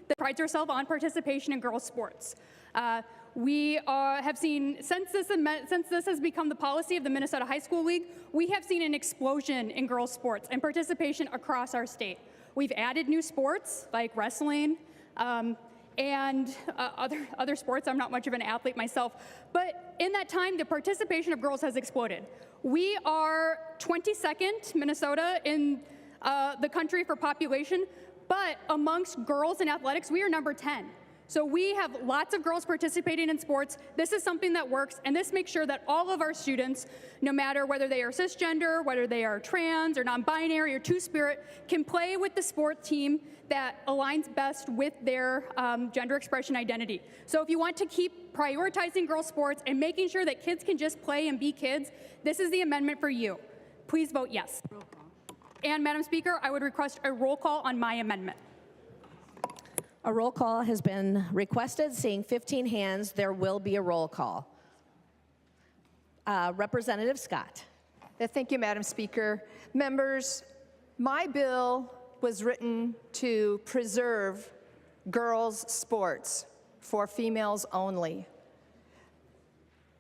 that prides herself on participation in girls' sports. We have seen, since this has become the policy of the Minnesota High School League, we have seen an explosion in girls' sports and participation across our state. We've added new sports like wrestling and other sports. I'm not much of an athlete myself, but in that time, the participation of girls has exploded. We are 22nd, Minnesota, in the country for population, but amongst girls in athletics, we are number 10. So we have lots of girls participating in sports. This is something that works, and this makes sure that all of our students, no matter whether they are cisgender, whether they are trans or non-binary or two-spirit, can play with the sport team that aligns best with their gender expression identity. So if you want to keep prioritizing girls' sports and making sure that kids can just play and be kids, this is the amendment for you. Please vote yes. And Madam Speaker, I would request a roll call on my amendment. A roll call has been requested. Seeing 15 hands, there will be a roll call. Representative Scott. Thank you, Madam Speaker. Members, my bill was written to preserve girls' sports for females only.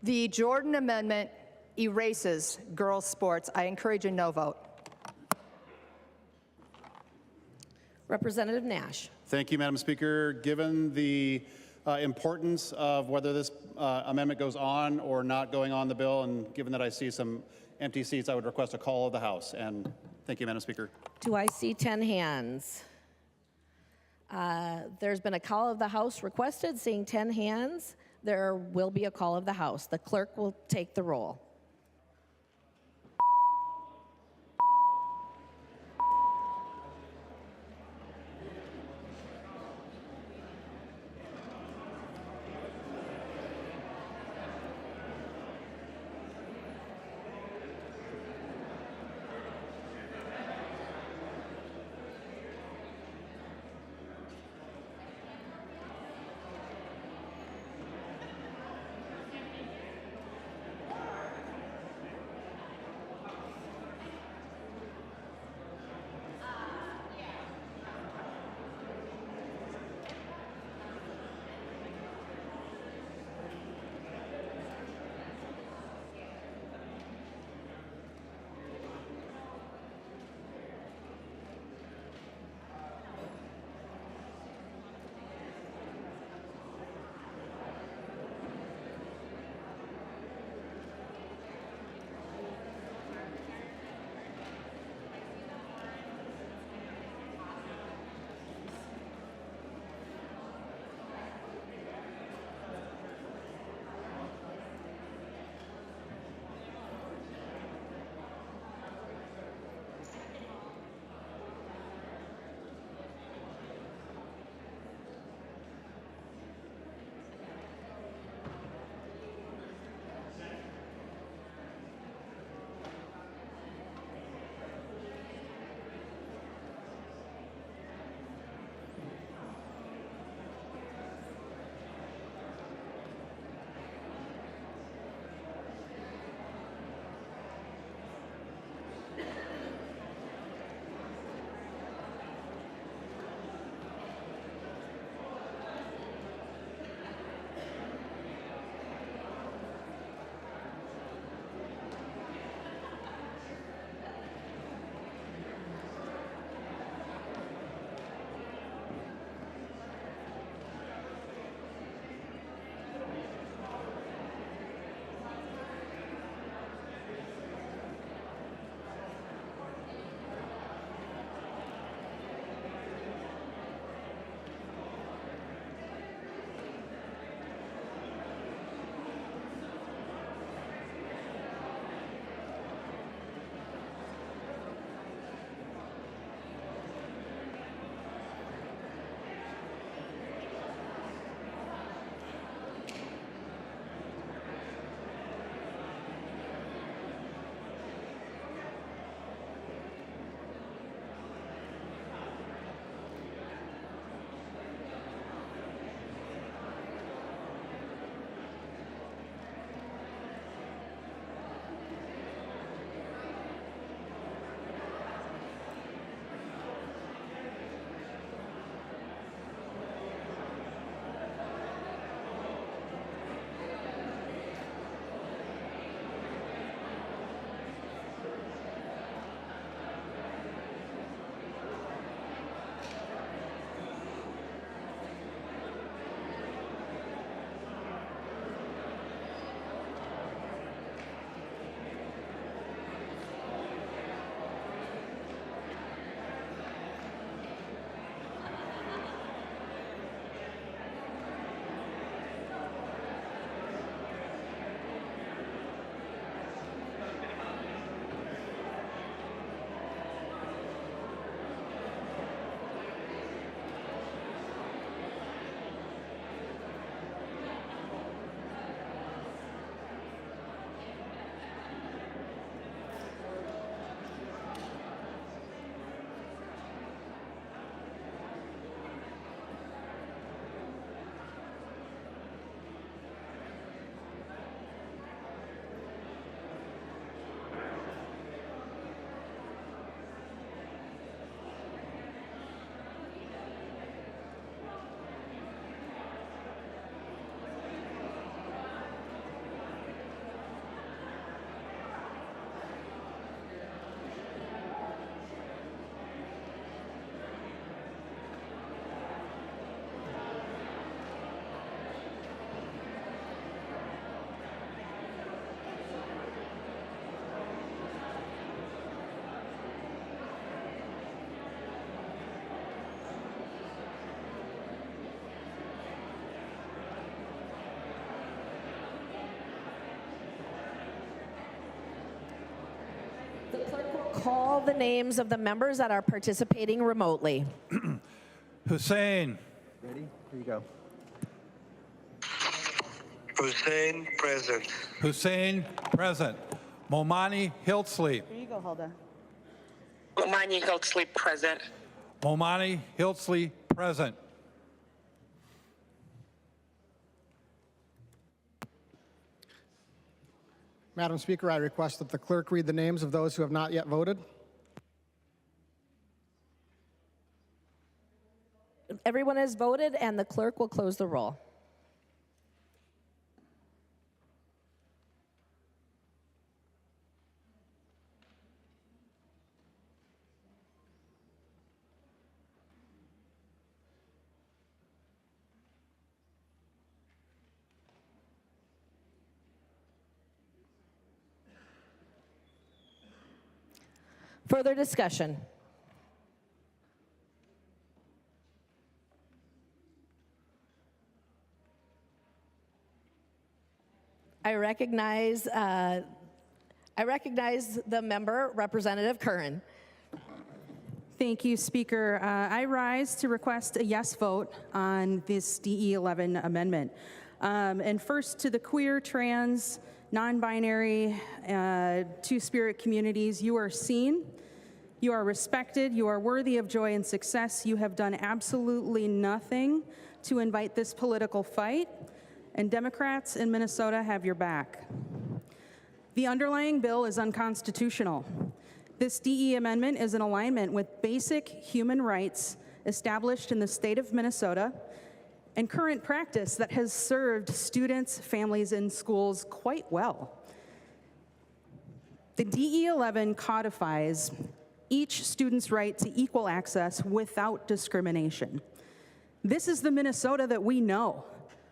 The Jordan Amendment erases girls' sports. I encourage a no vote. Representative Nash. Thank you, Madam Speaker. Given the importance of whether this amendment goes on or not going on the bill, and given that I see some empty seats, I would request a call of the House. And thank you, Madam Speaker. Do I see 10 hands? There's been a call of the House requested. Seeing 10 hands, there will be a call of the House. The clerk will take the roll. call the names of the members that are participating remotely. Hussein. Ready? Here you go. Hussein, present. Hussein, present. Momani Hiltsley. Here you go, Hulda. Momani Hiltsley, present. Momani Hiltsley, present. Madam Speaker, I request that the clerk read the names of those who have not yet voted. Everyone has voted, and the clerk will close the roll. Further discussion? I recognize the member, Representative Curran. Thank you, Speaker. I rise to request a yes vote on this DE11 amendment. And first, to the queer, trans, non-binary, two-spirit communities, you are seen, you are respected, you are worthy of joy and success. You have done absolutely nothing to invite this political fight, and Democrats in Minnesota have your back. The underlying bill is unconstitutional. This DE amendment is in alignment with basic human rights established in the state of Minnesota and current practice that has served students, families, and schools quite well. The DE11 codifies each student's right to equal access without discrimination. This is the Minnesota that we know,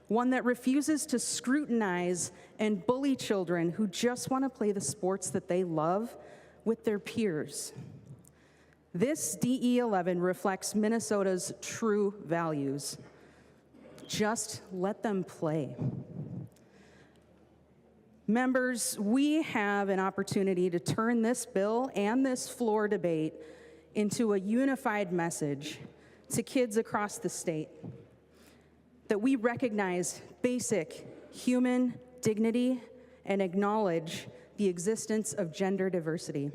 one that refuses to scrutinize and bully children who just want to play the sports that they love with their peers. This DE11 reflects Minnesota's true values. Just let them play. Members, we have an opportunity to turn this bill and this floor debate into a unified message to kids across the state that we recognize basic human dignity and acknowledge the existence of gender diversity.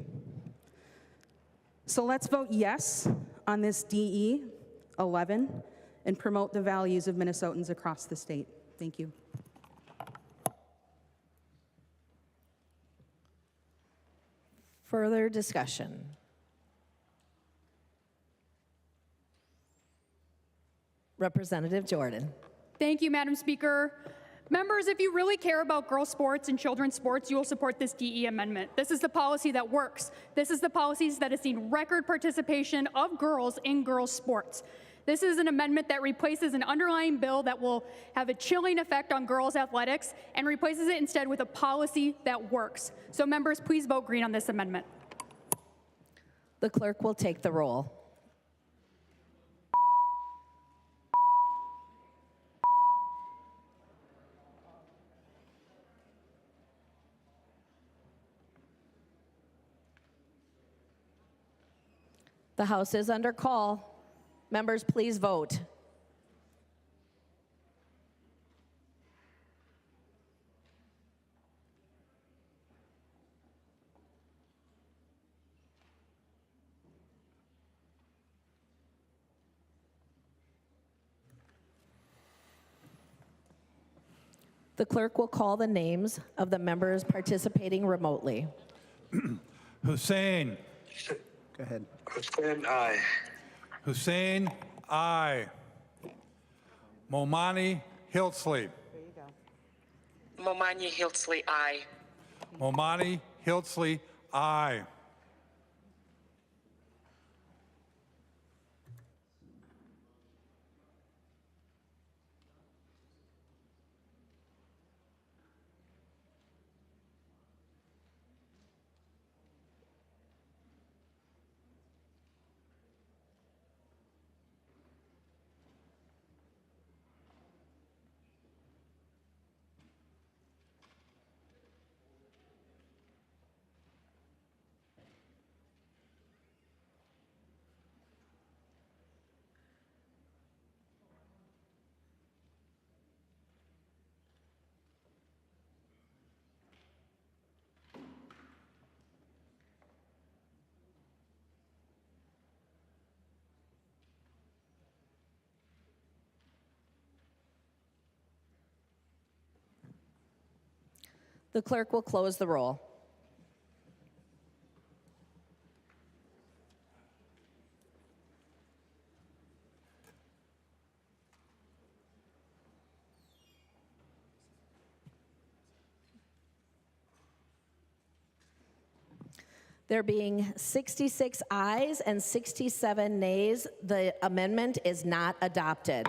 So let's vote yes on this DE11 and promote the values of Minnesotans across the state. Thank you. Further discussion? Representative Jordan. Thank you, Madam Speaker. Members, if you really care about girls' sports and children's sports, you will support this DE amendment. This is the policy that works. This is the policies that has seen record participation of girls in girls' sports. This is an amendment that replaces an underlying bill that will have a chilling effect on girls' athletics and replaces it instead with a policy that works. So members, please vote green on this amendment. The clerk will take the roll. The House is under call. Members, please vote. The clerk will call the names of the members participating remotely. Hussein. Go ahead. Hussein, aye. Hussein, aye. Momani Hiltsley. Momani Hiltsley, aye. Momani Hiltsley, aye. The clerk will close the roll. There being 66 ayes and 67 nays, the amendment is not adopted.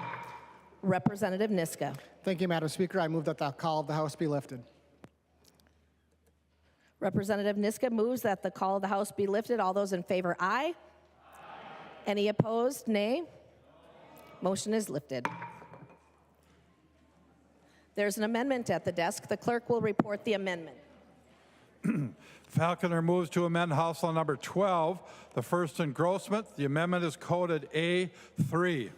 Representative Niska. Thank you, Madam Speaker. I move that the call of the House be lifted. Representative Niska moves that the call of the House be lifted. All those in favor, aye. Any opposed, nay. Motion is lifted. There's an amendment at the desk. The clerk will report the amendment. Falconer moves to amend House Law Number 12, the first engrossment. The amendment is coded A3.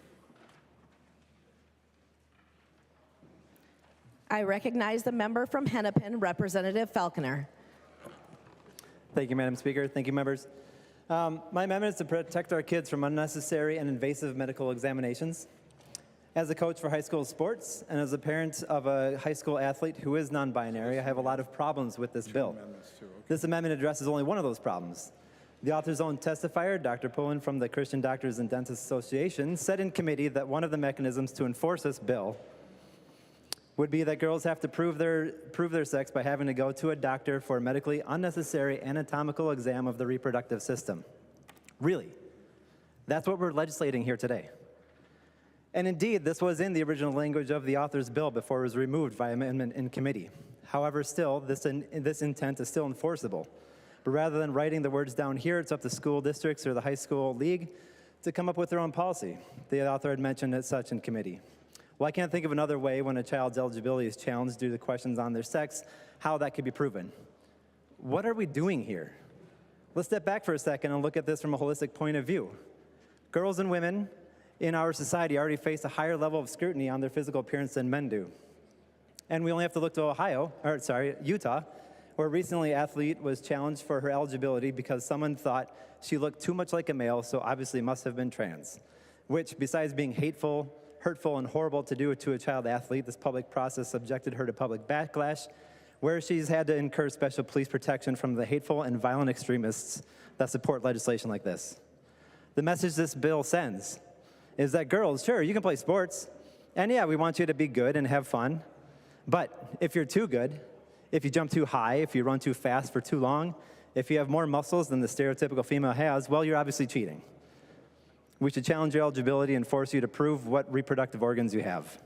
I recognize the member from Hennepin, Representative Falconer. Thank you, Madam Speaker. Thank you, members. My amendment is to protect our kids from unnecessary and invasive medical examinations. As a coach for high school sports and as a parent of a high school athlete who is non-binary, I have a lot of problems with this bill. This amendment addresses only one of those problems. The author's own testifier, Dr. Pullen from the Christian Doctors and Dentists Association, said in committee that one of the mechanisms to enforce this bill would be that girls have to prove their sex by having to go to a doctor for a medically unnecessary anatomical exam of the reproductive system. Really? That's what we're legislating here today. And indeed, this was in the original language of the author's bill before it was removed by amendment in committee. However, still, this intent is still enforceable. But rather than writing the words down here, it's up to school districts or the high school league to come up with their own policy. The author had mentioned as such in committee. Well, I can't think of another way when a child's eligibility is challenged due to questions on their sex, how that could be proven. What are we doing here? Let's step back for a second and look at this from a holistic point of view. Girls and women in our society already face a higher level of scrutiny on their physical appearance than men do. And we only have to look to Utah, where recently an athlete was challenged for her eligibility because someone thought she looked too much like a male, so obviously must have been trans, which, besides being hateful, hurtful, and horrible to do to a child athlete, this public process subjected her to public backlash, where she's had to incur special police protection from the hateful and violent extremists that support legislation like this. The message this bill sends is that girls, sure, you can play sports, and yeah, we want you to be good and have fun, but if you're too good, if you jump too high, if you run too fast for too long, if you have more muscles than the stereotypical female has, well, you're obviously cheating. We should challenge your eligibility and force you to prove what reproductive organs you have.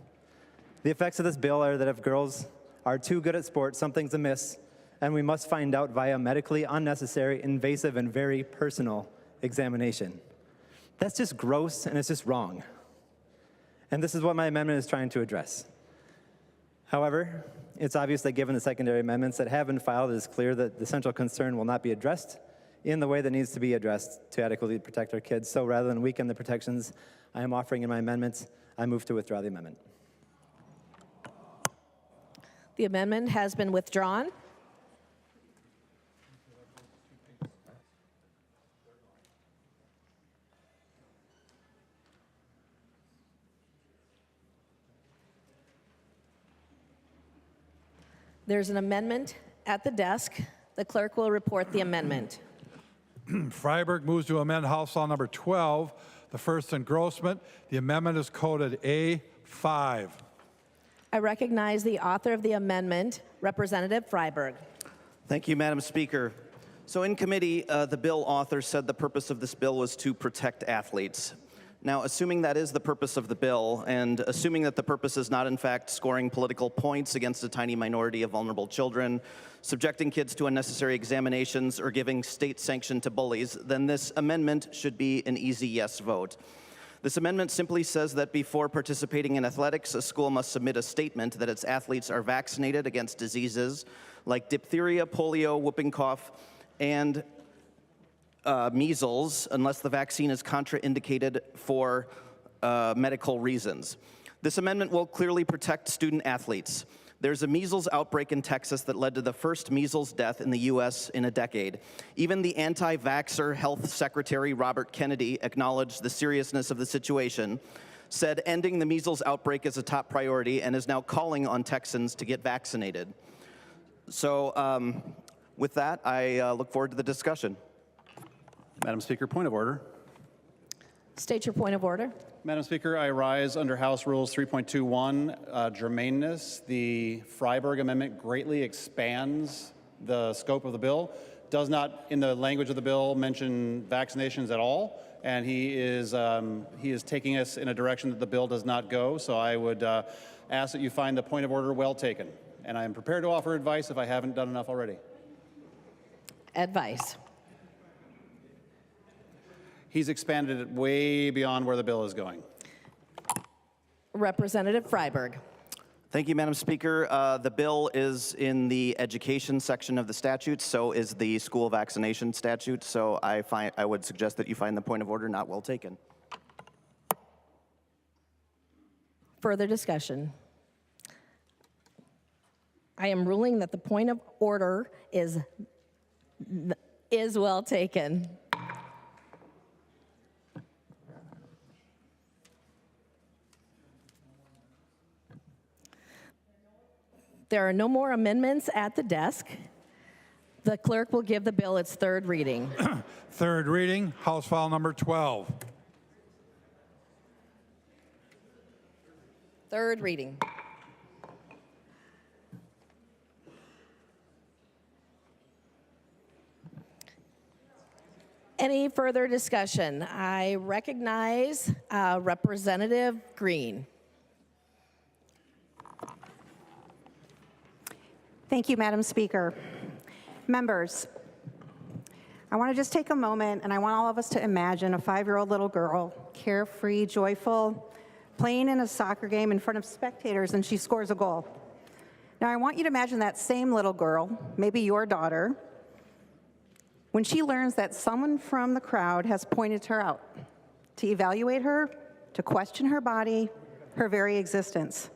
The effects of this bill are that if girls are too good at sports, something's amiss, and we must find out via medically unnecessary, invasive, and very personal examination. That's just gross, and it's just wrong. And this is what my amendment is trying to address. However, it's obvious that given the secondary amendments that have been filed, it is clear that the central concern will not be addressed in the way that needs to be addressed to adequately protect our kids. So rather than weaken the protections I am offering in my amendments, I move to withdraw the amendment. The amendment has been withdrawn. There's an amendment at the desk. The clerk will report the amendment. Freiberg moves to amend House Law Number 12, the first engrossment. The amendment is coded A5. I recognize the author of the amendment, Representative Freiberg. Thank you, Madam Speaker. So in committee, the bill author said the purpose of this bill was to protect athletes. Now, assuming that is the purpose of the bill, and assuming that the purpose is not, in fact, scoring political points against a tiny minority of vulnerable children, subjecting kids to unnecessary examinations, or giving state sanction to bullies, then this amendment should be an easy yes vote. This amendment simply says that before participating in athletics, a school must submit a statement that its athletes are vaccinated against diseases like diphtheria, polio, whooping cough, and measles, unless the vaccine is contraindicated for medical reasons. This amendment will clearly protect student athletes. There's a measles outbreak in Texas that led to the first measles death in the U.S. in a decade. Even the anti-vaxxer Health Secretary Robert Kennedy acknowledged the seriousness of the situation, said ending the measles outbreak is a top priority, and is now calling on Texans to get vaccinated. So with that, I look forward to the discussion. Madam Speaker, point of order. State your point of order. Madam Speaker, I rise under House Rules 3.21, germaneness. The Freiberg Amendment greatly expands the scope of the bill, does not, in the language of the bill, mention vaccinations at all, and he is taking us in a direction that the bill does not go, so I would ask that you find the point of order well taken, and I am prepared to offer advice if I haven't done enough already. Advice. He's expanded it way beyond where the bill is going. Representative Freiberg. Thank you, Madam Speaker. The bill is in the education section of the statute, so is the school vaccination statute, so I would suggest that you find the point of order not well taken. Further discussion. I am ruling that the point of order is well taken. There are no more amendments at the desk. The clerk will give the bill its third reading. Third reading, House File number 12. Third reading. Any further discussion? I recognize Representative Green. Thank you, Madam Speaker. Members, I want to just take a moment and I want all of us to imagine a 5-year-old little girl, carefree, joyful, playing in a soccer game in front of spectators and she scores a goal. Now I want you to imagine that same little girl, maybe your daughter, when she learns that someone from the crowd has pointed her out to evaluate her, to question her body, her very existence.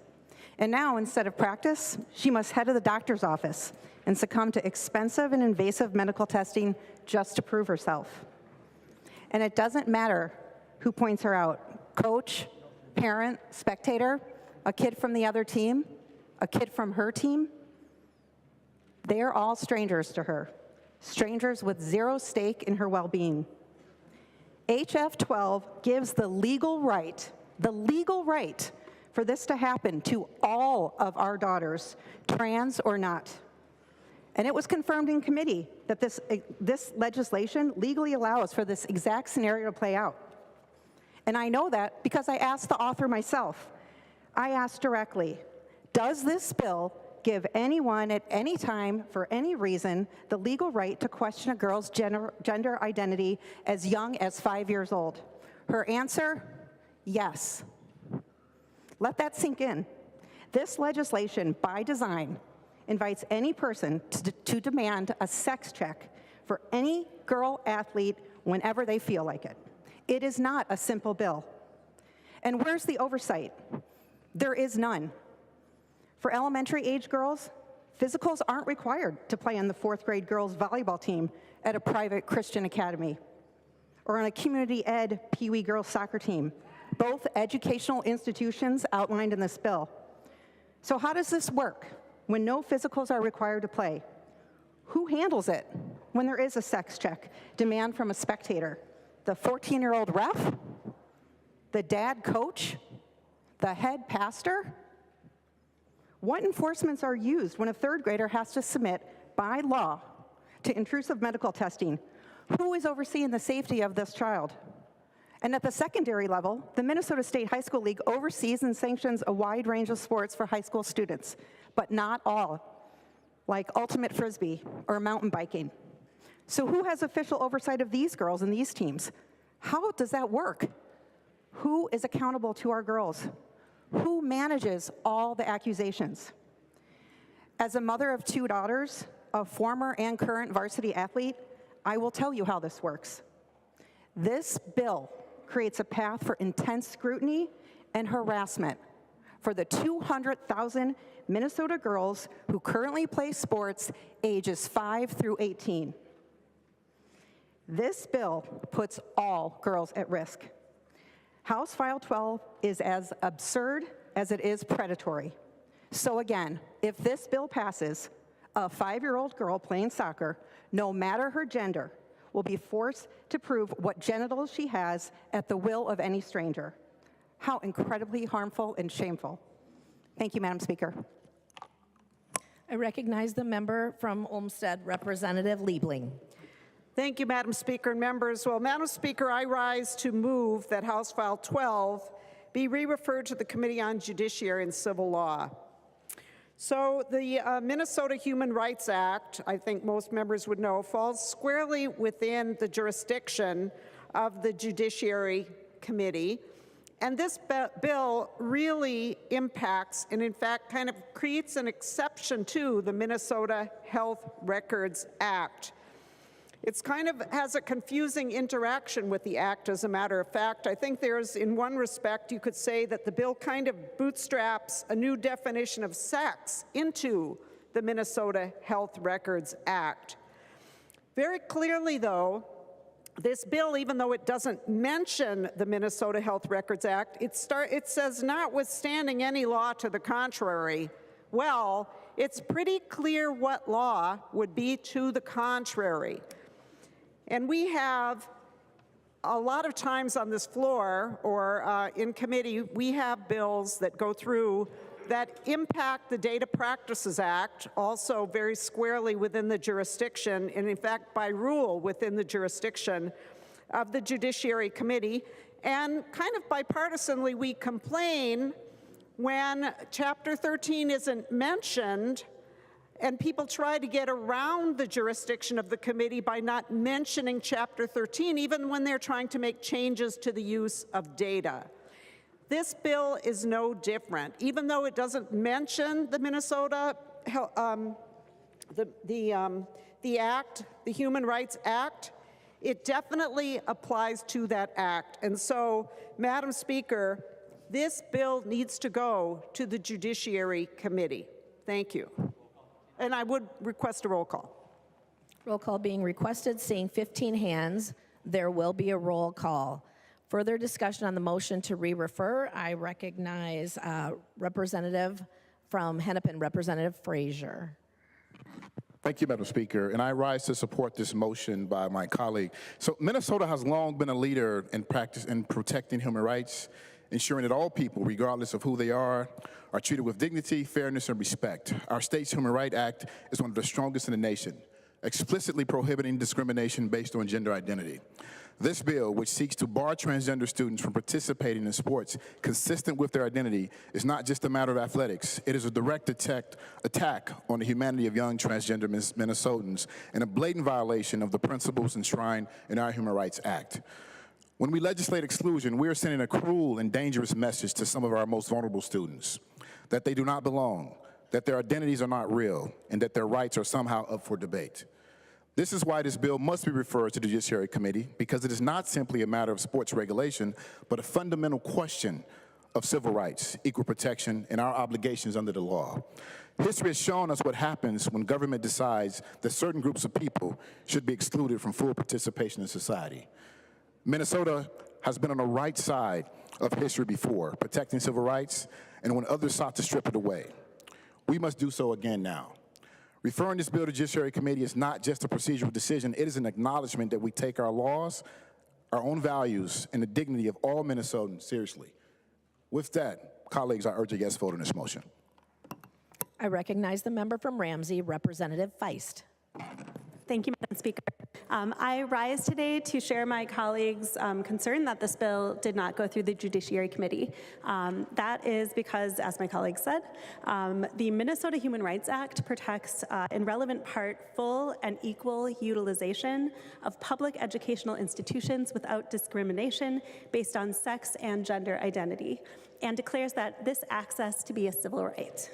And now, instead of practice, she must head to the doctor's office and succumb to expensive and invasive medical testing just to prove herself. And it doesn't matter who points her out, coach, parent, spectator, a kid from the other team, a kid from her team. They're all strangers to her, strangers with zero stake in her well-being. HF 12 gives the legal right for this to happen to all of our daughters, trans or not. And it was confirmed in committee that this legislation legally allows for this exact scenario to play out. And I know that because I asked the author myself. I asked directly, does this bill give anyone at any time, for any reason, the legal right to question a girl's gender identity as young as 5 years old? Her answer, yes. Let that sink in. This legislation, by design, invites any person to demand a sex check for any girl athlete whenever they feel like it. It is not a simple bill. And where's the oversight? There is none. For elementary age girls, physicals aren't required to play on the 4th grade girls volleyball team at a private Christian academy or on a community ed Pee Wee girls soccer team, both educational institutions outlined in this bill. So how does this work when no physicals are required to play? Who handles it when there is a sex check demand from a spectator? The 14-year-old ref? The dad coach? The head pastor? What enforcements are used when a 3rd grader has to submit by law to intrusive medical testing? Who is overseeing the safety of this child? And at the secondary level, the Minnesota State High School League oversees and sanctions a wide range of sports for high school students, but not all, like ultimate frisbee or mountain biking. So who has official oversight of these girls and these teams? How does that work? Who is accountable to our girls? Who manages all the accusations? As a mother of 2 daughters, a former and current varsity athlete, I will tell you how this works. This bill creates a path for intense scrutiny and harassment for the 200,000 Minnesota girls who currently play sports ages 5 through 18. This bill puts all girls at risk. House File 12 is as absurd as it is predatory. So again, if this bill passes, A 5-year-old girl playing soccer, no matter her gender, will be forced to prove what genitals she has at the will of any stranger. How incredibly harmful and shameful. Thank you, Madam Speaker. I recognize the member from Olmsted, Representative Liebling. Thank you, Madam Speaker and members. Well, Madam Speaker, I rise to move that House File 12 be re-referred to the Committee on Judiciary and Civil Law. So the Minnesota Human Rights Act, I think most members would know, falls squarely within the jurisdiction of the Judiciary Committee. And this bill really impacts and in fact kind of creates an exception to the Minnesota Health Records Act. It's kind of has a confusing interaction with the act, as a matter of fact. I think there's, in one respect, you could say that the bill kind of bootstraps a new definition of sex into the Minnesota Health Records Act. Very clearly, though, this bill, even though it doesn't mention the Minnesota Health Records Act, it says notwithstanding any law to the contrary. Well, it's pretty clear what law would be to the contrary. And we have a lot of times on this floor or in committee, we have bills that go through that impact the Data Practices Act, also very squarely within the jurisdiction, and in fact by rule within the jurisdiction of the Judiciary Committee. And kind of bipartisanly, we complain when Chapter 13 isn't mentioned, and people try to get around the jurisdiction of the committee by not mentioning Chapter 13, even when they're trying to make changes to the use of data. This bill is no different. Even though it doesn't mention the Minnesota, the Act, the Human Rights Act, it definitely applies to that act. And so, Madam Speaker, this bill needs to go to the Judiciary Committee. Thank you. And I would request a roll call. Roll call being requested, seeing 15 hands, there will be a roll call. Further discussion on the motion to re-refer, I recognize Representative from Hennepin, Representative Frazier. Thank you, Madam Speaker, and I rise to support this motion by my colleague. So Minnesota has long been a leader in practice in protecting human rights, ensuring that all people, regardless of who they are treated with dignity, fairness, and respect. Our state's Human Rights Act is one of the strongest in the nation, explicitly prohibiting discrimination based on gender identity. This bill, which seeks to bar transgender students from participating in sports consistent with their identity, is not just a matter of athletics. It is a direct attack on the humanity of young transgender Minnesotans and a blatant violation of the principles enshrined in our Human Rights Act. When we legislate exclusion, we are sending a cruel and dangerous message to some of our most vulnerable students, that they do not belong, that their identities are not real, and that their rights are somehow up for debate. This is why this bill must be referred to the Judiciary Committee, because it is not simply a matter of sports regulation, but a fundamental question of civil rights, equal protection, and our obligations under the law. History has shown us what happens when government decides that certain groups of people should be excluded from full participation in society. Minnesota has been on the right side of history before, protecting civil rights, and when others sought to strip it away. We must do so again now. Referring this bill to Judiciary Committee is not just a procedural decision, it is an acknowledgement that we take our laws, our own values, and the dignity of all Minnesotans seriously. With that, colleagues, I urge a yes vote on this motion. I recognize the member from Ramsey, Representative Feist. Thank you, Madam Speaker. I rise today to share my colleagues' concern that this bill did not go through the Judiciary Committee. That is because, as my colleague said, the Minnesota Human Rights Act protects, in relevant part, full and equal utilization of public educational institutions without discrimination based on sex and gender identity, and declares that this access to be a civil right.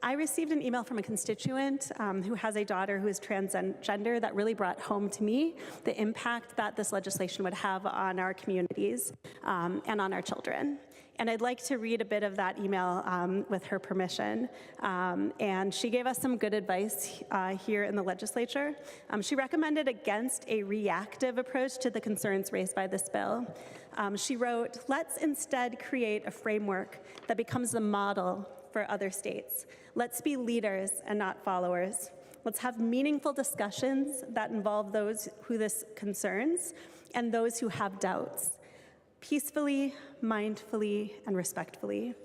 I received an email from a constituent who has a daughter who is transgender that really brought home to me the impact that this legislation would have on our communities and on our children. And I'd like to read a bit of that email with her permission. And she gave us some good advice here in the legislature. She recommended against a reactive approach to the concerns raised by this bill. She wrote, "Let's instead create a framework that becomes the model for other states. Let's be leaders and not followers. Let's have meaningful discussions that involve those who this concerns and those who have doubts, peacefully, mindfully, and respectfully.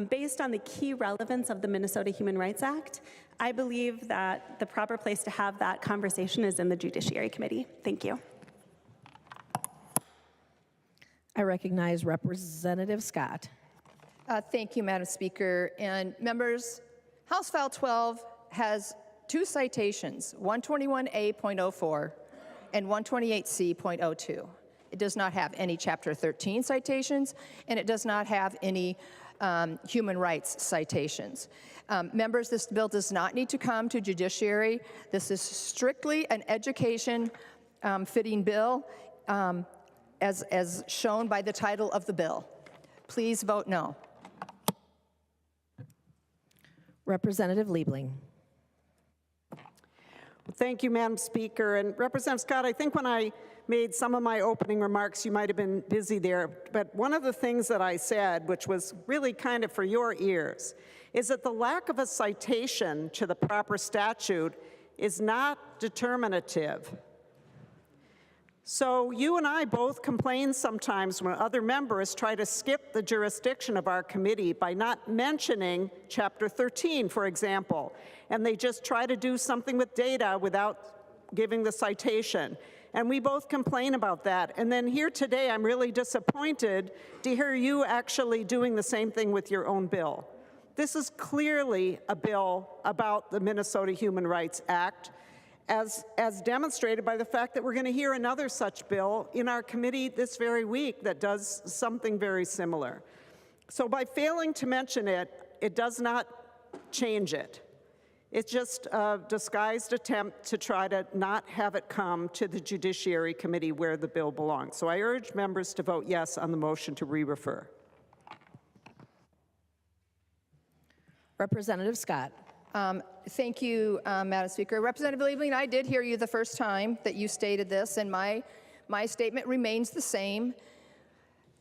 Based on the key relevance of the Minnesota Human Rights Act, I believe that the proper place to have that conversation is in the Judiciary Committee. Thank you. I recognize Representative Scott. Thank you, Madam Speaker. And members, House File 12 has 2 citations, 121A.04 and 128C.02. It does not have any Chapter 13 citations, and it does not have any human rights citations. Members, this bill does not need to come to judiciary. This is strictly an education fitting bill as shown by the title of the bill. Please vote no. Representative Liebling. Thank you, Madam Speaker. And Representative Scott, I think when I made some of my opening remarks, you might have been busy there, but one of the things that I said, which was really kind of for your ears, is that the lack of a citation to the proper statute is not determinative. So you and I both complain sometimes when other members try to skip the jurisdiction of our committee by not mentioning Chapter 13, for example, and they just try to do something with data without giving the citation. And we both complain about that. And then here today, I'm really disappointed to hear you actually doing the same thing with your own bill. This is clearly a bill about the Minnesota Human Rights Act, as demonstrated by the fact that we're going to hear another such bill in our committee this very week that does something very similar. So by failing to mention it, it does not change it. It's just a disguised attempt to try to not have it come to the Judiciary Committee where the bill belongs. So I urge members to vote yes on the motion to re-refer. Representative Scott. Thank you, Madam Speaker. Representative Liebling, I did hear you the first time that you stated this, and my statement remains the same.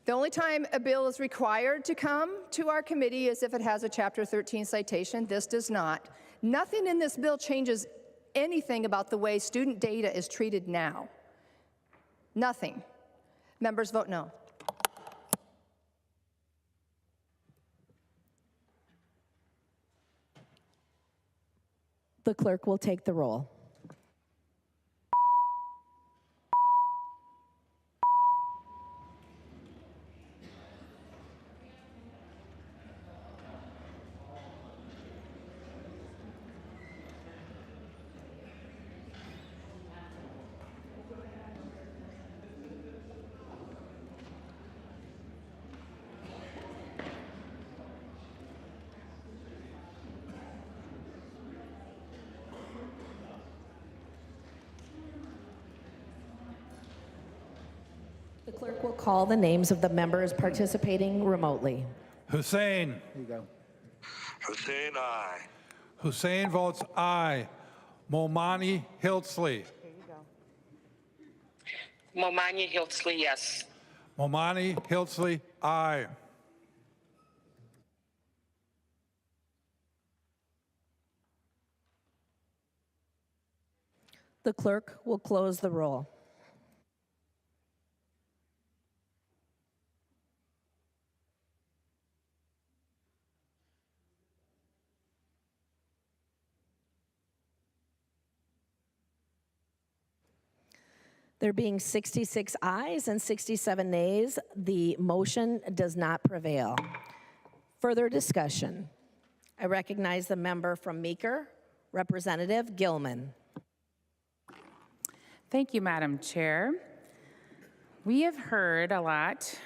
The only time a bill is required to come to our committee is if it has a Chapter 13 citation. This does not. Nothing in this bill changes anything about the way student data is treated now. Nothing. Members vote no. The clerk will take the roll. The clerk will call the names of the members participating remotely. Hussein. There you go. Hussein, aye. Hussein votes aye. Momani Hiltsley. Momani Hiltsley, yes. Momani Hiltsley, aye. The clerk will close the roll. There being 66 ayes and 67 nays, the motion does not prevail. Further discussion. I recognize the member from Meeker, Representative Gilman. Thank you, Madam Chair. We have heard a lot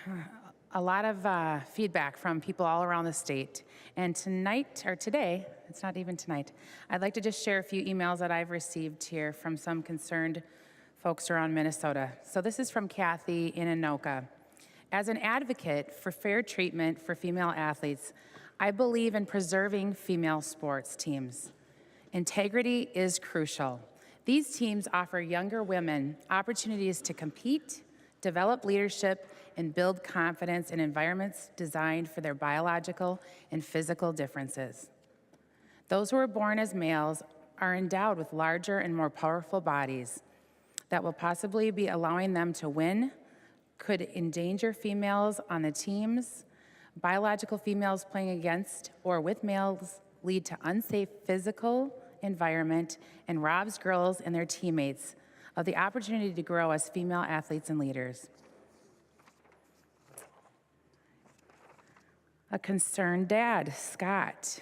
of feedback from people all around the state. And tonight, or today, it's not even tonight, I'd like to just share a few emails that I've received here from some concerned folks around Minnesota. So this is from Kathy in Anoka. As an advocate for fair treatment for female athletes, I believe in preserving female sports teams. Integrity is crucial. These teams offer younger women opportunities to compete, develop leadership, and build confidence in environments designed for their biological and physical differences. Those who are born as males are endowed with larger and more powerful bodies that will possibly be allowing them to win, could endanger females on the teams. Biological females playing against or with males lead to unsafe physical environment and robs girls and their teammates of the opportunity to grow as female athletes and leaders. A concerned dad, Scott.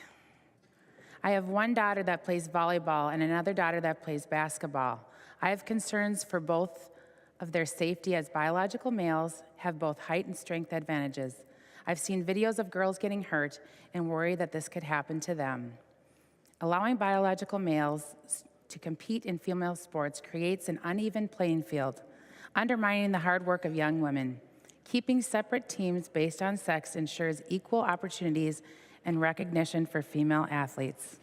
I have one daughter that plays volleyball and another daughter that plays basketball. I have concerns for both of their safety as biological males have both height and strength advantages. I've seen videos of girls getting hurt and worry that this could happen to them. Allowing biological males to compete in female sports creates an uneven playing field, undermining the hard work of young women. Keeping separate teams based on sex ensures equal opportunities and recognition for female athletes.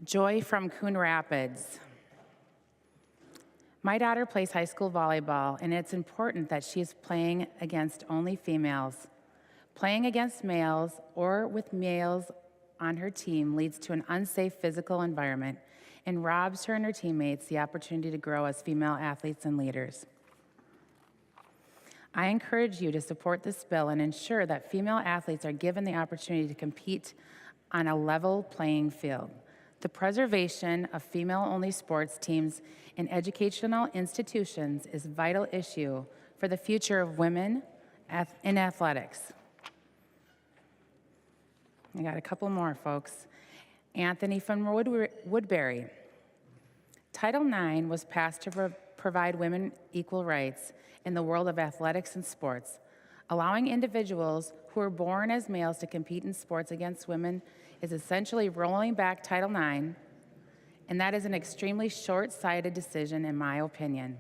Joy from Coon Rapids. My daughter plays high school volleyball, and it's important that she's playing against only females. Playing against males or with males on her team leads to an unsafe physical environment and robs her and her teammates the opportunity to grow as female athletes and leaders. I encourage you to support this bill and ensure that female athletes are given the opportunity to compete on a level playing field. The preservation of female-only sports teams in educational institutions is a vital issue for the future of women in athletics. I got a couple more, folks. Anthony from Woodbury. Title IX was passed to provide women equal rights in the world of athletics and sports. Allowing individuals who are born as males to compete in sports against women is essentially rolling back Title IX, and that is an extremely short-sighted decision in my opinion.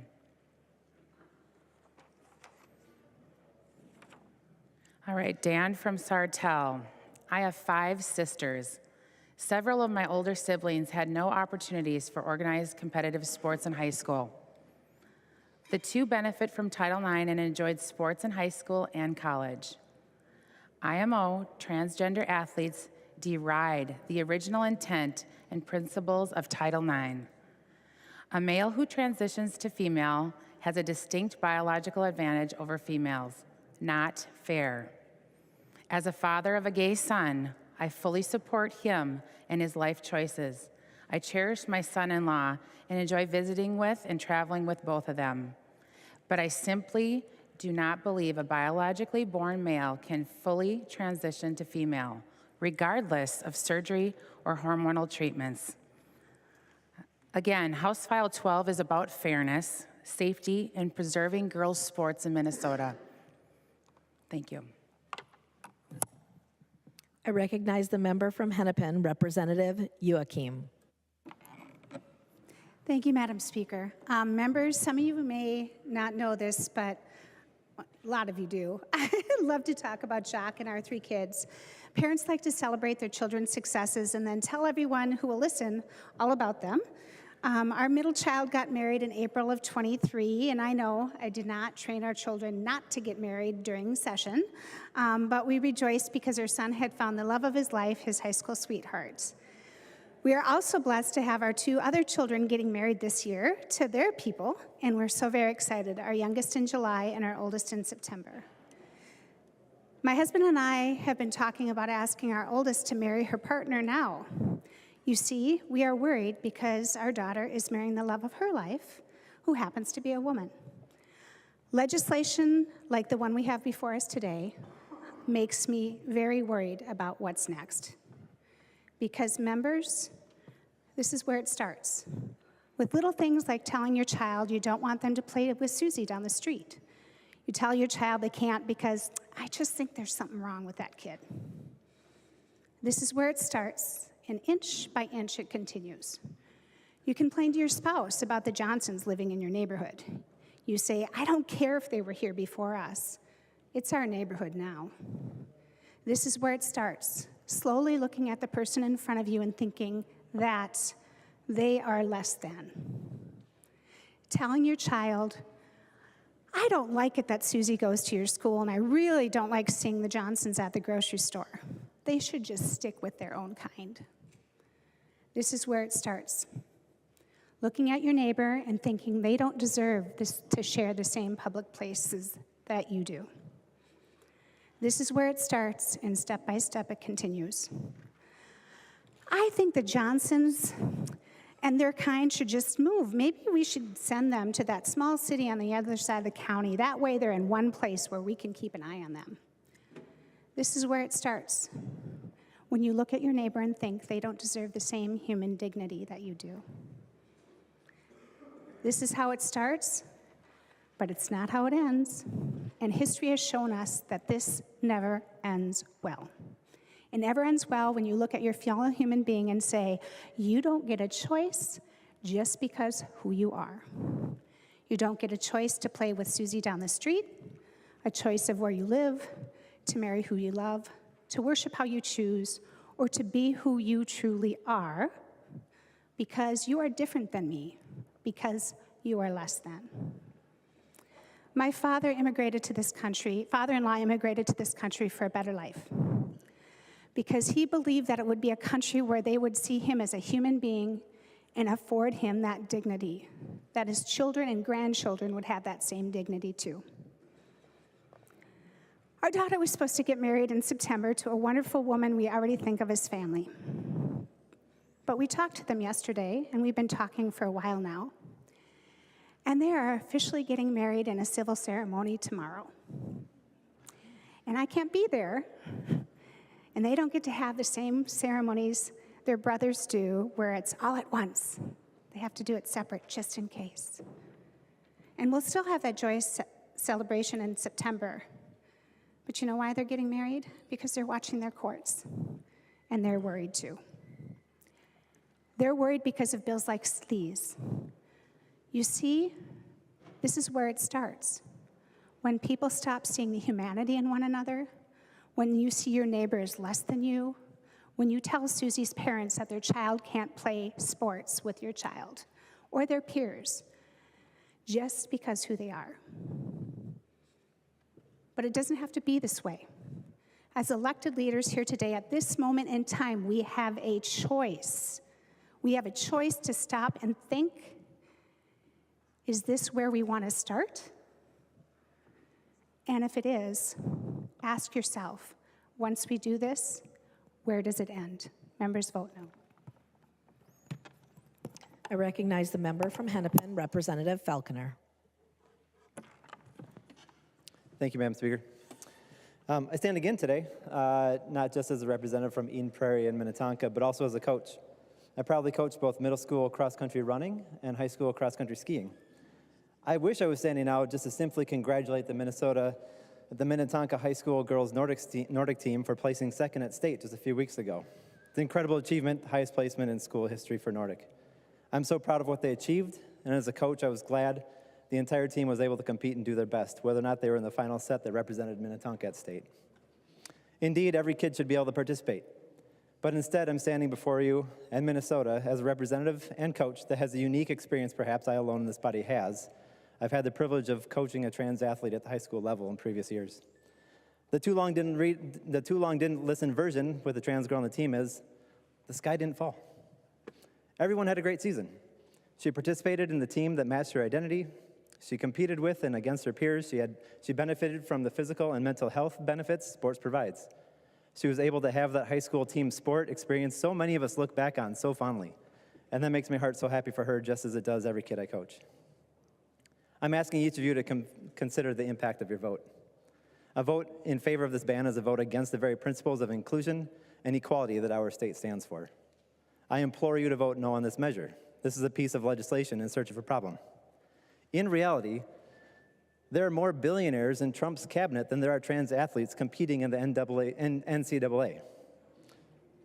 All right, Dan from Sartell. I have 5 sisters. Several of my older siblings had no opportunities for organized competitive sports in high school. The 2 benefit from Title IX and enjoyed sports in high school and college. IMO transgender athletes deride the original intent and principles of Title IX. A male who transitions to female has a distinct biological advantage over females. Not fair. As a father of a gay son, I fully support him and his life choices. I cherish my son-in-law and enjoy visiting with and traveling with both of them. But I simply do not believe a biologically born male can fully transition to female, regardless of surgery or hormonal treatments. Again, House File 12 is about fairness, safety, and preserving girls' sports in Minnesota. Thank you. I recognize the member from Hennepin, Representative Joachim. Thank you, Madam Speaker. Members, some of you may not know this, but a lot of you do. I love to talk about Jock and our 3 kids. Parents like to celebrate their children's successes and then tell everyone who will listen all about them. Our middle child got married in April of 23, and I know I did not train our children not to get married during session, but we rejoiced because our son had found the love of his life, his high school sweetheart. We are also blessed to have our 2 other children getting married this year to their people, and we're so very excited, our youngest in July and our oldest in September. My husband and I have been talking about asking our oldest to marry her partner now. You see, we are worried because our daughter is marrying the love of her life, who happens to be a woman. Legislation like the one we have before us today makes me very worried about what's next. Because members, this is where it starts. With little things like telling your child you don't want them to play with Susie down the street. You tell your child they can't because I just think there's something wrong with that kid. This is where it starts, and inch by inch it continues. You complain to your spouse about the Johnsons living in your neighborhood. You say, I don't care if they were here before us. It's our neighborhood now. This is where it starts, slowly looking at the person in front of you and thinking that they are less than. Telling your child, I don't like it that Susie goes to your school, and I really don't like seeing the Johnsons at the grocery store. They should just stick with their own kind. This is where it starts. Looking at your neighbor and thinking they don't deserve to share the same public places that you do. This is where it starts, and step by step it continues. I think the Johnsons and their kind should just move. Maybe we should send them to that small city on the other side of the county. That way they're in one place where we can keep an eye on them. This is where it starts. When you look at your neighbor and think they don't deserve the same human dignity that you do. This is how it starts, but it's not how it ends. And history has shown us that this never ends well. It never ends well when you look at your fellow human being and say, you don't get a choice just because who you are. You don't get a choice to play with Susie down the street, a choice of where you live, to marry who you love, to worship how you choose, or to be who you truly are, because you are different than me, because you are less than. My father-in-law immigrated to this country for a better life, because he believed that it would be a country where they would see him as a human being and afford him that dignity, that his children and grandchildren would have that same dignity too. Our daughter was supposed to get married in September to a wonderful woman we already think of as family. But we talked to them yesterday, and we've been talking for a while now. And they are officially getting married in a civil ceremony tomorrow. And I can't be there, and they don't get to have the same ceremonies their brothers do, where it's all at once. They have to do it separate, just in case. And we'll still have that joyous celebration in September. But you know why they're getting married? Because they're watching their courts, and they're worried too. They're worried because of bills like these. You see, this is where it starts. When people stop seeing the humanity in one another, when you see your neighbor as less than you, when you tell Susie's parents that their child can't play sports with your child or their peers just because who they are. But it doesn't have to be this way. As elected leaders here today, at this moment in time, we have a choice. We have a choice to stop and think, is this where we want to start? And if it is, ask yourself, once we do this, where does it end? Members vote no. I recognize the member from Hennepin, Representative Falconer. Thank you, Madam Speaker. I stand again today, not just as a representative from Eden Prairie and Minnetonka, but also as a coach. I proudly coach both middle school cross-country running and high school cross-country skiing. I wish I was standing out just to simply congratulate the Minnetonka High School girls Nordic team for placing second at state just a few weeks ago. It's an incredible achievement, highest placement in school history for Nordic. I'm so proud of what they achieved, and as a coach, I was glad the entire team was able to compete and do their best, whether or not they were in the final set that represented Minnetonka at state. Indeed, every kid should be able to participate. But instead, I'm standing before you and Minnesota as a representative and coach that has a unique experience perhaps I alone in this body has. I've had the privilege of coaching a trans athlete at the high school level in previous years. The too long didn't listen version with the trans girl on the team is, the sky didn't fall. Everyone had a great season. She participated in the team that matched her identity. She competed with and against her peers. She benefited from the physical and mental health benefits sports provides. She was able to have that high school team sport experience so many of us look back on so fondly. And that makes my heart so happy for her, just as it does every kid I coach. I'm asking each of you to consider the impact of your vote. A vote in favor of this ban is a vote against the very principles of inclusion and equality that our state stands for. I implore you to vote no on this measure. This is a piece of legislation in search of a problem. In reality, there are more billionaires in Trump's cabinet than there are trans athletes competing in the NCAA.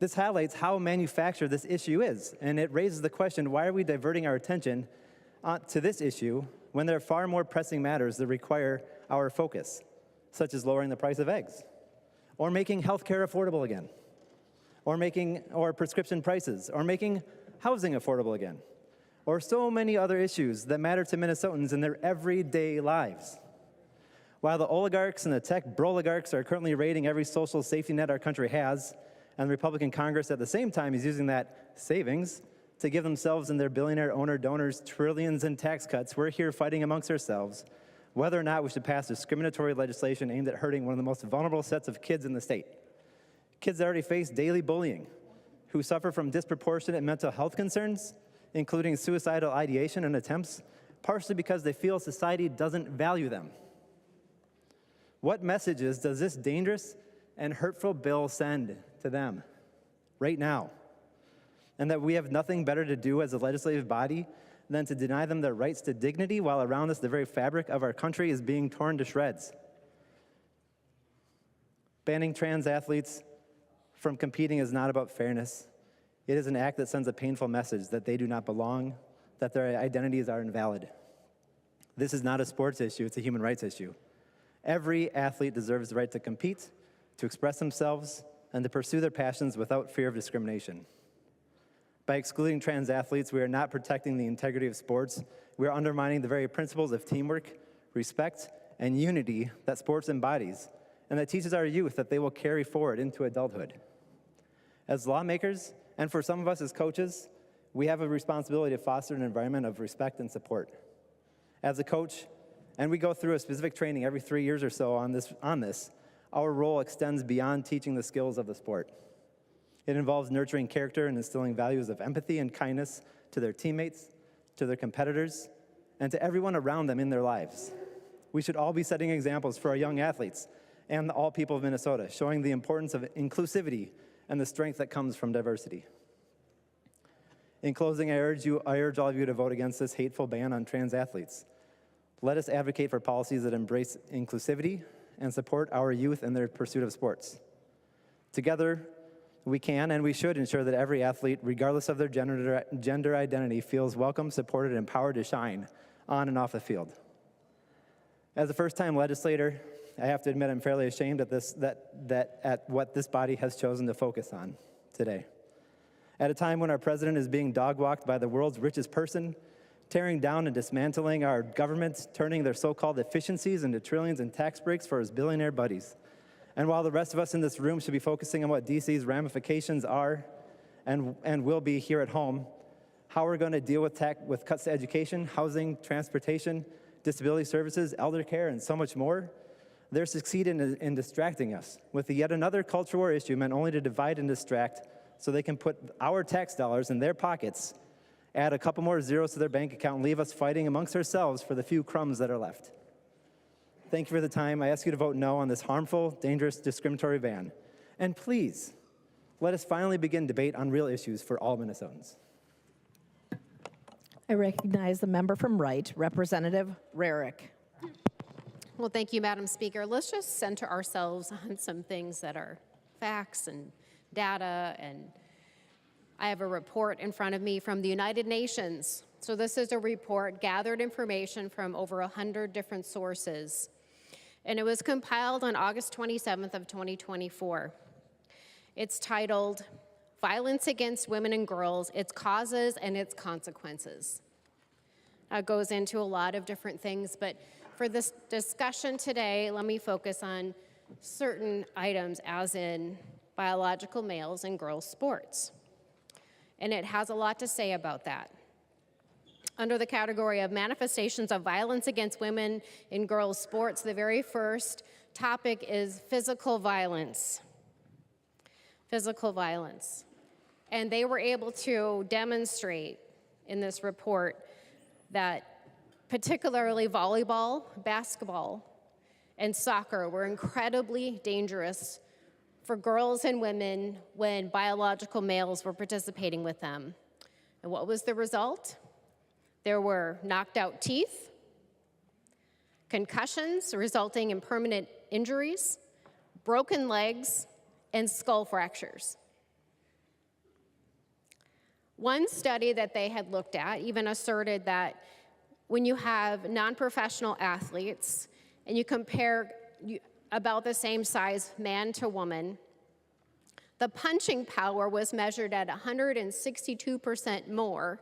This highlights how manufactured this issue is, and it raises the question, why are we diverting our attention to this issue when there are far more pressing matters that require our focus, such as lowering the price of eggs, or making healthcare affordable again, or prescription prices, or making housing affordable again, or so many other issues that matter to Minnesotans in their everyday lives. While the oligarchs and the tech broligarchs are currently raiding every social safety net our country has, And the Republican Congress at the same time is using that savings to give themselves and their billionaire owner donors trillions in tax cuts. We're here fighting amongst ourselves whether or not we should pass discriminatory legislation aimed at hurting one of the most vulnerable sets of kids in the state. Kids that already face daily bullying, who suffer from disproportionate mental health concerns, including suicidal ideation and attempts, partially because they feel society doesn't value them. What messages does this dangerous and hurtful bill send to them right now? And that we have nothing better to do as a legislative body than to deny them their rights to dignity while around us the very fabric of our country is being torn to shreds. Banning trans athletes from competing is not about fairness. It is an act that sends a painful message that they do not belong, that their identities are invalid. This is not a sports issue, it's a human rights issue. Every athlete deserves the right to compete, to express themselves, and to pursue their passions without fear of discrimination. By excluding trans athletes, we are not protecting the integrity of sports. We are undermining the very principles of teamwork, respect, and unity that sports embodies, and that teaches our youth that they will carry forward into adulthood. As lawmakers, and for some of us as coaches, we have a responsibility to foster an environment of respect and support. As a coach, and we go through a specific training every 3 years or so on this, our role extends beyond teaching the skills of the sport. It involves nurturing character and instilling values of empathy and kindness to their teammates, to their competitors, and to everyone around them in their lives. We should all be setting examples for our young athletes and all people of Minnesota, showing the importance of inclusivity and the strength that comes from diversity. In closing, I urge all of you to vote against this hateful ban on trans athletes. Let us advocate for policies that embrace inclusivity and support our youth in their pursuit of sports. Together, we can and we should ensure that every athlete, regardless of their gender identity, feels welcome, supported, and empowered to shine on and off the field. As a first-time legislator, I have to admit I'm fairly ashamed at what this body has chosen to focus on today. At a time when our president is being dog-walked by the world's richest person, tearing down and dismantling our government, turning their so-called efficiencies into trillions in tax breaks for his billionaire buddies. And while the rest of us in this room should be focusing on what DC's ramifications are and will be here at home, how we're going to deal with cuts to education, housing, transportation, disability services, elder care, and so much more, they're succeeding in distracting us with yet another culture war issue meant only to divide and distract so they can put our tax dollars in their pockets, add a couple more zeros to their bank account, and leave us fighting amongst ourselves for the few crumbs that are left. Thank you for the time. I ask you to vote no on this harmful, dangerous, discriminatory ban. And please, let us finally begin debate on real issues for all Minnesotans. I recognize the member from Wright, Representative Rarick. Well, thank you, Madam Speaker. Let's just center ourselves on some things that are facts and data. And I have a report in front of me from the United Nations. So this is a report, gathered information from over 100 different sources. And it was compiled on August 27th of 2024. It's titled, Violence Against Women and Girls, Its Causes and Its Consequences. It goes into a lot of different things, but for this discussion today, let me focus on certain items, as in biological males and girls' sports. And it has a lot to say about that. Under the category of manifestations of violence against women in girls' sports, the very first topic is physical violence. Physical violence. And they were able to demonstrate in this report that particularly volleyball, basketball, and soccer were incredibly dangerous for girls and women when biological males were participating with them. And what was the result? There were knocked out teeth, concussions resulting in permanent injuries, broken legs, and skull fractures. One study that they had looked at even asserted that when you have non-professional athletes and you compare about the same size man to woman, the punching power was measured at 162% more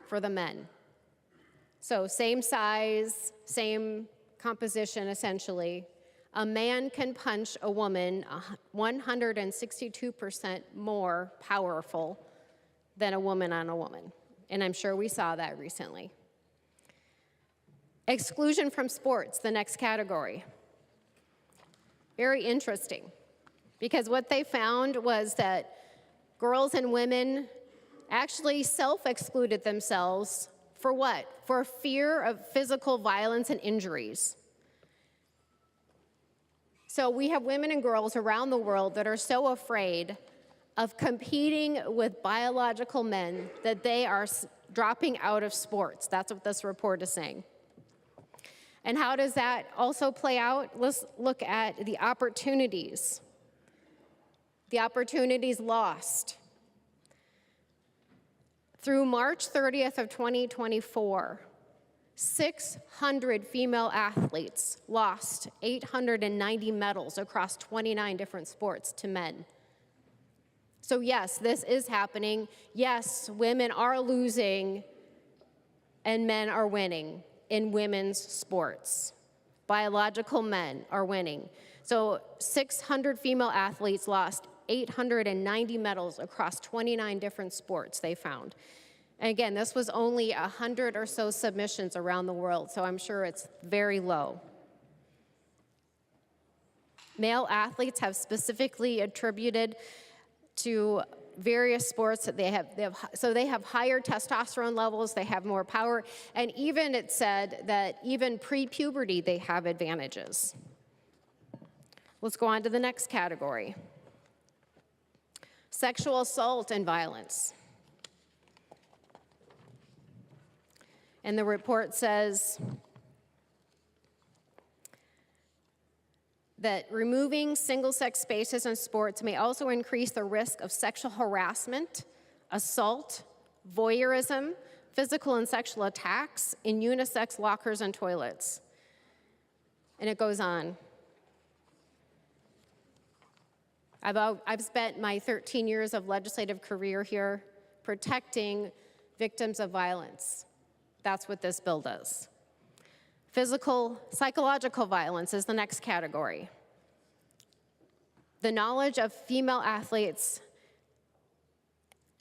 for the men. So same size, same composition essentially, A man can punch a woman 162% more powerful than a woman on a woman. And I'm sure we saw that recently. Exclusion from sports, the next category. Very interesting, because what they found was that girls and women actually self-excluded themselves for what? For fear of physical violence and injuries. So we have women and girls around the world that are so afraid of competing with biological men that they are dropping out of sports. That's what this report is saying. And how does that also play out? Let's look at the opportunities. The opportunities lost. Through March 30th of 2024, 600 female athletes lost 890 medals across 29 different sports to men. So yes, this is happening. Yes, women are losing and men are winning in women's sports. Biological men are winning. So 600 female athletes lost 890 medals across 29 different sports they found. And again, this was only 100 or so submissions around the world, so I'm sure it's very low. Male athletes have specifically attributed to various sports that they have higher testosterone levels, they have more power, and even it said that even pre-puberty they have advantages. Let's go on to the next category. Sexual assault and violence. And the report says that removing single-sex spaces in sports may also increase the risk of sexual harassment, assault, voyeurism, physical and sexual attacks in unisex lockers and toilets. And it goes on. I've spent my 13 years of legislative career here protecting victims of violence. That's what this bill does. Psychological violence is the next category. The knowledge of female athletes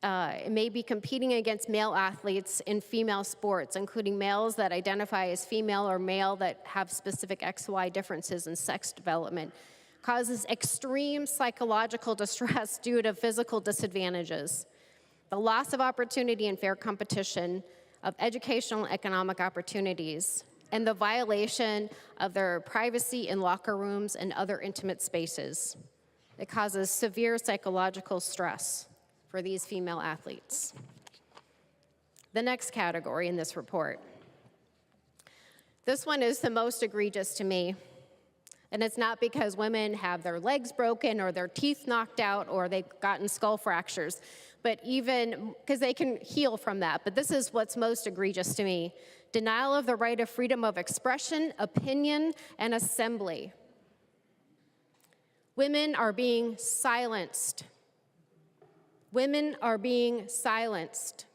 may be competing against male athletes in female sports, including males that identify as female or male that have specific XY differences in sex development, causes extreme psychological distress due to physical disadvantages, the loss of opportunity and fair competition, of educational and economic opportunities, and the violation of their privacy in locker rooms and other intimate spaces. It causes severe psychological stress for these female athletes. The next category in this report. This one is the most egregious to me. And it's not because women have their legs broken or their teeth knocked out or they've gotten skull fractures, but even because they can heal from that. But this is what's most egregious to me. Denial of the right of freedom of expression, opinion, and assembly. Women are being silenced. Women are being silenced.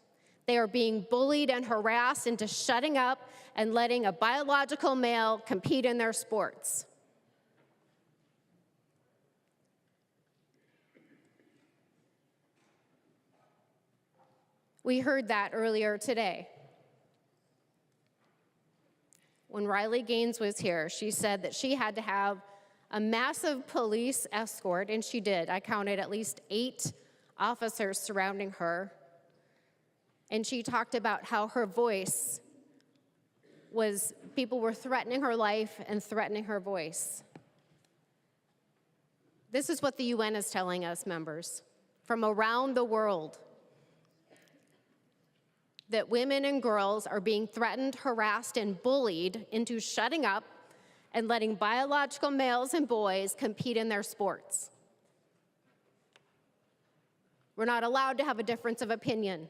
They are being bullied and harassed into shutting up and letting a biological male compete in their sports. We heard that earlier today. When Riley Gaines was here, she said that she had to have a massive police escort, and she did. I counted at least 8 officers surrounding her. And she talked about how her voice was, people were threatening her life and threatening her voice. This is what the UN is telling us, members, from around the world, that women and girls are being threatened, harassed, and bullied into shutting up and letting biological males and boys compete in their sports. We're not allowed to have a difference of opinion.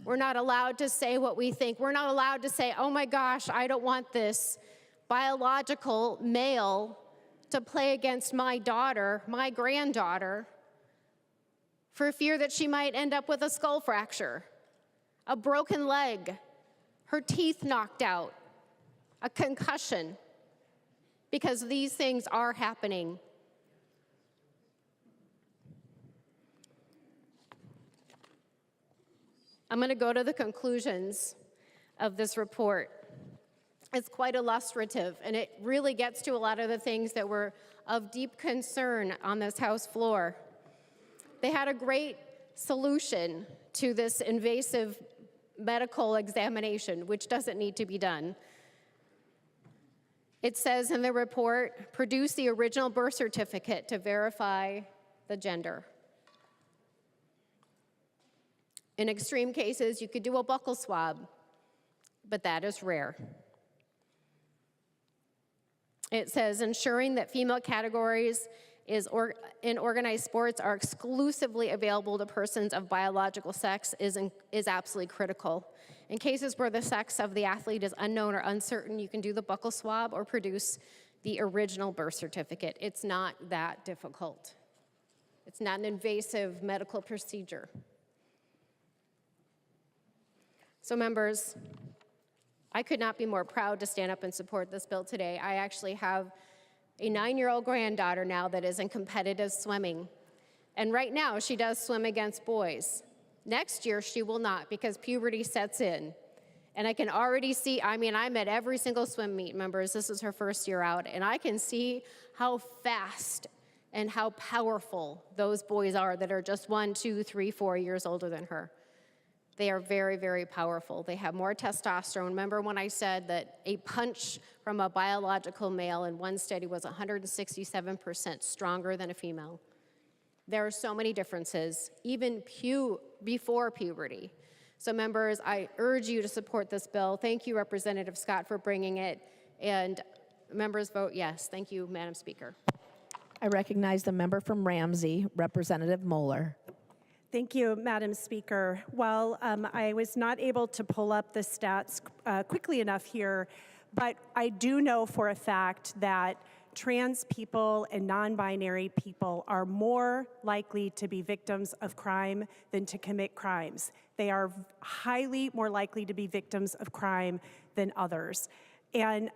We're not allowed to say what we think. We're not allowed to say, oh my gosh, I don't want this biological male to play against my daughter, my granddaughter, for fear that she might end up with a skull fracture, a broken leg, her teeth knocked out, a concussion. because these things are happening. I'm going to go to the conclusions of this report. It's quite illustrative, and it really gets to a lot of the things that were of deep concern on this House floor. They had a great solution to this invasive medical examination, which doesn't need to be done. It says in the report, produce the original birth certificate to verify the gender. In extreme cases, you could do a buccal swab, but that is rare. It says ensuring that female categories in organized sports are exclusively available to persons of biological sex is absolutely critical. In cases where the sex of the athlete is unknown or uncertain, you can do the buccal swab or produce the original birth certificate. It's not that difficult. It's not an invasive medical procedure. So members, I could not be more proud to stand up and support this bill today. I actually have a 9-year-old granddaughter now that is in competitive swimming. And right now, she does swim against boys. Next year, she will not because puberty sets in. And I can already see, I'm at every single swim meet, members. This is her first year out. And I can see how fast and how powerful those boys are that are just 1, 2, 3, 4 years older than her. They are very, very powerful. They have more testosterone. Remember when I said that a punch from a biological male in one study was 167% stronger than a female? There are so many differences, even before puberty. So members, I urge you to support this bill. Thank you, Representative Scott, for bringing it. And members vote yes. Thank you, Madam Speaker. I recognize the member from Ramsey, Representative Moeller. Thank you, Madam Speaker. Well, I was not able to pull up the stats quickly enough here, but I do know for a fact that trans people and non-binary people are more likely to be victims of crime than to commit crimes. They are highly more likely to be victims of crime than others. And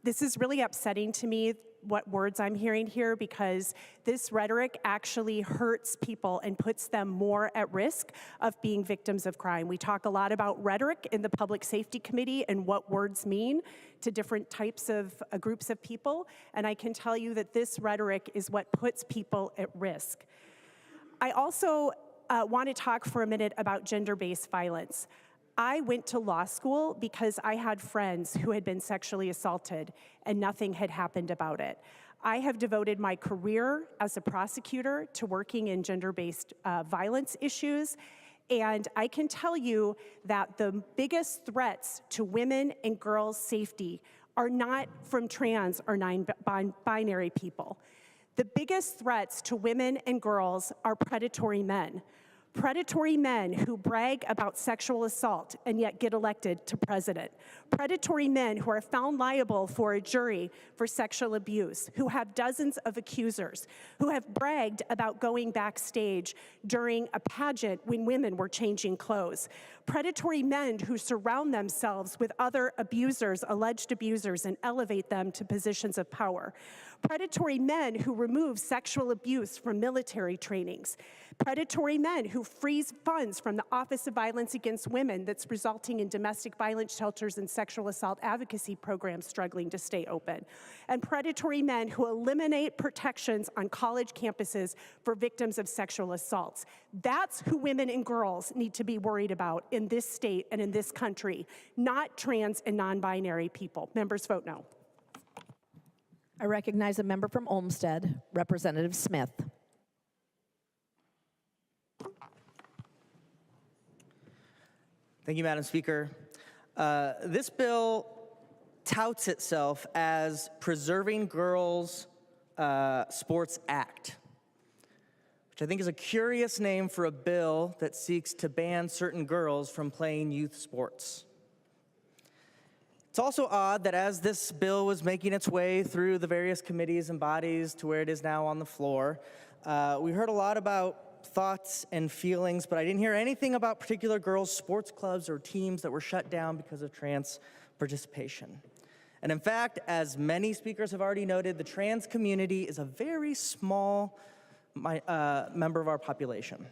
this is really upsetting to me, what words I'm hearing here, because this rhetoric actually hurts people and puts them more at risk of being victims of crime. We talk a lot about rhetoric in the Public Safety Committee and what words mean to different types of groups of people, and I can tell you that this rhetoric is what puts people at risk. I also want to talk for a minute about gender-based violence. I went to law school because I had friends who had been sexually assaulted and nothing had happened about it. I have devoted my career as a prosecutor to working in gender-based violence issues, and I can tell you that the biggest threats to women and girls' safety are not from trans or non-binary people. The biggest threats to women and girls are predatory men. Predatory men who brag about sexual assault and yet get elected to president. Predatory men who are found liable for a jury for sexual abuse, who have dozens of accusers, who have bragged about going backstage during a pageant when women were changing clothes. Predatory men who surround themselves with other abusers, alleged abusers, and elevate them to positions of power. Predatory men who remove sexual abuse from military trainings. Predatory men who freeze funds from the Office of Violence Against Women that's resulting in domestic violence shelters and sexual assault advocacy programs struggling to stay open. And predatory men who eliminate protections on college campuses for victims of sexual assaults. That's who women and girls need to be worried about in this state and in this country, not trans and non-binary people. Members vote no. I recognize a member from Olmsted, Representative Smith. Thank you, Madam Speaker. This bill touts itself as Preserving Girls' Sports Act, which I think is a curious name for a bill that seeks to ban certain girls from playing youth sports. It's also odd that as this bill was making its way through the various committees and bodies to where it is now on the floor, we heard a lot about thoughts and feelings, but I didn't hear anything about particular girls' sports clubs or teams that were shut down because of trans participation. And in fact, as many speakers have already noted, the trans community is a very small member of our population.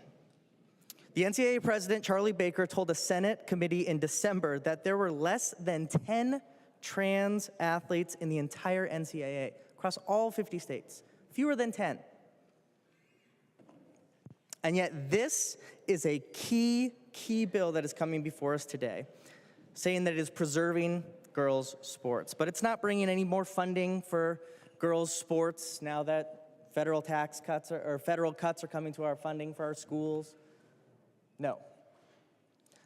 The NCAA president, Charlie Baker, told a Senate committee in December that there were less than 10 trans athletes in the entire NCAA across all 50 states, fewer than 10. And yet this is a key bill that is coming before us today, saying that it is preserving girls' sports. But it's not bringing any more funding for girls' sports now that federal cuts are coming to our funding for our schools. No.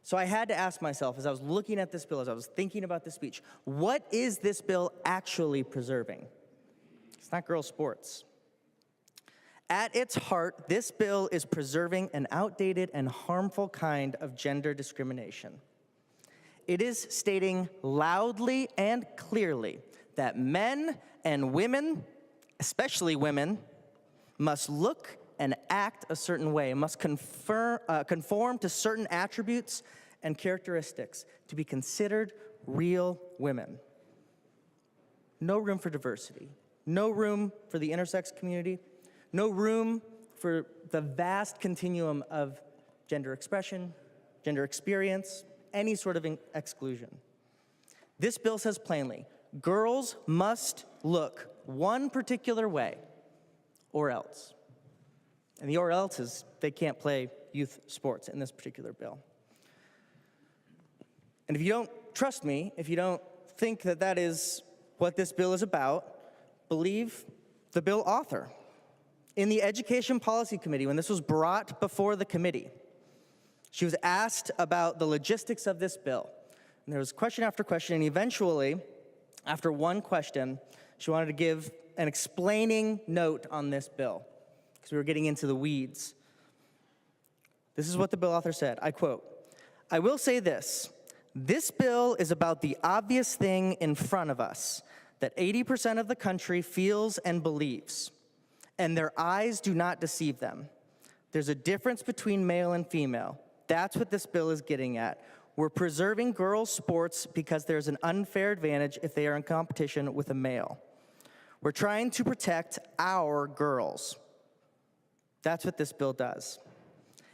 So I had to ask myself, as I was looking at this bill, as I was thinking about this speech, what is this bill actually preserving? It's not girls' sports. At its heart, this bill is preserving an outdated and harmful kind of gender discrimination. It is stating loudly and clearly that men and women, especially women, must look and act a certain way, must conform to certain attributes and characteristics to be considered real women. No room for diversity, no room for the intersex community, no room for the vast continuum of gender expression, gender experience, any sort of exclusion. This bill says plainly, girls must look one particular way or else. And the or else is they can't play youth sports in this particular bill. And if you don't trust me, if you don't think that that is what this bill is about, believe the bill author. In the Education Policy Committee, when this was brought before the committee, she was asked about the logistics of this bill. And there was question after question, and eventually, after one question, she wanted to give an explaining note on this bill, because we were getting into the weeds. This is what the bill author said, I quote, "I will say this bill is about the obvious thing in front of us that 80% of the country feels and believes, and their eyes do not deceive them. There's a difference between male and female. That's what this bill is getting at. We're preserving girls' sports because there's an unfair advantage if they are in competition with a male. We're trying to protect our girls. That's what this bill does.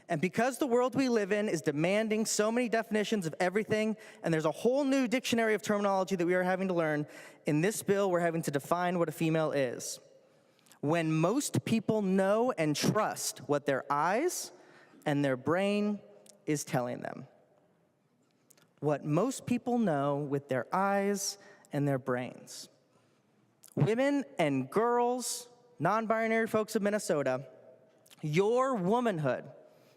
And because the world we live in is demanding so many definitions of everything, and there's a whole new dictionary of terminology that we are having to learn, in this bill we're having to define what a female is. When most people know and trust what their eyes and their brain is telling them. What most people know with their eyes and their brains. Women and girls, non-binary folks of Minnesota, your womanhood,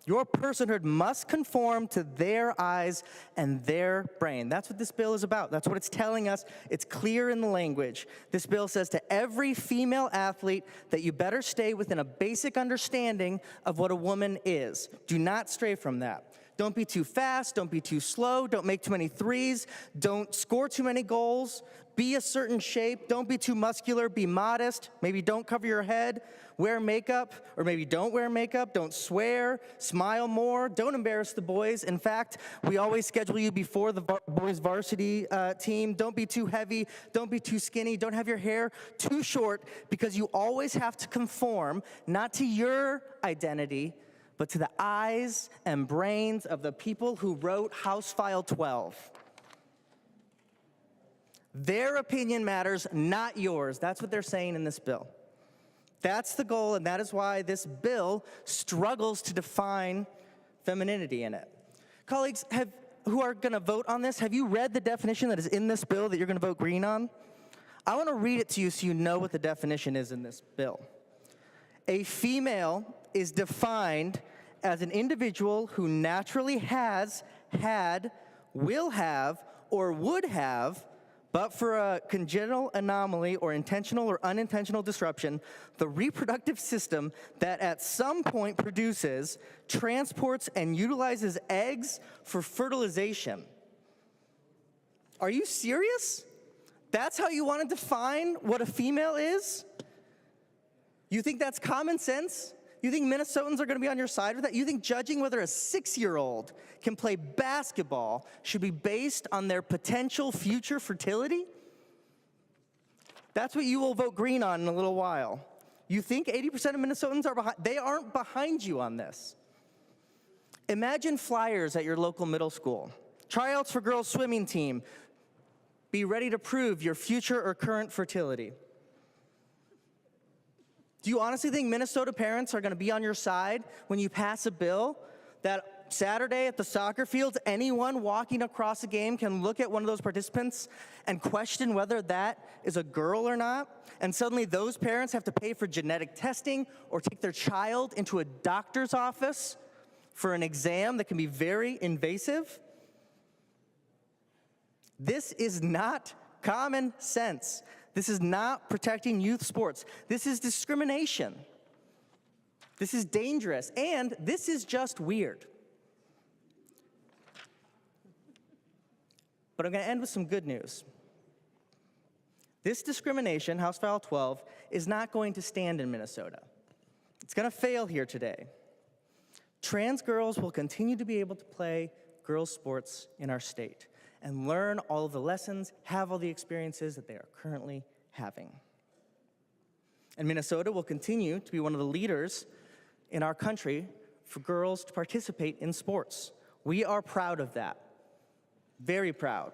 your personhood must conform to their eyes and their brain. That's what this bill is about. That's what it's telling us. It's clear in the language. This bill says to every female athlete that you better stay within a basic understanding of what a woman is. Do not stray from that. Don't be too fast, don't be too slow, don't make too many threes, don't score too many goals, be a certain shape, don't be too muscular, be modest, maybe don't cover your head, wear makeup, or maybe don't wear makeup, don't swear, smile more, don't embarrass the boys. In fact, we always schedule you before the boys varsity team. Don't be too heavy, don't be too skinny, don't have your hair too short, because you always have to conform, not to your identity, but to the eyes and brains of the people who wrote House File 12. Their opinion matters, not yours. That's what they're saying in this bill. That's the goal, and that is why this bill struggles to define femininity in it. Colleagues who are going to vote on this, have you read the definition that is in this bill that you're going to vote green on? I want to read it to you so you know what the definition is in this bill. A female is defined as an individual who naturally has, had, will have, or would have, but for a congenital anomaly or intentional or unintentional disruption, the reproductive system that at some point produces, transports, and utilizes eggs for fertilization. Are you serious? That's how you want to define what a female is? You think that's common sense? You think Minnesotans are going to be on your side with that? You think judging whether a 6-year-old can play basketball should be based on their potential future fertility? That's what you will vote green on in a little while. You think 80% of Minnesotans are behind? They aren't behind you on this. Imagine flyers at your local middle school. Tryouts for girls' swimming team. Be ready to prove your future or current fertility. Do you honestly think Minnesota parents are going to be on your side when you pass a bill that Saturday at the soccer fields, anyone walking across a game can look at one of those participants and question whether that is a girl or not? And suddenly those parents have to pay for genetic testing or take their child into a doctor's office for an exam that can be very invasive? This is not common sense. This is not protecting youth sports. This is discrimination. This is dangerous, and this is just weird. But I'm going to end with some good news. This discrimination, House File 12, is not going to stand in Minnesota. It's going to fail here today. Trans girls will continue to be able to play girls' sports in our state and learn all of the lessons, have all the experiences that they are currently having. And Minnesota will continue to be one of the leaders in our country for girls to participate in sports. We are proud of that. Very proud.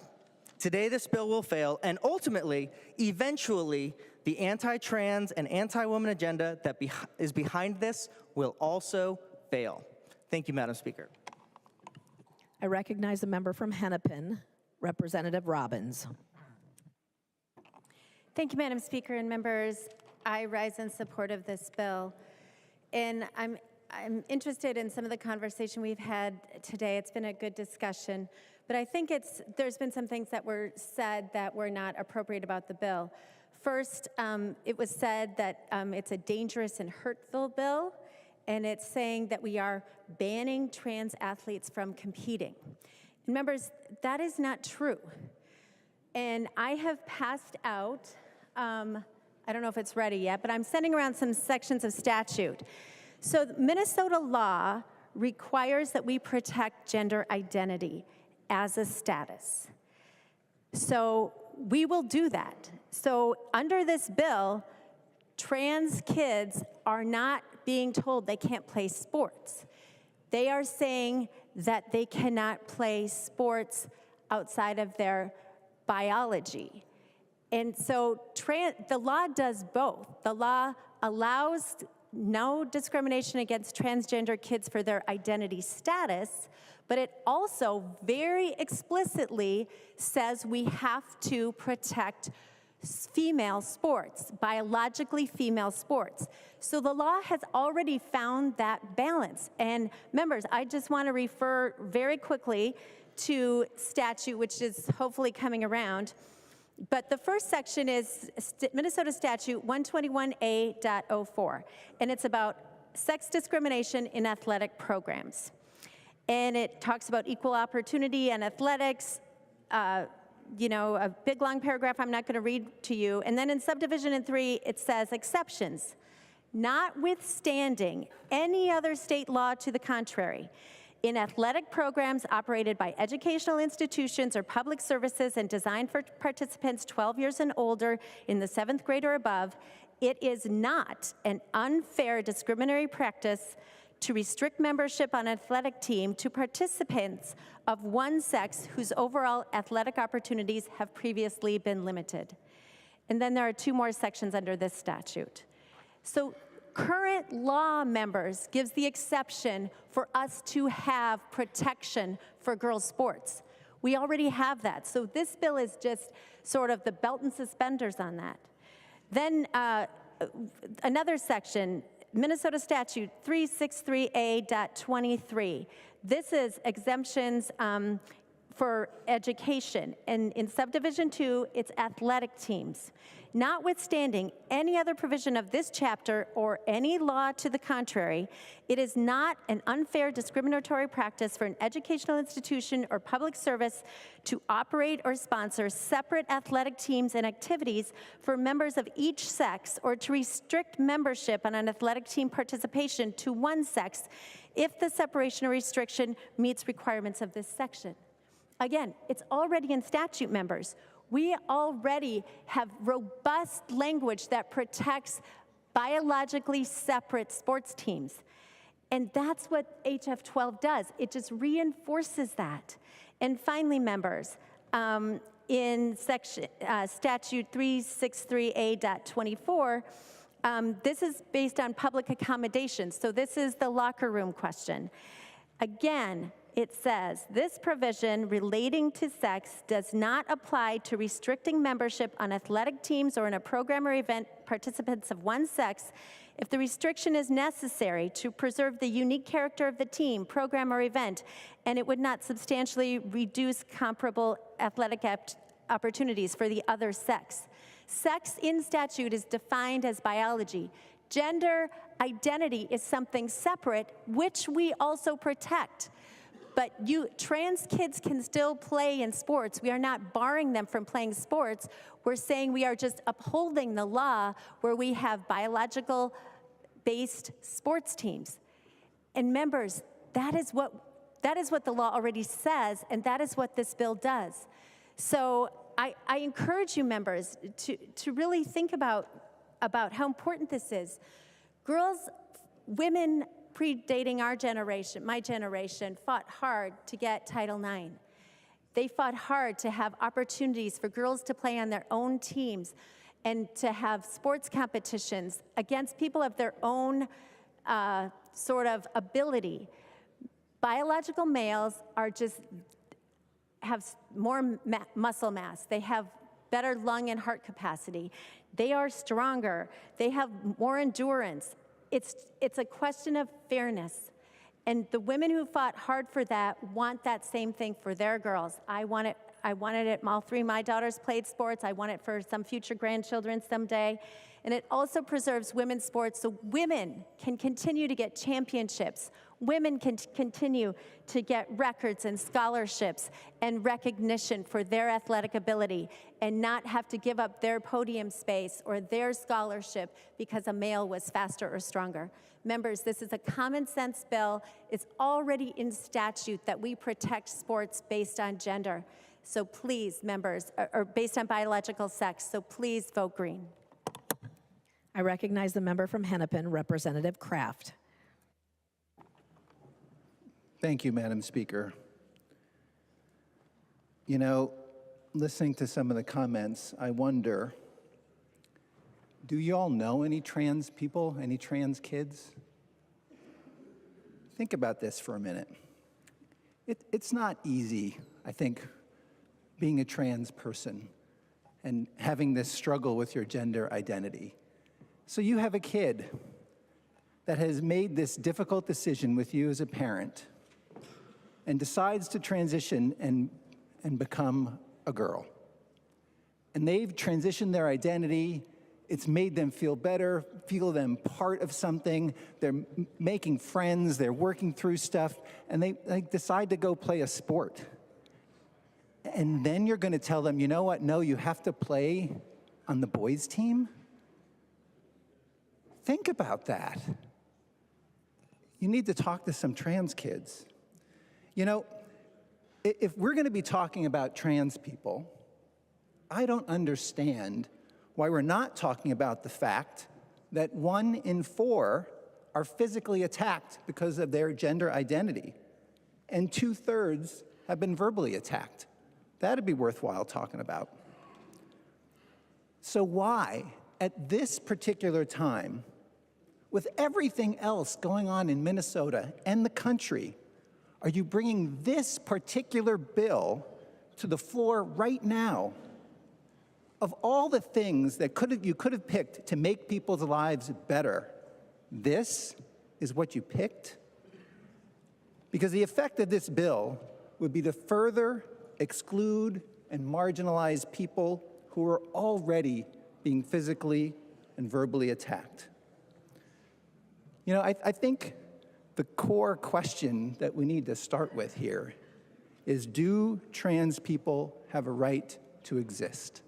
Today, this bill will fail, and ultimately, eventually, the anti-trans and anti-woman agenda that is behind this will also fail. Thank you, Madam Speaker. I recognize the member from Hennepin, Representative Robbins. Thank you, Madam Speaker and members. I rise in support of this bill. And I'm interested in some of the conversation we've had today. It's been a good discussion. But I think there's been some things that were said that were not appropriate about the bill. First, it was said that it's a dangerous and hurtful bill, and it's saying that we are banning trans athletes from competing. And members, that is not true. And I have passed out, I don't know if it's ready yet, but I'm sending around some sections of statute. So Minnesota law requires that we protect gender identity as a status. So we will do that. So under this bill, trans kids are not being told they can't play sports. They are saying that they cannot play sports outside of their biology. And so the law does both. The law allows no discrimination against transgender kids for their identity status, but it also very explicitly says we have to protect female sports, biologically female sports. So the law has already found that balance. And members, I just want to refer very quickly to statute, which is hopefully coming around. But the first section is Minnesota Statute 121A.04, and it's about sex discrimination in athletic programs. And it talks about equal opportunity and athletics, you know, a big long paragraph I'm not going to read to you. And then in subdivision 3, it says exceptions, notwithstanding any other state law to the contrary. In athletic programs operated by educational institutions or public services and designed for participants 12 years and older in the 7th grade or above, it is not an unfair discriminatory practice to restrict membership on an athletic team to participants of one sex whose overall athletic opportunities have previously been limited. And then there are 2 more sections under this statute. So current law, members, gives the exception for us to have protection for girls' sports. We already have that. So this bill is just sort of the belt and suspenders on that. Then another section, Minnesota Statute 363A.23. This is exemptions for education. And in subdivision 2, it's athletic teams. Notwithstanding any other provision of this chapter or any law to the contrary, it is not an unfair discriminatory practice for an educational institution or public service to operate or sponsor separate athletic teams and activities for members of each sex or to restrict membership on an athletic team participation to one sex if the separation or restriction meets requirements of this section. Again, it's already in statute, members. We already have robust language that protects biologically separate sports teams. And that's what HF 12 does. It just reinforces that. And finally, members, in section, statute 363A.24, this is based on public accommodations. So this is the locker room question. Again, it says, this provision relating to sex does not apply to restricting membership on athletic teams or in a program or event participants of one sex if the restriction is necessary to preserve the unique character of the team, program, or event, and it would not substantially reduce comparable athletic opportunities for the other sex. Sex in statute is defined as biology. Gender identity is something separate, which we also protect. But trans kids can still play in sports. We are not barring them from playing sports. We're saying we are just upholding the law where we have biological-based sports teams. And members, that is what the law already says, and that is what this bill does. So I encourage you, members, to really think about how important this is. Girls, women predating our generation, my generation, fought hard to get Title IX. They fought hard to have opportunities for girls to play on their own teams and to have sports competitions against people of their own sort of ability. Biological males have more muscle mass. They have better lung and heart capacity. They are stronger. They have more endurance. It's a question of fairness. And the women who fought hard for that want that same thing for their girls. I wanted it, all three of my daughters played sports. I want it for some future grandchildren someday. And it also preserves women's sports so women can continue to get championships. Women can continue to get records and scholarships and recognition for their athletic ability and not have to give up their podium space or their scholarship because a male was faster or stronger. Members, this is a common sense bill. It's already in statute that we protect sports based on gender. So please, members, or based on biological sex, so please vote green. I recognize the member from Hennepin, Representative Kraft. Thank you, Madam Speaker. You know, listening to some of the comments, I wonder, do you all know any trans people, any trans kids? Think about this for a minute. It's not easy, I think, being a trans person and having this struggle with your gender identity. So you have a kid that has made this difficult decision with you as a parent and decides to transition and become a girl. And they've transitioned their identity. It's made them feel better, feel them part of something. They're making friends, they're working through stuff, and they decide to go play a sport. And then you're gonna tell them, you know what, no, you have to play on the boys' team? Think about that. You need to talk to some trans kids. You know, if we're going to be talking about trans people, I don't understand why we're not talking about the fact that 1 in 4 are physically attacked because of their gender identity, and 2/3 have been verbally attacked. That'd be worthwhile talking about. So why, at this particular time, with everything else going on in Minnesota and the country, are you bringing this particular bill to the floor right now? Of all the things that you could have picked to make people's lives better, this is what you picked? Because the effect of this bill would be to further exclude and marginalize people who are already being physically and verbally attacked. You know, I think the core question that we need to start with here is, do trans people have a right to exist?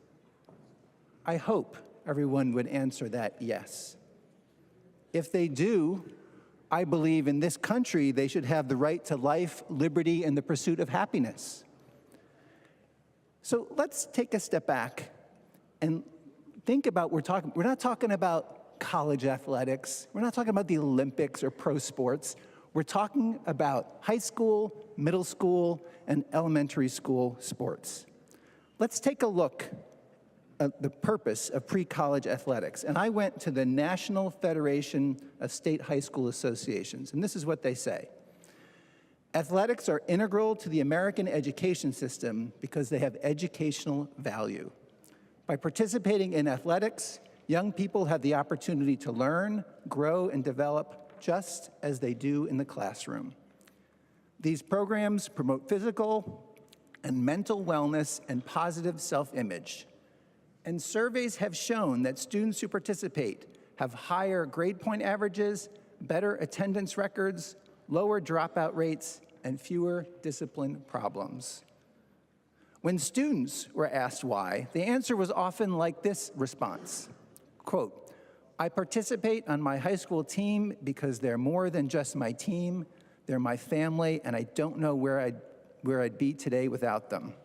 I hope everyone would answer that yes. If they do, I believe in this country they should have the right to life, liberty, and the pursuit of happiness. So let's take a step back and think about, we're not talking about college athletics. We're not talking about the Olympics or pro sports. We're talking about high school, middle school, and elementary school sports. Let's take a look at the purpose of pre-college athletics. And I went to the National Federation of State High School Associations, and this is what they say. Athletics are integral to the American education system because they have educational value. By participating in athletics, young people have the opportunity to learn, grow, and develop just as they do in the classroom. These programs promote physical and mental wellness and positive self-image. And surveys have shown that students who participate have higher grade point averages, better attendance records, lower dropout rates, and fewer discipline problems. When students were asked why, the answer was often like this response, quote, "I participate on my high school team because they're more than just my team, they're my family, and I don't know where I'd be today without them."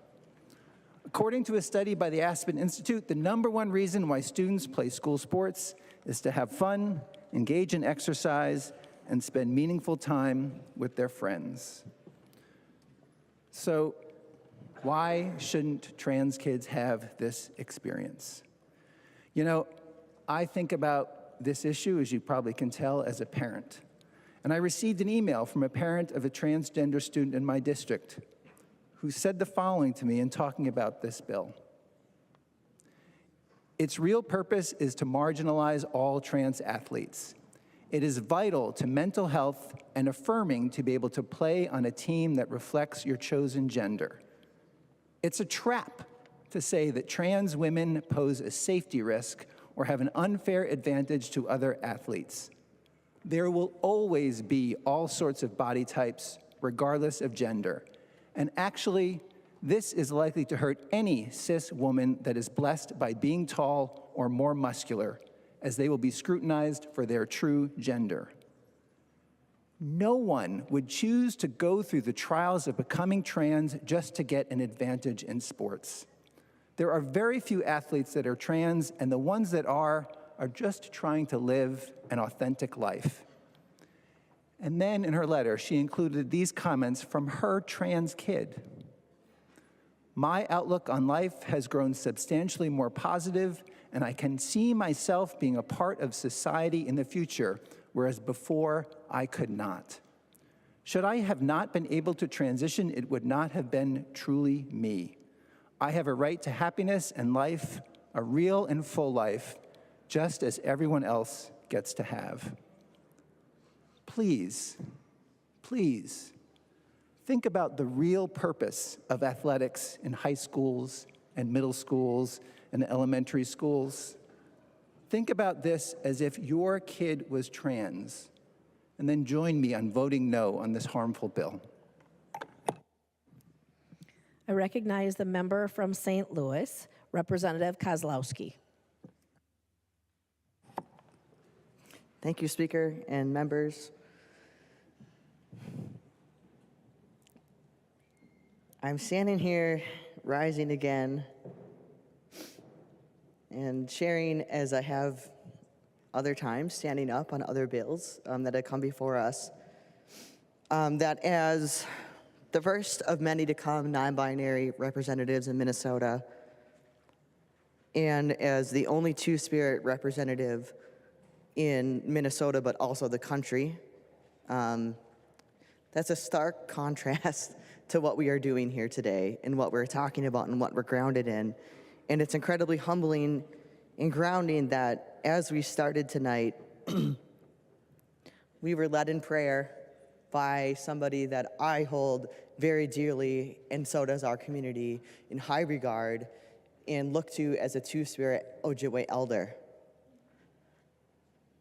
According to a study by the Aspen Institute, the #1 reason why students play school sports is to have fun, engage in exercise, and spend meaningful time with their friends. So why shouldn't trans kids have this experience? You know, I think about this issue, as you probably can tell, as a parent. And I received an email from a parent of a transgender student in my district who said the following to me in talking about this bill. Its real purpose is to marginalize all trans athletes. It is vital to mental health and affirming to be able to play on a team that reflects your chosen gender. It's a trap to say that trans women pose a safety risk or have an unfair advantage to other athletes. There will always be all sorts of body types, regardless of gender. And actually, this is likely to hurt any cis woman that is blessed by being tall or more muscular, as they will be scrutinized for their true gender. No one would choose to go through the trials of becoming trans just to get an advantage in sports. There are very few athletes that are trans, and the ones that are just trying to live an authentic life. And then in her letter, she included these comments from her trans kid. "My outlook on life has grown substantially more positive, and I can see myself being a part of society in the future, whereas before I could not. Should I have not been able to transition, it would not have been truly me. I have a right to happiness and life, a real and full life, just as everyone else gets to have." Please, please, think about the real purpose of athletics in high schools and middle schools and elementary schools. Think about this as if your kid was trans, and then join me on voting no on this harmful bill. I recognize the member from St. Louis, Representative Kozlowski. Thank you, Speaker and members. I'm standing here, rising again, and sharing, as I have other times, standing up on other bills that have come before us, that as the first of many to come non-binary representatives in Minnesota, and as the only two-spirit representative in Minnesota, but also the country, that's a stark contrast to what we are doing here today and what we're talking about and what we're grounded in. And it's incredibly humbling and grounding that as we started tonight, we were led in prayer by somebody that I hold very dearly, and so does our community, in high regard and look to as a two-spirit Ojibwe elder.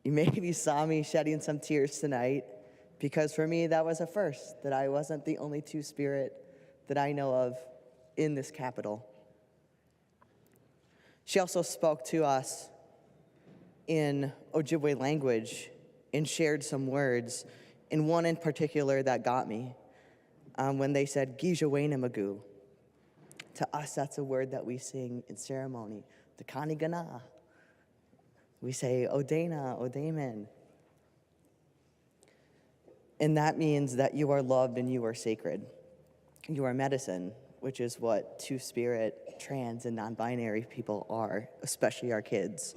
You maybe saw me shedding some tears tonight, because for me, that was a first, that I wasn't the only two-spirit that I know of in this Capitol. She also spoke to us in Ojibwe language and shared some words, and one in particular that got me, when they said, "Gijawena Magoo." To us, that's a word that we sing in ceremony. The Kanigana. We say Odena, Odamen. And that means that you are loved and you are sacred. You are medicine, which is what two-spirit, trans, and non-binary people are, especially our kids.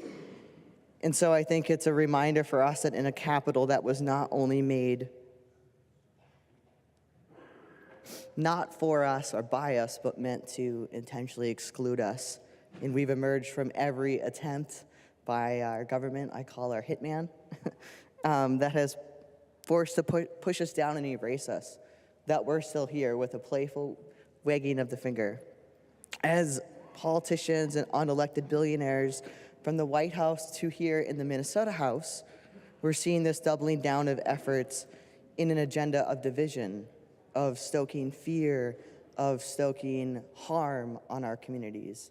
And so I think it's a reminder for us that in a capital that was not only made not for us or by us, but meant to intentionally exclude us. And we've emerged from every attempt by our government, I call our hitman, that has forced to push us down and erase us, that we're still here with a playful wagging of the finger. As politicians and unelected billionaires, from the White House to here in the Minnesota House, we're seeing this doubling down of efforts in an agenda of division, of stoking fear, of stoking harm on our communities.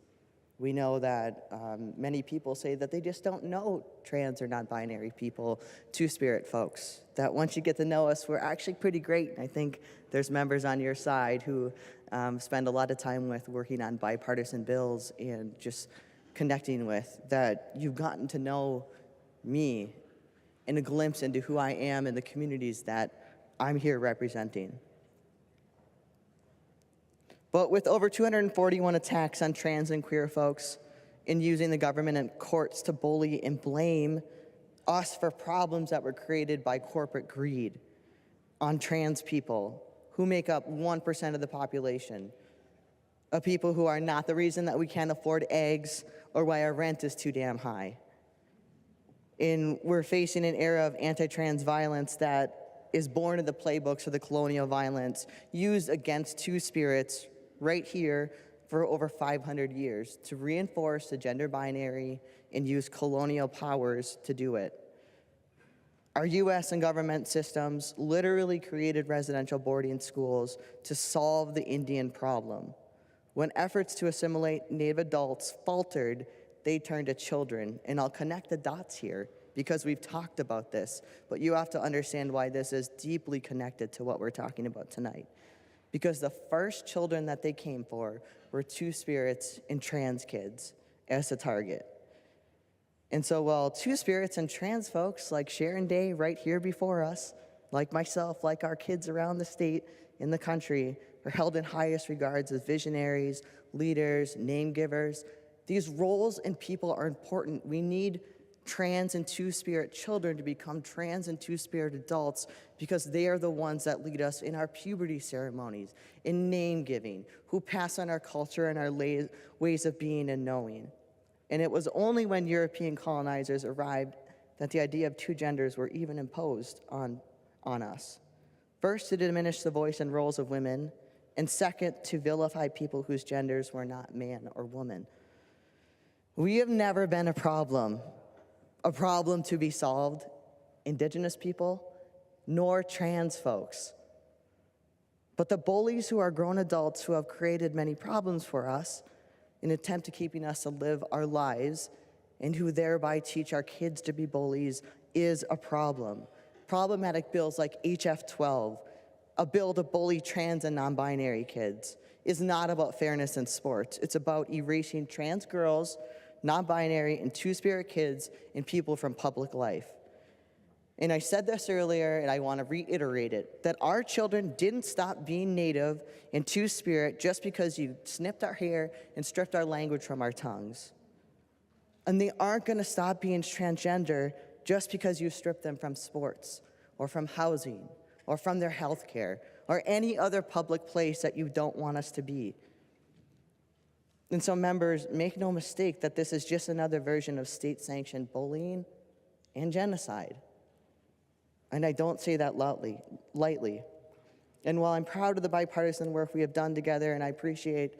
We know that many people say that they just don't know trans or non-binary people, two-spirit folks, that once you get to know us, we're actually pretty great. I think there's members on your side who spend a lot of time with working on bipartisan bills and just connecting with, that you've gotten to know me and a glimpse into who I am and the communities that I'm here representing. But with over 241 attacks on trans and queer folks and using the government and courts to bully and blame us for problems that were created by corporate greed on trans people who make up 1% of the population, of people who are not the reason that we can't afford eggs or why our rent is too damn high. And we're facing an era of anti-trans violence that is born of the playbooks of the colonial violence used against two-spirits right here for over 500 years to reinforce the gender binary and use colonial powers to do it. Our US and government systems literally created residential boarding schools to solve the Indian problem. When efforts to assimilate Native adults faltered, they turned to children. And I'll connect the dots here because we've talked about this, but you have to understand why this is deeply connected to what we're talking about tonight. Because the first children that they came for were two-spirits and trans kids as a target. And so while two-spirits and trans folks like Sharon Day right here before us, like myself, like our kids around the state and the country, are held in highest regards as visionaries, leaders, name givers, these roles and people are important. We need trans and two-spirit children to become trans and two-spirit adults because they are the ones that lead us in our puberty ceremonies, in name giving, who pass on our culture and our ways of being and knowing. And it was only when European colonizers arrived that the idea of two genders were even imposed on us. First, to diminish the voice and roles of women, and second, to vilify people whose genders were not man or woman. We have never been a problem to be solved, Indigenous people, nor trans folks. But the bullies who are grown adults who have created many problems for us in an attempt to keeping us to live our lives and who thereby teach our kids to be bullies is a problem. Problematic bills like HF 12, a bill to bully trans and non-binary kids, is not about fairness in sports. It's about erasing trans girls, non-binary, and two-spirit kids and people from public life. And I said this earlier, and I want to reiterate it, that our children didn't stop being Native and two-spirit just because you snipped our hair and stripped our language from our tongues. And they aren't going to stop being transgender just because you stripped them from sports or from housing or from their health care or any other public place that you don't want us to be. And so members, make no mistake that this is just another version of state-sanctioned bullying and genocide. And I don't say that lightly. And while I'm proud of the bipartisan work we have done together, and I appreciate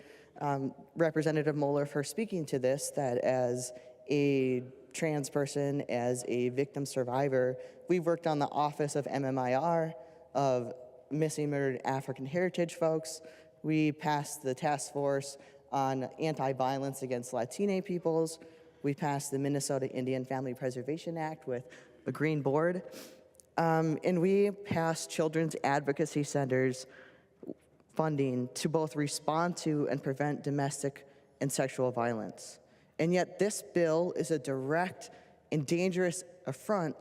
Representative Moeller for speaking to this, that as a trans person, as a victim survivor, we've worked on the Office of MMIR, of Missing Murdered African Heritage Folks. We passed the task force on anti-violence against Latina peoples. We passed the Minnesota Indian Family Preservation Act with a green board. And we passed children's advocacy centers funding to both respond to and prevent domestic and sexual violence. And yet this bill is a direct and dangerous affront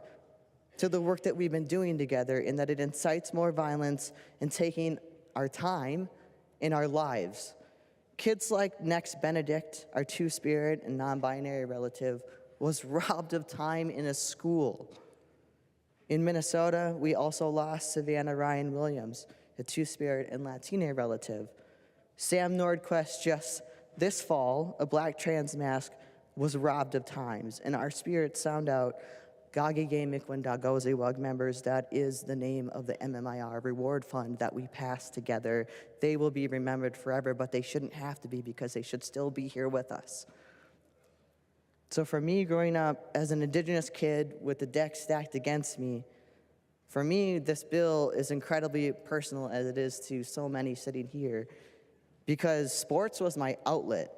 to the work that we've been doing together, in that it incites more violence and taking our time in our lives. Kids like Next Benedict, our two-spirit and non-binary relative, was robbed of time in a school. In Minnesota, we also lost Savannah Ryan Williams, a two-spirit and Latina relative. Sam Nordquist, just this fall, a black trans mask, was robbed of times, and our spirits sound out Gagi Gay Mikwin Dagozi Wug members. That is the name of the MMIR reward fund that we passed together. They will be remembered forever, but they shouldn't have to be, because they should still be here with us. So for me, growing up as an Indigenous kid with the deck stacked against me, for me, this bill is incredibly personal, as it is to so many sitting here, because sports was my outlet.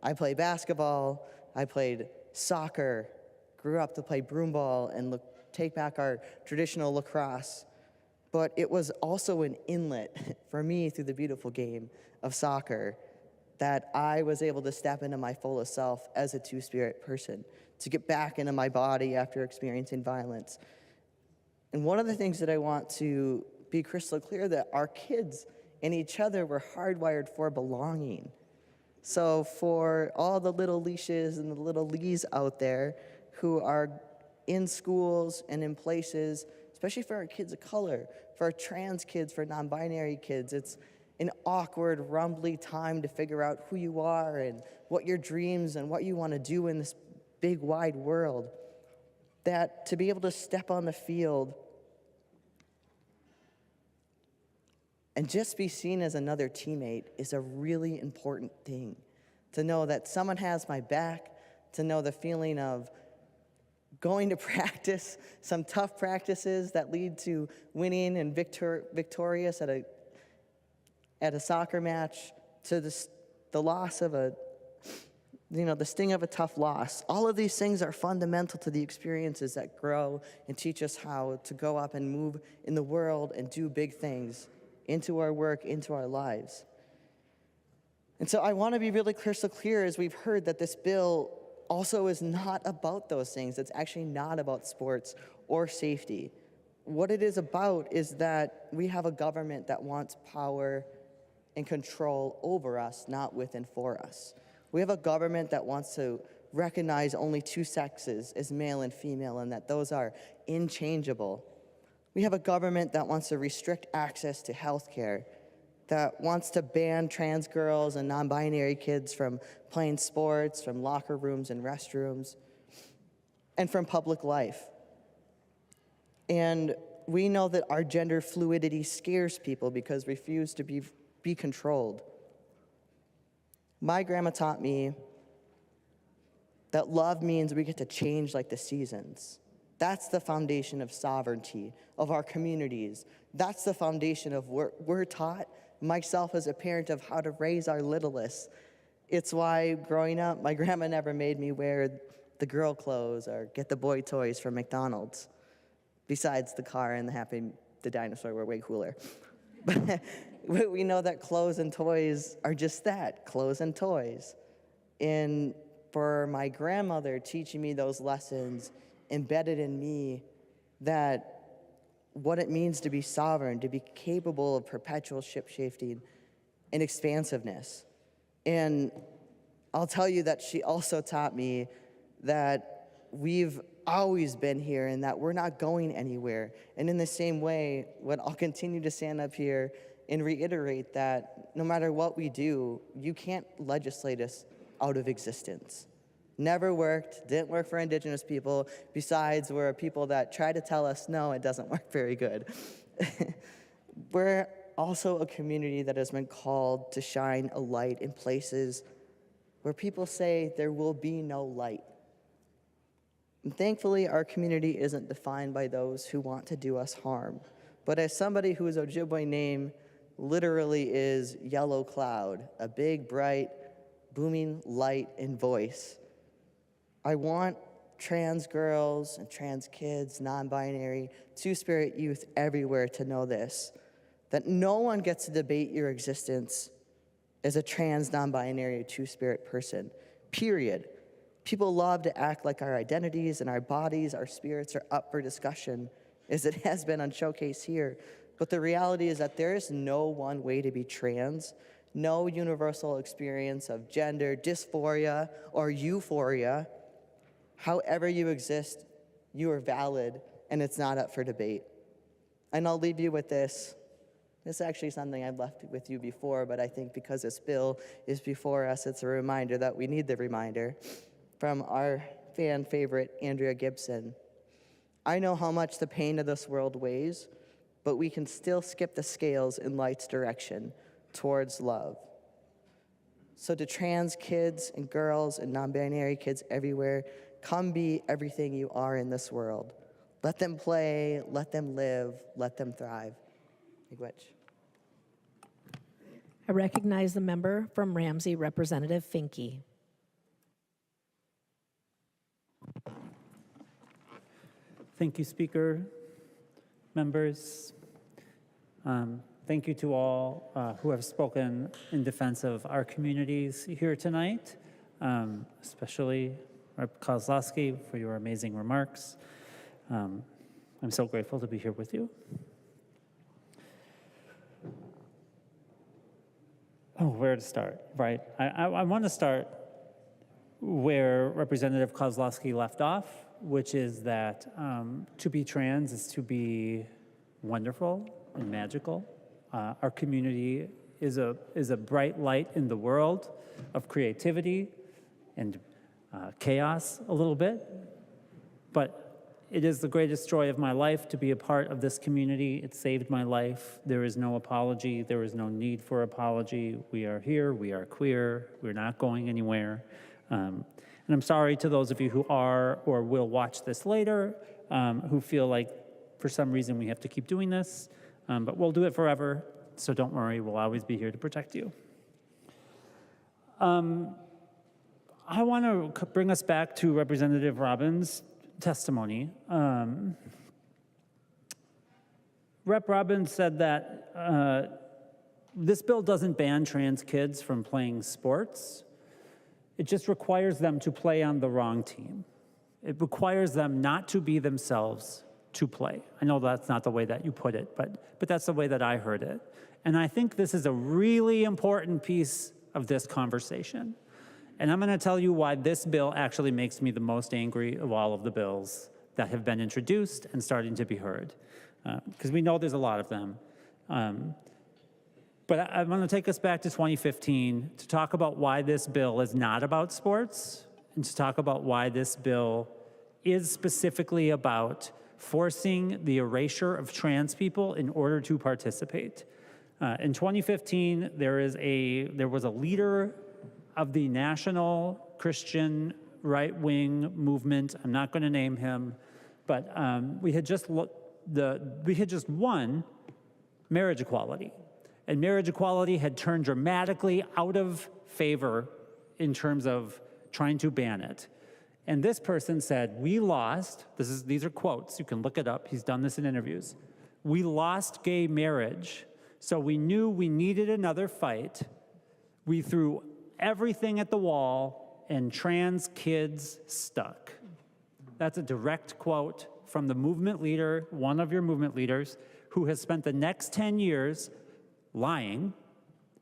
I played basketball, I played soccer, grew up to play broomball and take back our traditional lacrosse. But it was also an inlet for me through the beautiful game of soccer that I was able to step into my fullest self as a two-spirit person, to get back into my body after experiencing violence. And one of the things that I want to be crystal clear, that our kids and each other were hardwired for belonging. So for all the little leashes and the little Lees out there who are in schools and in places, especially for our kids of color, for our trans kids, for non-binary kids, it's an awkward, rumbly time to figure out who you are and what your dreams and what you want to do in this big, wide world. That to be able to step on the field and just be seen as another teammate is a really important thing. To know that someone has my back, to know the feeling of going to practice, some tough practices that lead to winning and victorious at a soccer match, to the loss of the sting of a tough loss. All of these things are fundamental to the experiences that grow and teach us how to go up and move in the world and do big things into our work, into our lives. And so I want to be really crystal clear, as we've heard, that this bill also is not about those things. It's actually not about sports or safety. What it is about is that we have a government that wants power and control over us, not with and for us. We have a government that wants to recognize only two sexes as male and female, and that those are inchangeable. We have a government that wants to restrict access to health care, that wants to ban trans girls and non-binary kids from playing sports, from locker rooms and restrooms, and from public life. And we know that our gender fluidity scares people because we refuse to be controlled. My grandma taught me that love means we get to change like the seasons. That's the foundation of sovereignty, of our communities. That's the foundation of we're taught, myself as a parent, of how to raise our littlest. It's why growing up, my grandma never made me wear the girl clothes or get the boy toys from McDonald's. Besides the car and the dinosaur were way cooler. But we know that clothes and toys are just that, clothes and toys. And for my grandmother teaching me those lessons embedded in me, that what it means to be sovereign, to be capable of perpetual ship-shifting and expansiveness. And I'll tell you that she also taught me that we've always been here and that we're not going anywhere. And in the same way, what I'll continue to stand up here and reiterate that no matter what we do, you can't legislate us out of existence. Never worked, didn't work for Indigenous people. Besides, we're people that try to tell us, no, it doesn't work very good. We're also a community that has been called to shine a light in places where people say there will be no light. And thankfully, our community isn't defined by those who want to do us harm. But as somebody whose Ojibwe name literally is yellow cloud, a big, bright, booming light and voice, I want trans girls and trans kids, non-binary, two-spirit youth everywhere to know this, that no one gets to debate your existence as a trans, non-binary, two-spirit person, period. People love to act like our identities and our bodies, our spirits are up for discussion, as it has been on Showcase here. But the reality is that there is no one way to be trans, no universal experience of gender, dysphoria, or euphoria. However you exist, you are valid, and it's not up for debate. And I'll leave you with this. This is actually something I've left with you before, but I think because this bill is before us, it's a reminder that we need the reminder from our fan favorite, Andrea Gibson. I know how much the pain of this world weighs, but we can still skip the scales in light's direction towards love. So to trans kids and girls and non-binary kids everywhere, come be everything you are in this world. Let them play, let them live, let them thrive. Miigwech. I recognize the member from Ramsey, Representative Finke. Thank you, Speaker, members. Thank you to all who have spoken in defense of our communities here tonight, especially Rep. Kozlowski for your amazing remarks. I'm so grateful to be here with you. Oh, where to start, right? I want to start where Representative Kozlowski left off, which is that to be trans is to be wonderful and magical. Our community is a bright light in the world of creativity and chaos a little bit, but it is the greatest joy of my life to be a part of this community. It saved my life. There is no apology. There is no need for apology. We are here. We are queer. We're not going anywhere. And I'm sorry to those of you who are or will watch this later, who feel like for some reason we have to keep doing this, but we'll do it forever, so don't worry, we'll always be here to protect you. I want to bring us back to Representative Robbins' testimony. Rep. Robbins said that this bill doesn't ban trans kids from playing sports. It just requires them to play on the wrong team. It requires them not to be themselves to play. I know that's not the way that you put it, but that's the way that I heard it. And I think this is a really important piece of this conversation. And I'm going to tell you why this bill actually makes me the most angry of all of the bills that have been introduced and starting to be heard. Because we know there's a lot of them. But I want to take us back to 2015 to talk about why this bill is not about sports and to talk about why this bill is specifically about forcing the erasure of trans people in order to participate. In 2015, there was a leader of the national Christian right-wing movement. I'm not going to name him, but we had just won marriage equality. And marriage equality had turned dramatically out of favor in terms of trying to ban it. And this person said, we lost, these are quotes, you can look it up, he's done this in interviews. We lost gay marriage, so we knew we needed another fight. We threw everything at the wall, and trans kids stuck. That's a direct quote from the movement leader, one of your movement leaders, who has spent the next 10 years lying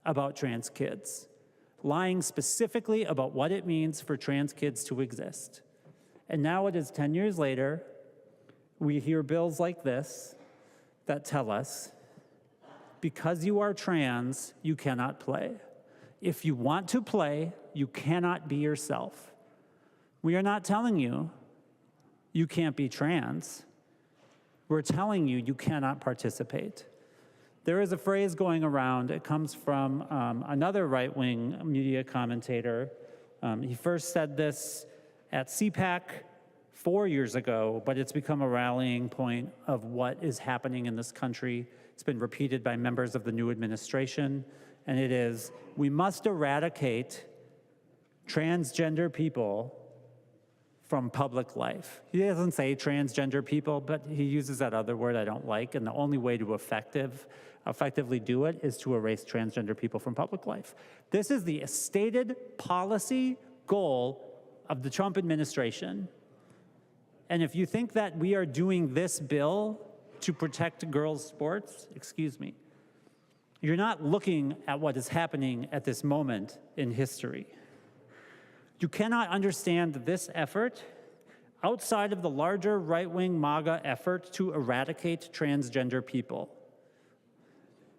about trans kids, lying specifically about what it means for trans kids to exist. And now it is 10 years later, we hear bills like this that tell us, because you are trans, you cannot play. If you want to play, you cannot be yourself. We are not telling you you can't be trans. We're telling you you cannot participate. There is a phrase going around, it comes from another right-wing media commentator. He first said this at CPAC 4 years ago, but it's become a rallying point of what is happening in this country. It's been repeated by members of the new administration, and it is, we must eradicate transgender people from public life. He doesn't say transgender people, but he uses that other word I don't like, and the only way to effectively do it is to erase transgender people from public life. This is the stated policy goal of the Trump administration. And if you think that we are doing this bill to protect girls' sports, excuse me, you're not looking at what is happening at this moment in history. You cannot understand this effort outside of the larger right-wing MAGA effort to eradicate transgender people.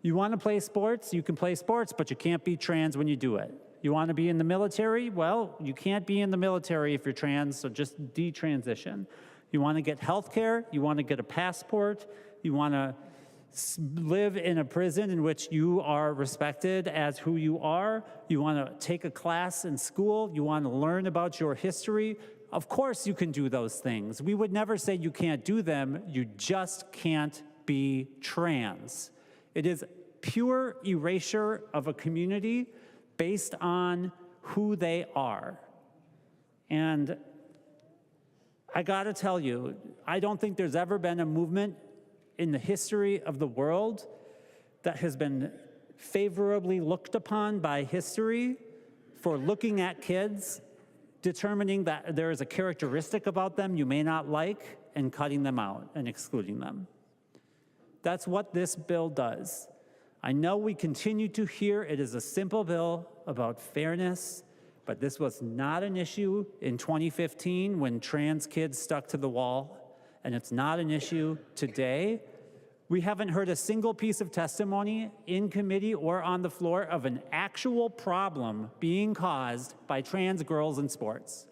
You want to play sports? You can play sports, but you can't be trans when you do it. You want to be in the military? Well, you can't be in the military if you're trans, so just detransition. You want to get health care? You want to get a passport? You want to live in a prison in which you are respected as who you are? You want to take a class in school? You want to learn about your history? Of course you can do those things. We would never say you can't do them. You just can't be trans. It is pure erasure of a community based on who they are. And I gotta tell you, I don't think there's ever been a movement in the history of the world that has been favorably looked upon by history for looking at kids, determining that there is a characteristic about them you may not like, and cutting them out and excluding them. That's what this bill does. I know we continue to hear it is a simple bill about fairness, but this was not an issue in 2015 when trans kids stuck to the wall, and it's not an issue today. We haven't heard a single piece of testimony in committee or on the floor of an actual problem being caused by trans girls in sports.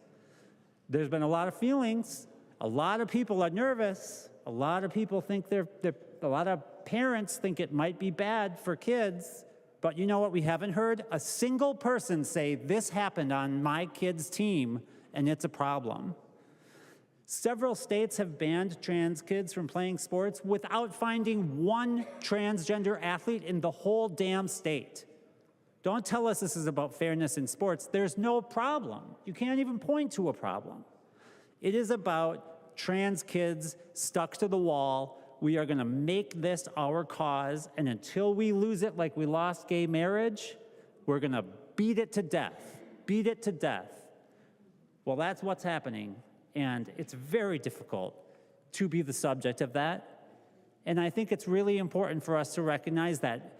There's been a lot of feelings. A lot of people are nervous. A lot of people think a lot of parents think it might be bad for kids. But you know what we haven't heard? A single person say, this happened on my kid's team, and it's a problem. Several states have banned trans kids from playing sports without finding one transgender athlete in the whole damn state. Don't tell us this is about fairness in sports. There's no problem. You can't even point to a problem. It is about trans kids stuck to the wall. We are going to make this our cause, and until we lose it like we lost gay marriage, we're going to beat it to death. Beat it to death. Well, that's what's happening, and it's very difficult to be the subject of that. And I think it's really important for us to recognize that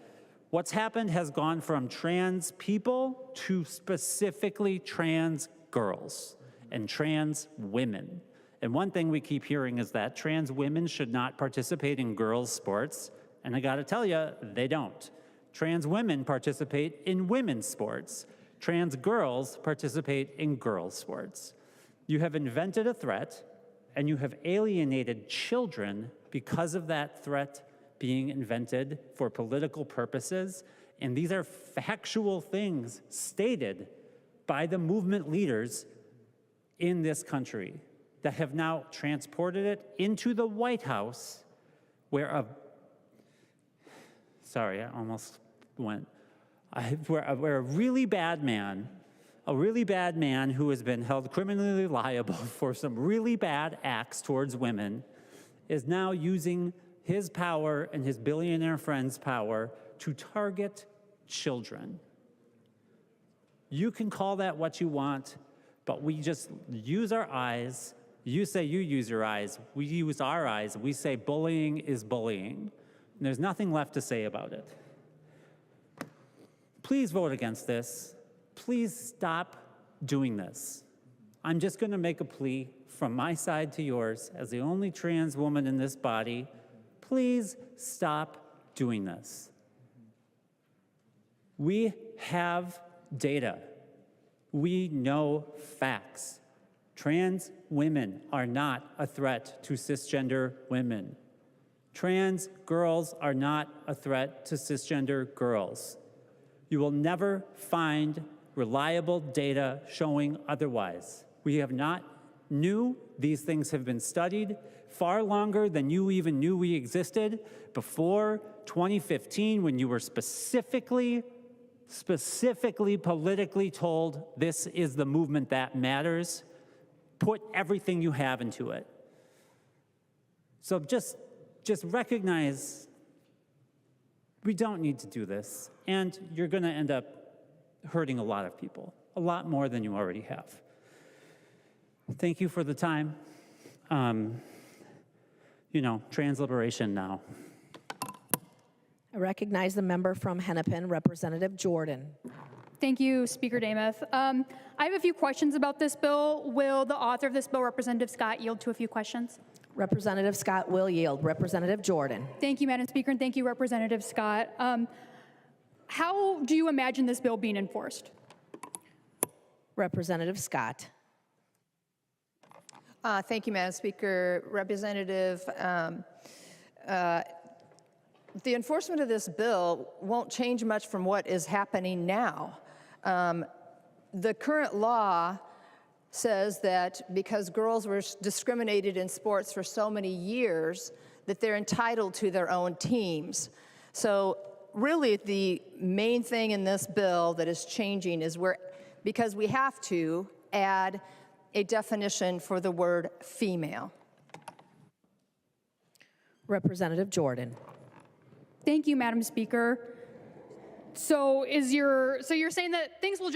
what's happened has gone from trans people to specifically trans girls and trans women. And one thing we keep hearing is that trans women should not participate in girls' sports. And I gotta tell you, they don't. Trans women participate in women's sports. Trans girls participate in girls' sports. You have invented a threat, and you have alienated children because of that threat being invented for political purposes. And these are factual things stated by the movement leaders in this country that have now transported it into the White House, where a really bad man who has been held criminally liable for some really bad acts towards women is now using his power and his billionaire friend's power to target children. You can call that what you want, but we just use our eyes. You say you use your eyes. We use our eyes. We say bullying is bullying. And there's nothing left to say about it. Please vote against this. Please stop doing this. I'm just going to make a plea from my side to yours as the only trans woman in this body. Please stop doing this. We have data. We know facts. Trans women are not a threat to cisgender women. Trans girls are not a threat to cisgender girls. You will never find reliable data showing otherwise. We have not knew these things have been studied far longer than you even knew we existed before 2015, when you were specifically politically told this is the movement that matters. put everything you have into it. So just recognize we don't need to do this, and you're going to end up hurting a lot of people, a lot more than you already have. Thank you for the time. Trans liberation now. I recognize the member from Hennepin, Representative Jordan. Thank you, Speaker Namath. I have a few questions about this bill. Will the author of this bill, Representative Scott, yield to a few questions? Representative Scott will yield. Representative Jordan. Thank you, Madam Speaker, and thank you, Representative Scott. How do you imagine this bill being enforced? Representative Scott. Thank you, Madam Speaker. Representative, the enforcement of this bill won't change much from what is happening now. The current law says that because girls were discriminated in sports for so many years, that they're entitled to their own teams. So really the main thing in this bill that is changing is because we have to add a definition for the word female. Representative Jordan. Thank you, Madam Speaker. So you're saying that things will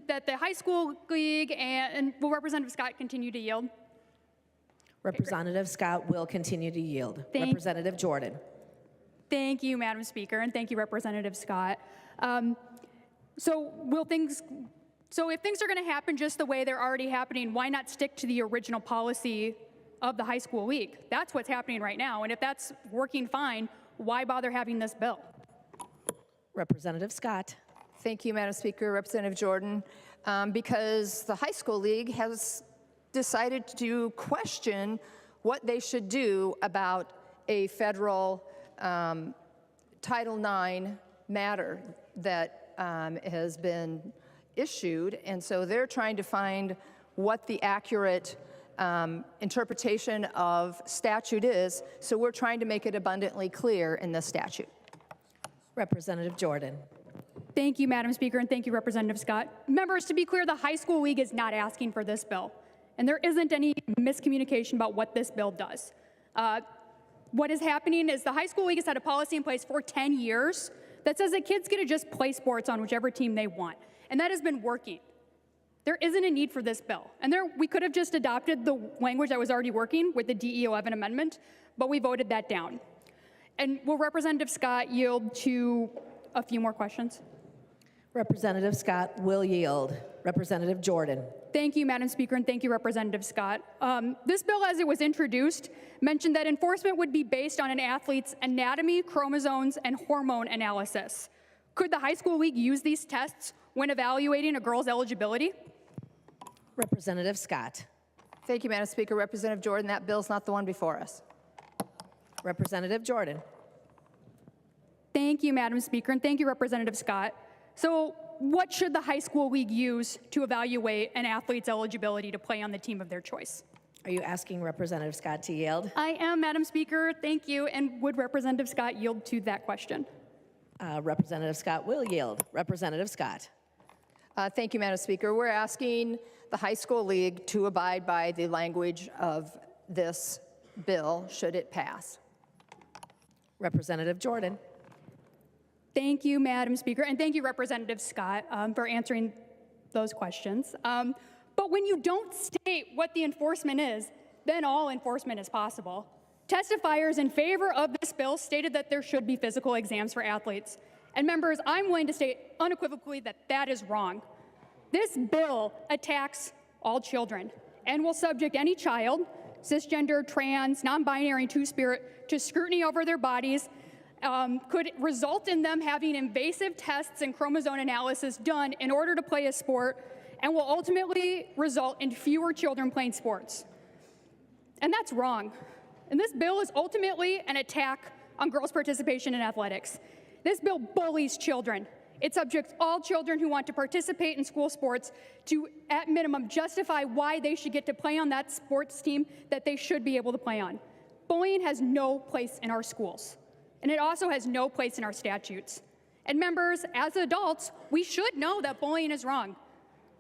that the high school league and will Representative Scott continue to yield? Representative Scott will continue to yield. Representative Jordan. Thank you, Madam Speaker, and thank you, Representative Scott. So if things are going to happen just the way they're already happening, why not stick to the original policy of the high school league? That's what's happening right now, and if that's working fine, why bother having this bill? Representative Scott. Thank you, Madam Speaker. Representative Jordan. Because the high school league has decided to question what they should do about a federal Title IX matter that has been issued, and so they're trying to find what the accurate interpretation of statute is, so we're trying to make it abundantly clear in the statute. Representative Jordan. Thank you, Madam Speaker, and thank you, Representative Scott. Members, to be clear, the high school league is not asking for this bill, and there isn't any miscommunication about what this bill does. What is happening is the high school league has had a policy in place for 10 years that says that kids get to just play sports on whichever team they want, and that has been working. There isn't a need for this bill, and we could have just adopted the language that was already working with the DE11 amendment, but we voted that down. And will Representative Scott yield to a few more questions? Representative Scott will yield. Representative Jordan. Thank you, Madam Speaker, and thank you, Representative Scott. This bill, as it was introduced, mentioned that enforcement would be based on an athlete's anatomy, chromosomes, and hormone analysis. Could the high school league use these tests when evaluating a girl's eligibility? Representative Scott. Thank you, Madam Speaker. Representative Jordan, that bill's not the one before us. Representative Jordan. Thank you, Madam Speaker, and thank you, Representative Scott. So what should the high school league use to evaluate an athlete's eligibility to play on the team of their choice? Are you asking Representative Scott to yield? I am, Madam Speaker. Thank you. And would Representative Scott yield to that question? Representative Scott will yield. Representative Scott. Thank you, Madam Speaker. We're asking the high school league to abide by the language of this bill, should it pass. Representative Jordan. Thank you, Madam Speaker, and thank you, Representative Scott, for answering those questions. But when you don't state what the enforcement is, then all enforcement is possible. Testifiers in favor of this bill stated that there should be physical exams for athletes. And members, I'm willing to state unequivocally that that is wrong. This bill attacks all children and will subject any child, cisgender, trans, non-binary, and two-spirit, to scrutiny over their bodies, could result in them having invasive tests and chromosome analysis done in order to play a sport, and will ultimately result in fewer children playing sports. And that's wrong. And this bill is ultimately an attack on girls' participation in athletics. This bill bullies children. It subjects all children who want to participate in school sports to, at minimum, justify why they should get to play on that sports team that they should be able to play on. Bullying has no place in our schools, and it also has no place in our statutes. And members, as adults, we should know that bullying is wrong.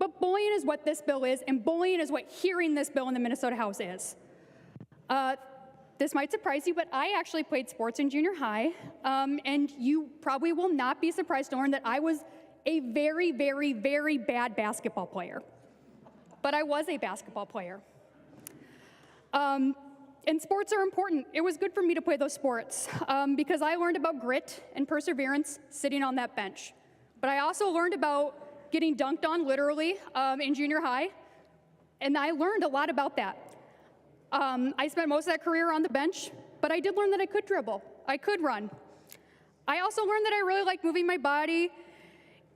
but bullying is what this bill is, and bullying is what hearing this bill in the Minnesota House is. This might surprise you, but I actually played sports in junior high, and you probably will not be surprised to learn that I was a very, very, very bad basketball player. But I was a basketball player. And sports are important. It was good for me to play those sports because I learned about grit and perseverance sitting on that bench. But I also learned about getting dunked on, literally, in junior high, and I learned a lot about that. I spent most of that career on the bench, but I did learn that I could dribble. I could run. I also learned that I really liked moving my body,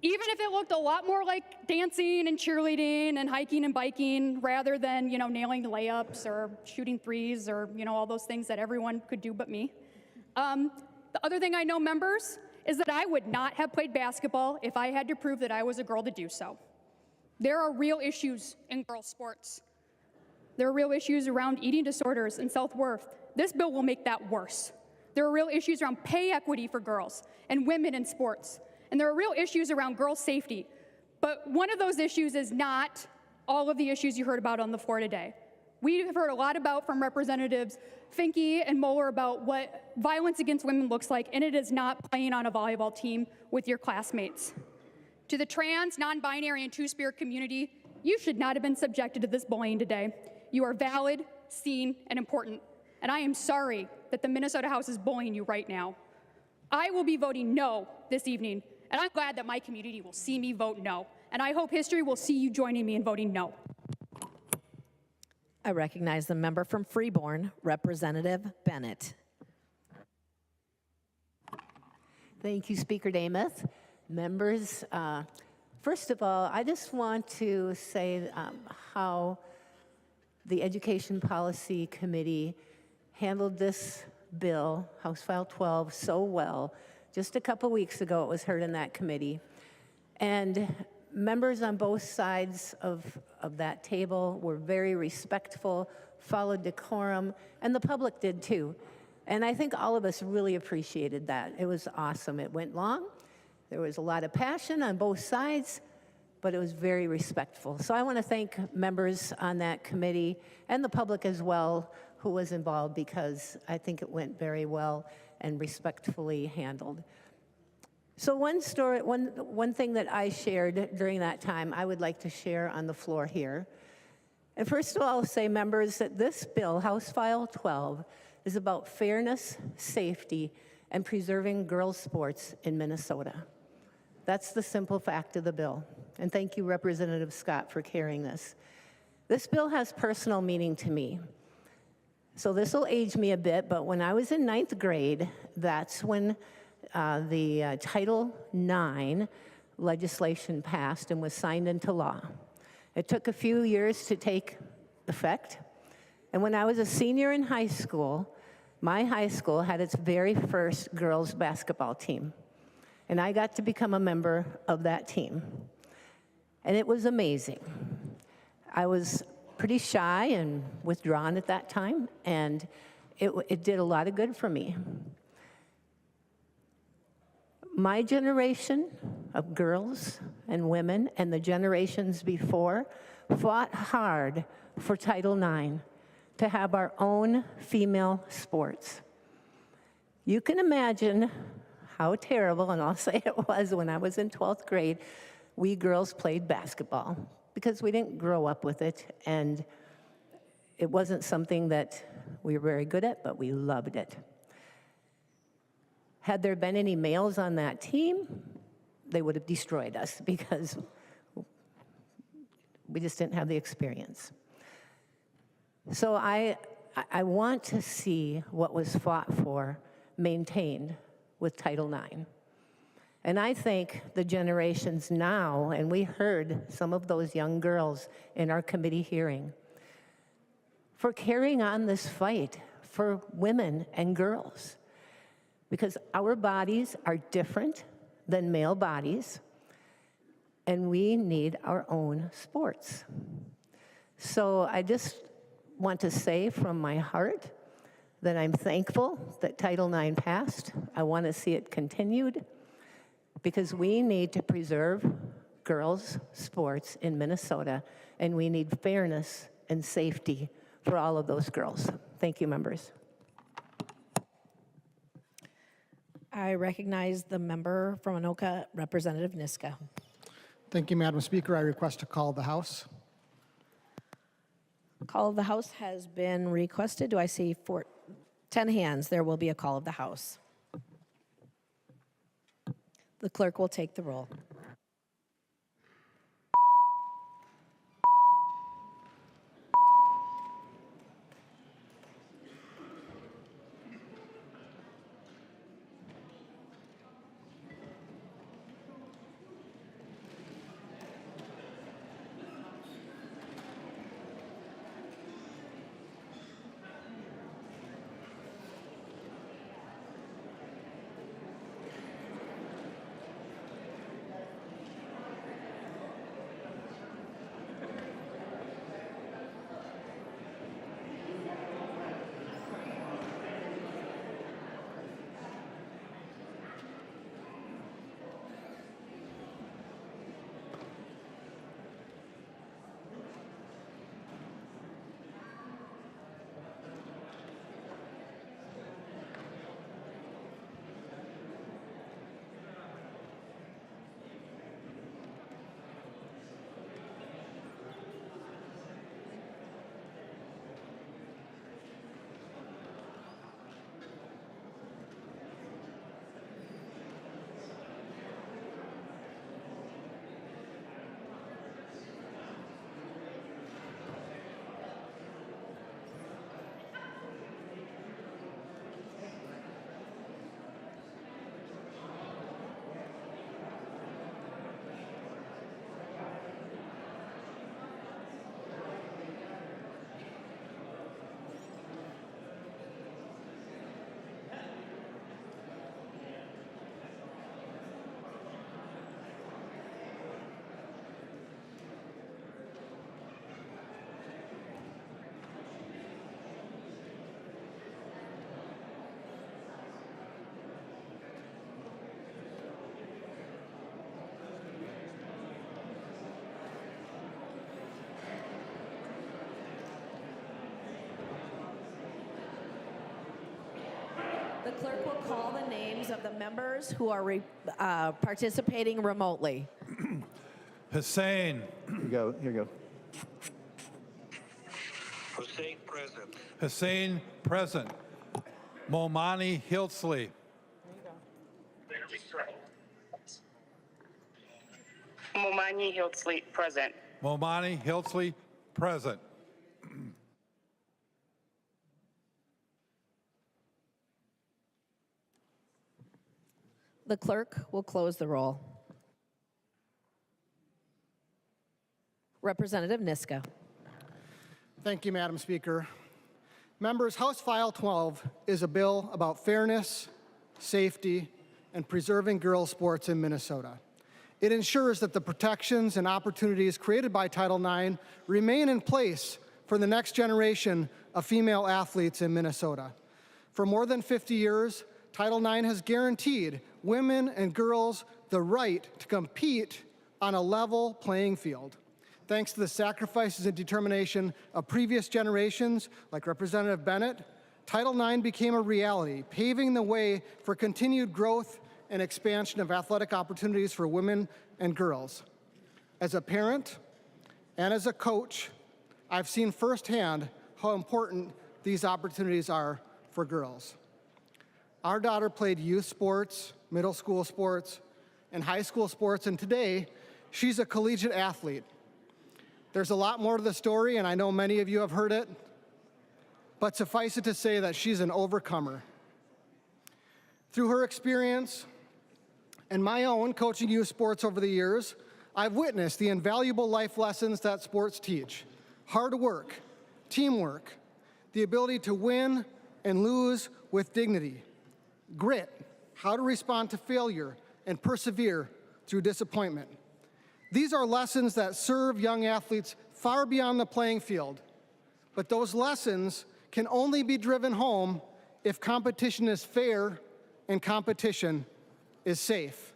even if it looked a lot more like dancing and cheerleading and hiking and biking rather than, nailing layups or shooting threes or, all those things that everyone could do but me. The other thing I know, members, is that I would not have played basketball if I had to prove that I was a girl to do so. There are real issues in girls' sports. There are real issues around eating disorders and self-worth. This bill will make that worse. There are real issues around pay equity for girls and women in sports. And there are real issues around girls' safety. But one of those issues is not all of the issues you heard about on the floor today. We have heard a lot about from Representatives Finke and Moeller about what violence against women looks like, and it is not playing on a volleyball team with your classmates. To the trans, non-binary, and two-spirit community, you should not have been subjected to this bullying today. You are valid, seen, and important. And I am sorry that the Minnesota House is bullying you right now. I will be voting no this evening, and I'm glad that my community will see me vote no. And I hope history will see you joining me in voting no. I recognize the member from Freeborn, Representative Bennett. Thank you, Speaker Demuth. Members, first of all, I just want to say how the Education Policy Committee handled this bill, House File 12, so well. Just a couple weeks ago, it was heard in that committee. And members on both sides of that table were very respectful, followed decorum, and the public did too. And I think all of us really appreciated that. It was awesome. It went long. There was a lot of passion on both sides, but it was very respectful. So I want to thank members on that committee and the public as well who was involved, because I think it went very well and respectfully handled. So one thing that I shared during that time, I would like to share on the floor here. And first of all, I'll say, members, that this bill, House File 12, is about fairness, safety, and preserving girls' sports in Minnesota. That's the simple fact of the bill. And thank you, Representative Scott, for carrying this. This bill has personal meaning to me. So this will age me a bit, but when I was in 9th grade, that's when the Title IX legislation passed and was signed into law. It took a few years to take effect. And when I was a senior in high school, my high school had its very first girls basketball team. And I got to become a member of that team. And it was amazing. I was pretty shy and withdrawn at that time, and it did a lot of good for me. My generation of girls and women and the generations before fought hard for Title IX to have our own female sports. You can imagine how terrible, and I'll say it was when I was in 12th grade, we girls played basketball because we didn't grow up with it, and it wasn't something that we were very good at, but we loved it. Had there been any males on that team, they would have destroyed us because we just didn't have the experience. So I want to see what was fought for maintained with Title IX. And I think the generations now, and we heard some of those young girls in our committee hearing, for carrying on this fight for women and girls. Because our bodies are different than male bodies, and we need our own sports. So I just want to say from my heart that I'm thankful that Title IX passed. I want to see it continued, because we need to preserve girls' sports in Minnesota, and we need fairness and safety for all of those girls. Thank you, members. I recognize the member from Anoka, Representative Niska. Thank you, Madam Speaker. I request to call the House. Call of the House has been requested. Do I see 10 hands? There will be a call of the House. The clerk will take the roll. The clerk will call the names of the members who are participating remotely. Hussein. Here you go. Here you go. Hussein present. Hussein, present. Momani Hiltsley. Momani Hiltsley present. Momani Hiltsley, present. The clerk will close the roll. Representative Niska. Thank you, Madam Speaker. Members, House File 12 is a bill about fairness, safety, and preserving girls' sports in Minnesota. It ensures that the protections and opportunities created by Title IX remain in place for the next generation of female athletes in Minnesota. For more than 50 years, Title IX has guaranteed women and girls the right to compete on a level playing field. Thanks to the sacrifices and determination of previous generations, like Representative Bennett, Title IX became a reality, paving the way for continued growth and expansion of athletic opportunities for women and girls. As a parent and as a coach, I've seen firsthand how important these opportunities are for girls. Our daughter played youth sports, middle school sports, and high school sports, and today she's a collegiate athlete. There's a lot more to the story, and I know many of you have heard it, but suffice it to say that she's an overcomer. Through her experience and my own coaching youth sports over the years, I've witnessed the invaluable life lessons that sports teach: hard work, teamwork, the ability to win and lose with dignity, grit, how to respond to failure, and persevere through disappointment. These are lessons that serve young athletes far beyond the playing field, but those lessons can only be driven home if competition is fair and competition is safe.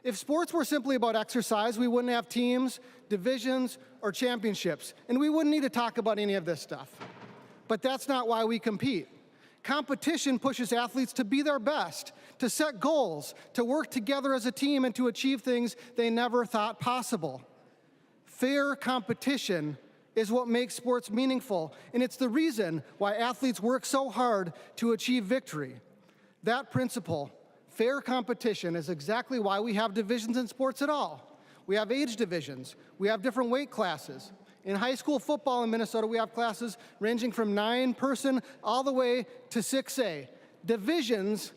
If sports were simply about exercise, we wouldn't have teams, divisions, or championships, and we wouldn't need to talk about any of this stuff. But that's not why we compete. Competition pushes athletes to be their best, to set goals, to work together as a team, and to achieve things they never thought possible. Fair competition is what makes sports meaningful, and it's the reason why athletes work so hard to achieve victory. That principle, fair competition, is exactly why we have divisions in sports at all. We have age divisions. We have different weight classes. In high school football in Minnesota, we have classes ranging from 9-person all the way to 6A. Divisions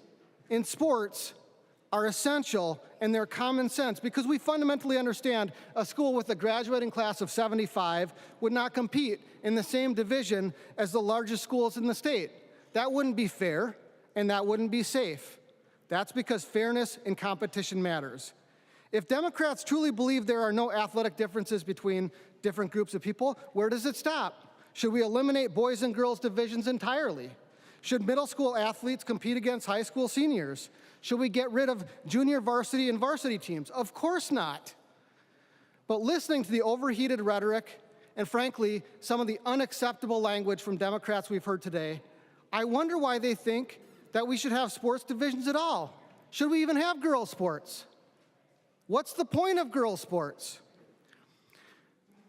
in sports are essential, and they're common sense because we fundamentally understand a school with a graduating class of 75 would not compete in the same division as the largest schools in the state. That wouldn't be fair, and that wouldn't be safe. That's because fairness in competition matters. If Democrats truly believe there are no athletic differences between different groups of people, where does it stop? Should we eliminate boys and girls divisions entirely? Should middle school athletes compete against high school seniors? Should we get rid of junior varsity and varsity teams? Of course not. But listening to the overheated rhetoric and, frankly, some of the unacceptable language from Democrats we've heard today, I wonder why they think that we should have sports divisions at all. Should we even have girls' sports? What's the point of girls' sports?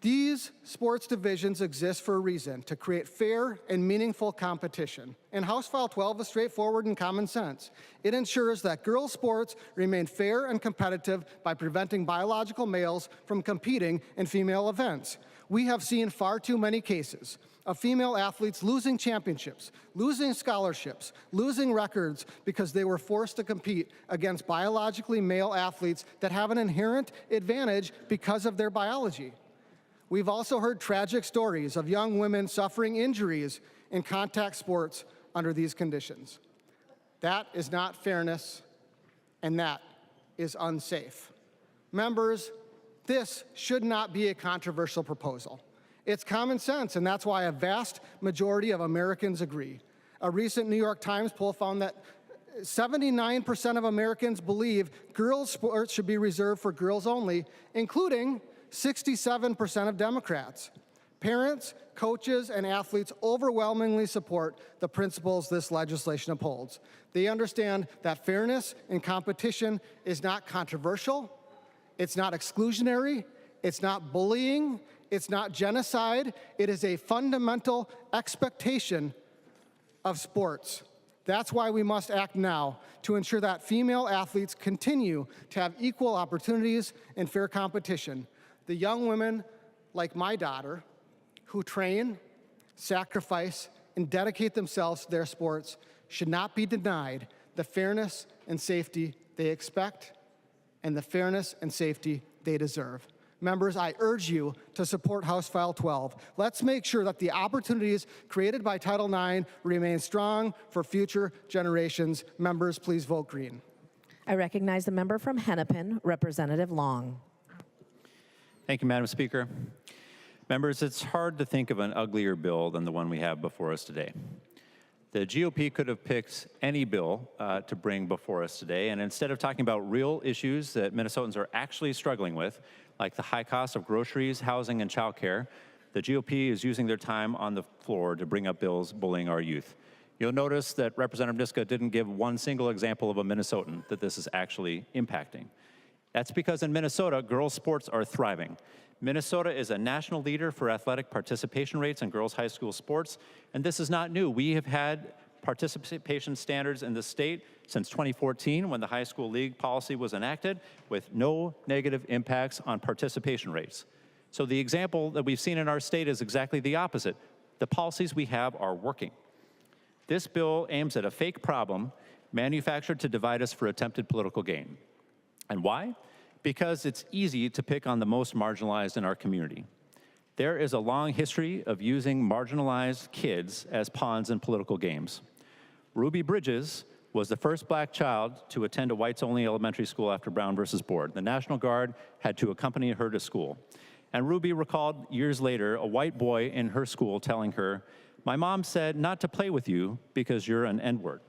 These sports divisions exist for a reason, to create fair and meaningful competition. And House File 12 is straightforward and common sense. It ensures that girls' sports remain fair and competitive by preventing biological males from competing in female events. We have seen far too many cases of female athletes losing championships, losing scholarships, losing records because they were forced to compete against biologically male athletes that have an inherent advantage because of their biology. We've also heard tragic stories of young women suffering injuries in contact sports under these conditions. That is not fairness, and that is unsafe. Members, this should not be a controversial proposal. It's common sense, and that's why a vast majority of Americans agree. A recent New York Times poll found that 79% of Americans believe girls' sports should be reserved for girls only, including 67% of Democrats. Parents, coaches, and athletes overwhelmingly support the principles this legislation upholds. They understand that fairness in competition is not controversial, it's not exclusionary, it's not bullying, it's not genocide. It is a fundamental expectation of sports. That's why we must act now to ensure that female athletes continue to have equal opportunities in fair competition. The young women, like my daughter, who train, sacrifice, and dedicate themselves to their sports should not be denied the fairness and safety they expect and the fairness and safety they deserve. Members, I urge you to support House File 12. Let's make sure that the opportunities created by Title IX remain strong for future generations. Members, please vote green. I recognize the member from Hennepin, Representative Long. Thank you, Madam Speaker. Members, it's hard to think of an uglier bill than the one we have before us today. The GOP could have picked any bill to bring before us today, and instead of talking about real issues that Minnesotans are actually struggling with, like the high cost of groceries, housing, and childcare, the GOP is using their time on the floor to bring up bills bullying our youth. You'll notice that Representative Niska didn't give one single example of a Minnesotan that this is actually impacting. That's because in Minnesota, girls' sports are thriving. Minnesota is a national leader for athletic participation rates in girls' high school sports, and this is not new. We have had participation standards in the state since 2014 when the high school league policy was enacted with no negative impacts on participation rates. So the example that we've seen in our state is exactly the opposite. The policies we have are working. This bill aims at a fake problem manufactured to divide us for attempted political gain. And why? Because it's easy to pick on the most marginalized in our community. There is a long history of using marginalized kids as pawns in political games. Ruby Bridges was the first black child to attend a whites-only elementary school after Brown versus Board. The National Guard had to accompany her to school. And Ruby recalled years later a white boy in her school telling her, "My mom said not to play with you because you're an N-word."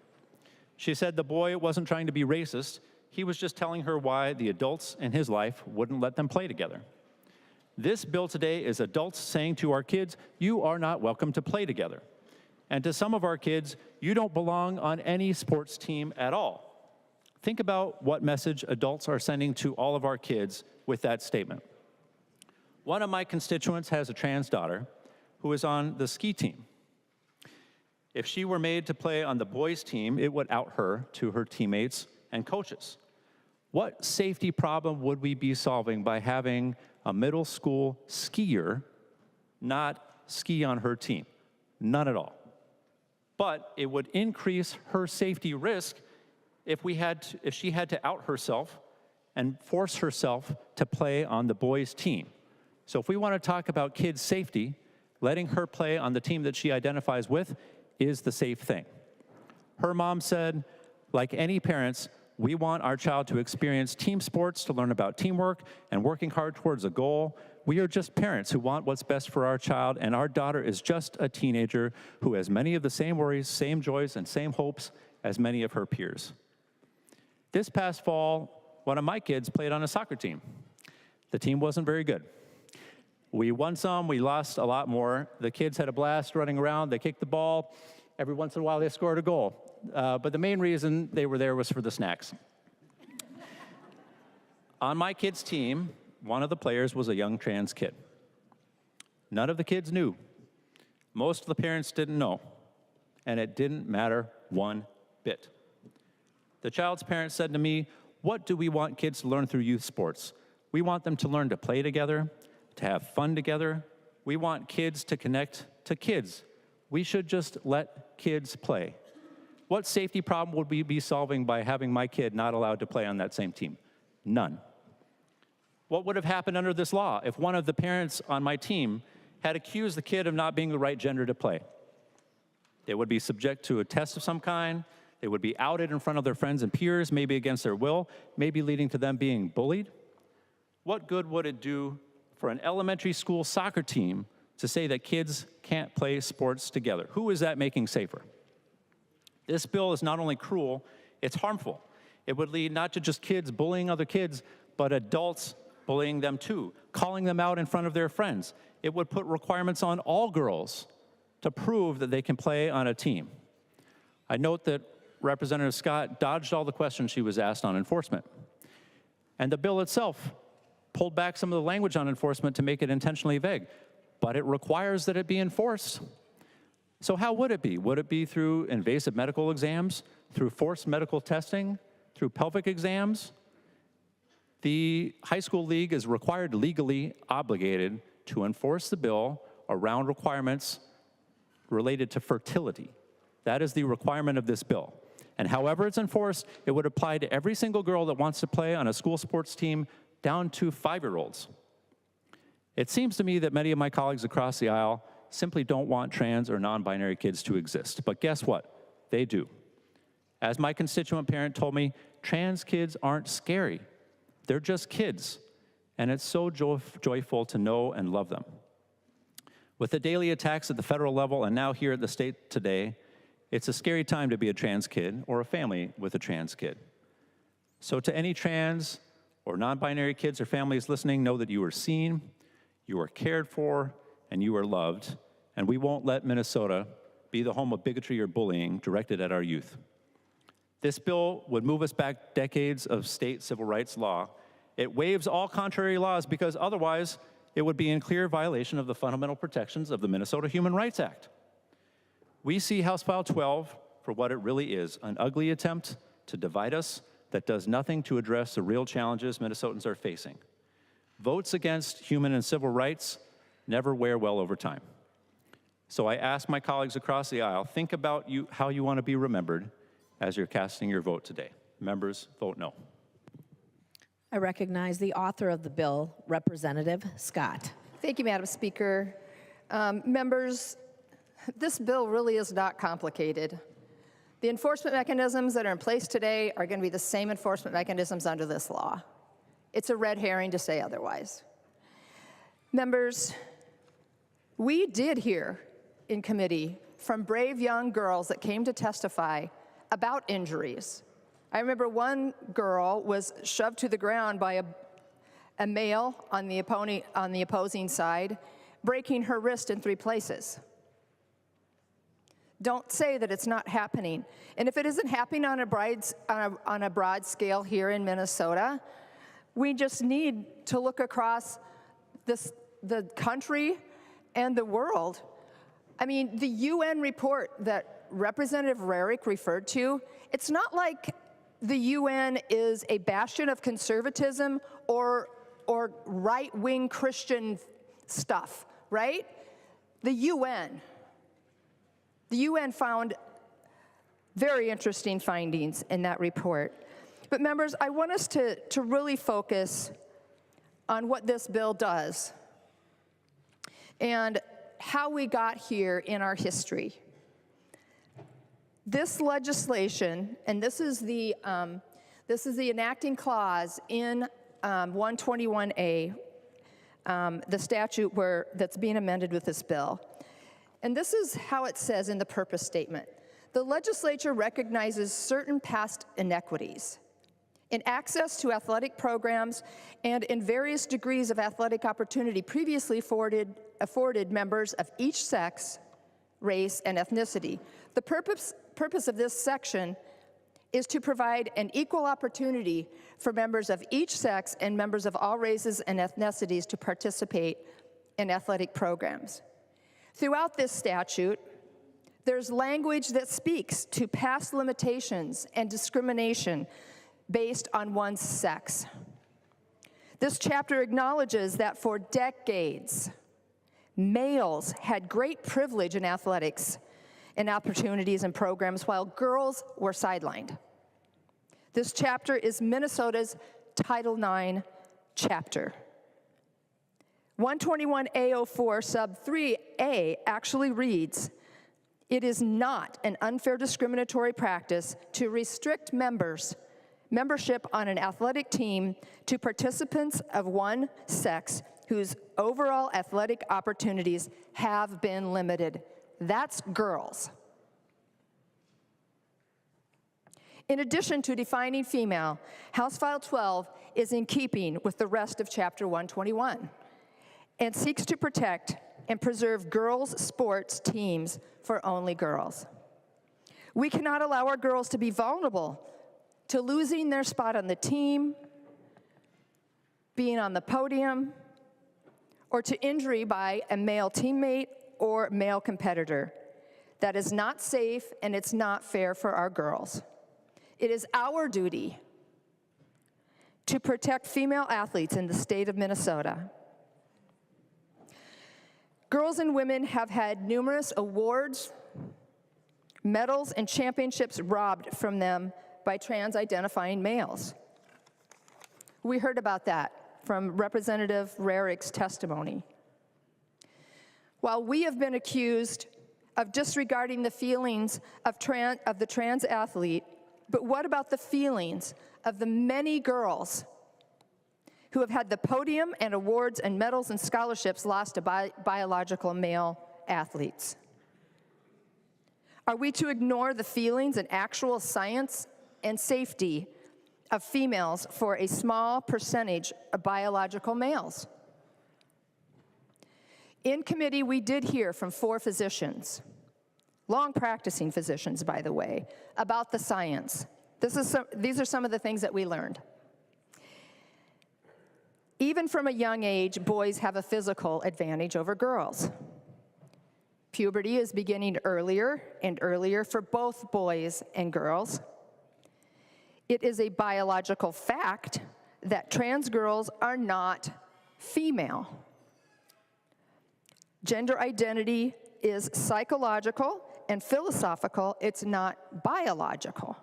She said the boy wasn't trying to be racist. He was just telling her why the adults in his life wouldn't let them play together. This bill today is adults saying to our kids, you are not welcome to play together. And to some of our kids, you don't belong on any sports team at all. Think about what message adults are sending to all of our kids with that statement. One of my constituents has a trans daughter who is on the ski team. If she were made to play on the boys' team, it would out her to her teammates and coaches. What safety problem would we be solving by having a middle school skier not ski on her team? None at all. But it would increase her safety risk if she had to out herself and force herself to play on the boys' team. So if we want to talk about kids' safety, letting her play on the team that she identifies with is the safe thing. Her mom said, like any parents, we want our child to experience team sports, to learn about teamwork and working hard towards a goal. We are just parents who want what's best for our child, and our daughter is just a teenager who has many of the same worries, same joys, and same hopes as many of her peers. This past fall, one of my kids played on a soccer team. The team wasn't very good. We won some, we lost a lot more. The kids had a blast running around, they kicked the ball. Every once in a while they scored a goal. But the main reason they were there was for the snacks. On my kids' team, one of the players was a young trans kid. None of the kids knew. Most of the parents didn't know. And it didn't matter one bit. The child's parents said to me, what do we want kids to learn through youth sports? We want them to learn to play together, to have fun together. We want kids to connect to kids. We should just let kids play. What safety problem would we be solving by having my kid not allowed to play on that same team? None. What would have happened under this law if one of the parents on my team had accused the kid of not being the right gender to play? They would be subject to a test of some kind. They would be outed in front of their friends and peers, maybe against their will, maybe leading to them being bullied. What good would it do for an elementary school soccer team to say that kids can't play sports together? Who is that making safer? This bill is not only cruel, it's harmful. It would lead not to just kids bullying other kids, but adults bullying them too, calling them out in front of their friends. It would put requirements on all girls to prove that they can play on a team. I note that Representative Scott dodged all the questions she was asked on enforcement. And the bill itself pulled back some of the language on enforcement to make it intentionally vague, but it requires that it be enforced. So how would it be? Would it be through invasive medical exams, through forced medical testing, through pelvic exams? The high school league is legally obligated to enforce the bill around requirements related to fertility. That is the requirement of this bill. And however it's enforced, it would apply to every single girl that wants to play on a school sports team down to 5-year-olds. It seems to me that many of my colleagues across the aisle simply don't want trans or non-binary kids to exist. But guess what? They do. As my constituent parent told me, trans kids aren't scary. They're just kids. And it's so joyful to know and love them. With the daily attacks at the federal level and now here at the state today, it's a scary time to be a trans kid or a family with a trans kid. So to any trans or non-binary kids or families listening, know that you are seen, you are cared for, and you are loved, and we won't let Minnesota be the home of bigotry or bullying directed at our youth. This bill would move us back decades of state civil rights law. It waives all contrary laws because otherwise it would be in clear violation of the fundamental protections of the Minnesota Human Rights Act. We see House File 12 for what it really is, an ugly attempt to divide us that does nothing to address the real challenges Minnesotans are facing. Votes against human and civil rights never wear well over time. So I ask my colleagues across the aisle, think about how you want to be remembered as you're casting your vote today. Members, vote no. I recognize the author of the bill, Representative Scott. Thank you, Madam Speaker. Members, this bill really is not complicated. The enforcement mechanisms that are in place today are going to be the same enforcement mechanisms under this law. It's a red herring to say otherwise. Members, we did hear in committee from brave young girls that came to testify about injuries, I remember one girl was shoved to the ground by a male on the opposing side, breaking her wrist in 3 places. Don't say that it's not happening. And if it isn't happening on a broad scale here in Minnesota, we just need to look across the country and the world. I mean, the UN report that Representative Rarick referred to, it's not like the UN is a bastion of conservatism or right-wing Christian stuff, right? The UN found very interesting findings in that report. But members, I want us to really focus on what this bill does and how we got here in our history. This legislation, and this is the enacting clause in 121A, the statute that's being amended with this bill. And this is how it says in the purpose statement. The legislature recognizes certain past inequities in access to athletic programs and in various degrees of athletic opportunity previously afforded members of each sex, race, and ethnicity. The purpose of this section is to provide an equal opportunity for members of each sex and members of all races and ethnicities to participate in athletic programs. Throughout this statute, there's language that speaks to past limitations and discrimination based on one's sex. This chapter acknowledges that for decades, males had great privilege in athletics and opportunities and programs while girls were sidelined. This chapter is Minnesota's Title IX chapter. 121A04 sub 3A actually reads, "It is not an unfair discriminatory practice to restrict membership on an athletic team to participants of one sex whose overall athletic opportunities have been limited." That's girls. In addition to defining female, House File 12 is in keeping with the rest of Chapter 121 and seeks to protect and preserve girls' sports teams for only girls. We cannot allow our girls to be vulnerable to losing their spot on the team, being on the podium, or to injury by a male teammate or male competitor. That is not safe and it's not fair for our girls. It is our duty to protect female athletes in the state of Minnesota. Girls and women have had numerous awards, medals, and championships robbed from them by trans-identifying males. We heard about that from Representative Rarick's testimony. While we have been accused of disregarding the feelings of the trans athlete, but what about the feelings of the many girls who have had the podium and awards and medals and scholarships lost to biological male athletes? Are we to ignore the feelings and actual science and safety of females for a small percentage of biological males? In committee, we did hear from 4 physicians, long practicing physicians, by the way, about the science. These are some of the things that we learned. Even from a young age, boys have a physical advantage over girls. Puberty is beginning earlier and earlier for both boys and girls. It is a biological fact that trans girls are not female. Gender identity is psychological and philosophical, it's not biological.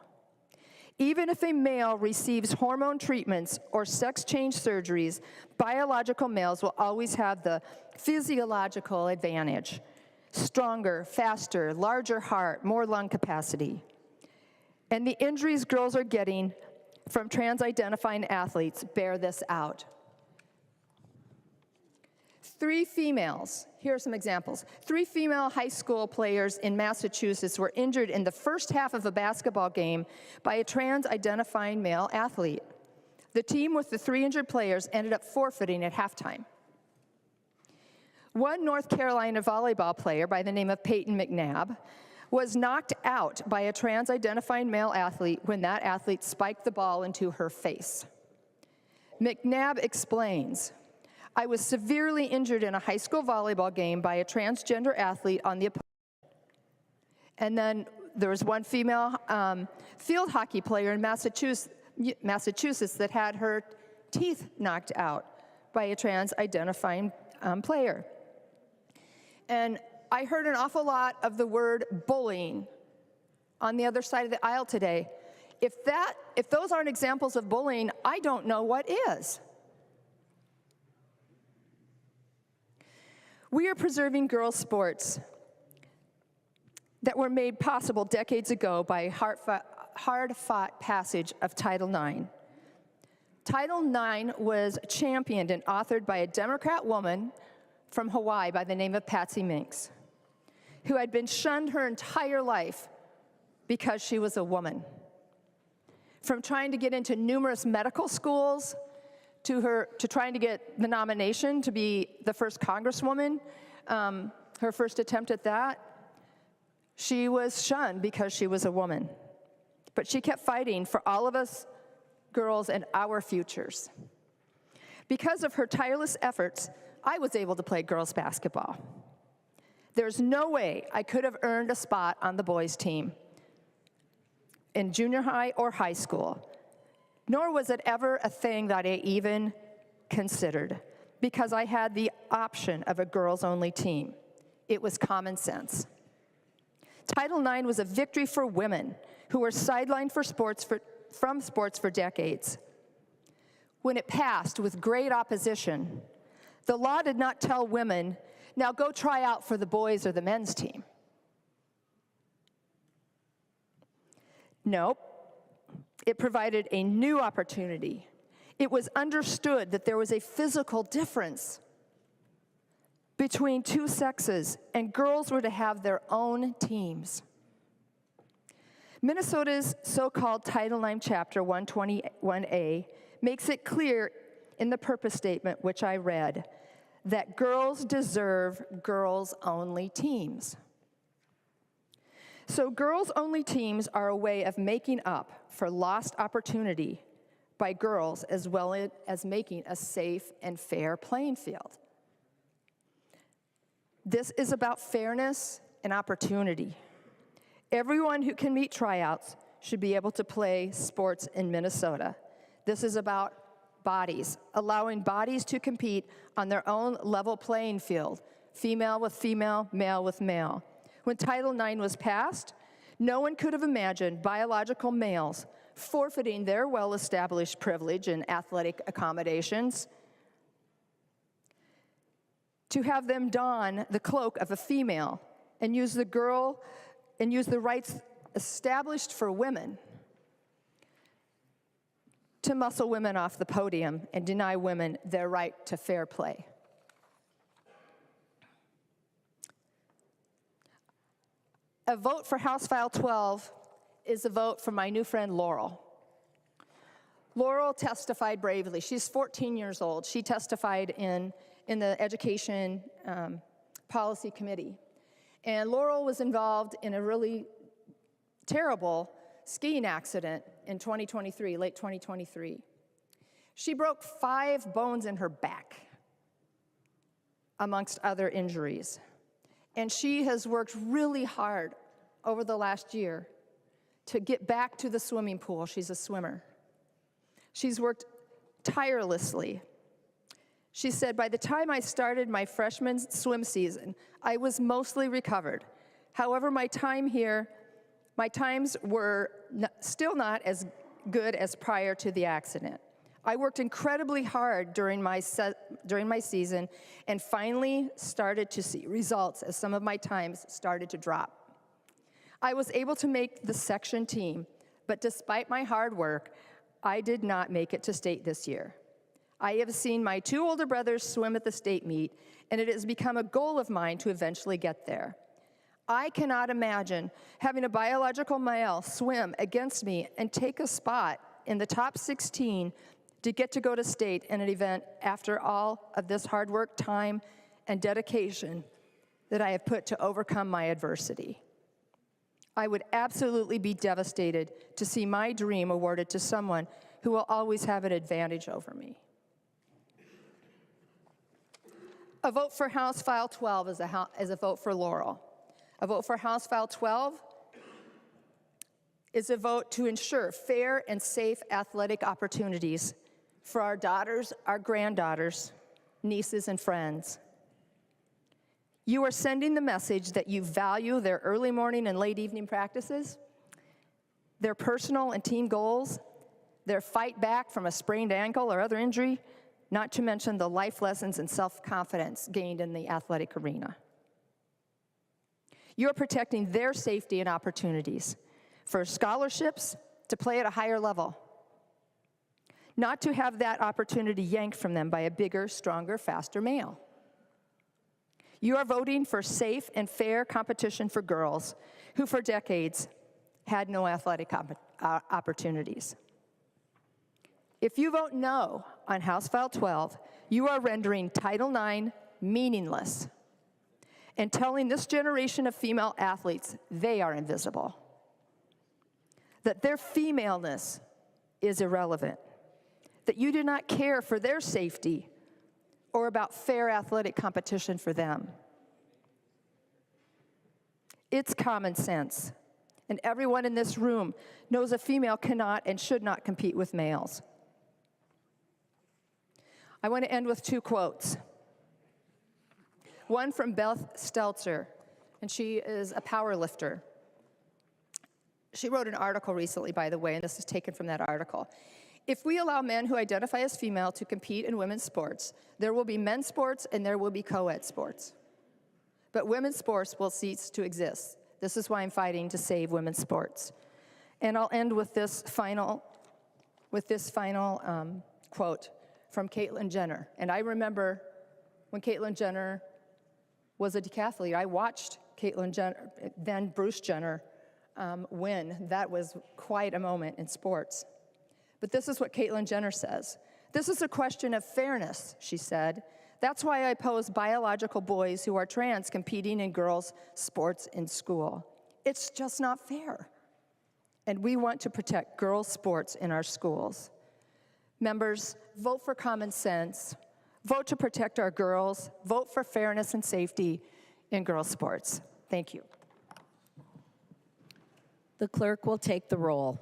Even if a male receives hormone treatments or sex change surgeries, biological males will always have the physiological advantage: stronger, faster, larger heart, more lung capacity. And the injuries girls are getting from trans-identifying athletes bear this out. 3 females, here are some examples. 3 female high school players in Massachusetts were injured in the first half of a basketball game by a trans-identifying male athlete. The team with the 3 injured players ended up forfeiting at halftime. 1 North Carolina volleyball player by the name of Peyton McNabb was knocked out by a trans-identifying male athlete when that athlete spiked the ball into her face. McNabb explains, "I was severely injured in a high school volleyball game by a transgender athlete on the opposing." And then there was 1 female field hockey player in Massachusetts that had her teeth knocked out by a trans-identifying player. And I heard an awful lot of the word bullying on the other side of the aisle today. If those aren't examples of bullying, I don't know what is. We are preserving girls' sports that were made possible decades ago by hard-fought passage of Title IX. Title IX was championed and authored by a Democrat woman from Hawaii by the name of Patsy Minks, who had been shunned her entire life because she was a woman. From trying to get into numerous medical schools to trying to get the nomination to be the first Congresswoman, her first attempt at that, she was shunned because she was a woman. But she kept fighting for all of us girls and our futures. Because of her tireless efforts, I was able to play girls basketball. There's no way I could have earned a spot on the boys' team in junior high or high school, nor was it ever a thing that I even considered, because I had the option of a girls-only team. It was common sense. Title IX was a victory for women who were sidelined from sports for decades. When it passed with great opposition, the law did not tell women, "Now go try out for the boys or the men's team." Nope. It provided a new opportunity. It was understood that there was a physical difference between 2 sexes, and girls were to have their own teams. Minnesota's so-called Title IX Chapter 121A makes it clear in the purpose statement, which I read, that girls deserve girls-only teams. So girls-only teams are a way of making up for lost opportunity by girls, as well as making a safe and fair playing field. This is about fairness and opportunity. Everyone who can meet tryouts should be able to play sports in Minnesota. This is about bodies, allowing bodies to compete on their own level playing field, female with female, male with male. When Title IX was passed, no one could have imagined biological males forfeiting their well-established privilege and athletic accommodations to have them don the cloak of a female and use the rights established for women to muscle women off the podium and deny women their right to fair play. A vote for House File 12 is a vote for my new friend Laurel. Laurel testified bravely. She's 14 years old. She testified in the Education Policy Committee. And Laurel was involved in a really terrible skiing accident in 2023, late 2023. She broke 5 bones in her back, amongst other injuries. And she has worked really hard over the last year to get back to the swimming pool. She's a swimmer. She's worked tirelessly. She said, "By the time I started my freshman swim season, I was mostly recovered. However, my times were still not as good as prior to the accident. I worked incredibly hard during my season and finally started to see results as some of my times started to drop. I was able to make the section team, but despite my hard work, I did not make it to state this year. I have seen my 2 older brothers swim at the state meet, and it has become a goal of mine to eventually get there. I cannot imagine having a biological male swim against me and take a spot in the top 16 to get to go to state in an event after all of this hard work, time, and dedication that I have put to overcome my adversity. I would absolutely be devastated to see my dream awarded to someone who will always have an advantage over me. A vote for House File 12 is a vote for Laurel. A vote for House File 12 is a vote to ensure fair and safe athletic opportunities for our daughters, our granddaughters, nieces, and friends. You are sending the message that you value their early morning and late evening practices, their personal and team goals, their fight back from a sprained ankle or other injury, not to mention the life lessons and self-confidence gained in the athletic arena. You're protecting their safety and opportunities for scholarships to play at a higher level, not to have that opportunity yanked from them by a bigger, stronger, faster male. You are voting for safe and fair competition for girls who for decades had no athletic opportunities. If you vote no on House File 12, you are rendering Title IX meaningless and telling this generation of female athletes they are invisible, that their femaleness is irrelevant, that you do not care for their safety or about fair athletic competition for them. It's common sense, and everyone in this room knows a female cannot and should not compete with males. I want to end with 2 quotes. One from Beth Stelzer, and she is a power lifter. She wrote an article recently, by the way, and this is taken from that article. If we allow men who identify as female to compete in women's sports, there will be men's sports and there will be co-ed sports. But women's sports will cease to exist. This is why I'm fighting to save women's sports. And I'll end with this final quote from Caitlyn Jenner. And I remember when Caitlyn Jenner was a decathlete, I watched Caitlyn Jenner, then Bruce Jenner, win. That was quite a moment in sports. But this is what Caitlyn Jenner says. "This is a question of fairness," she said. "That's why I oppose biological boys who are trans competing in girls' sports in school. It's just not fair. And we want to protect girls' sports in our schools." Members, vote for common sense. Vote to protect our girls. Vote for fairness and safety in girls' sports. Thank you. The clerk will take the roll.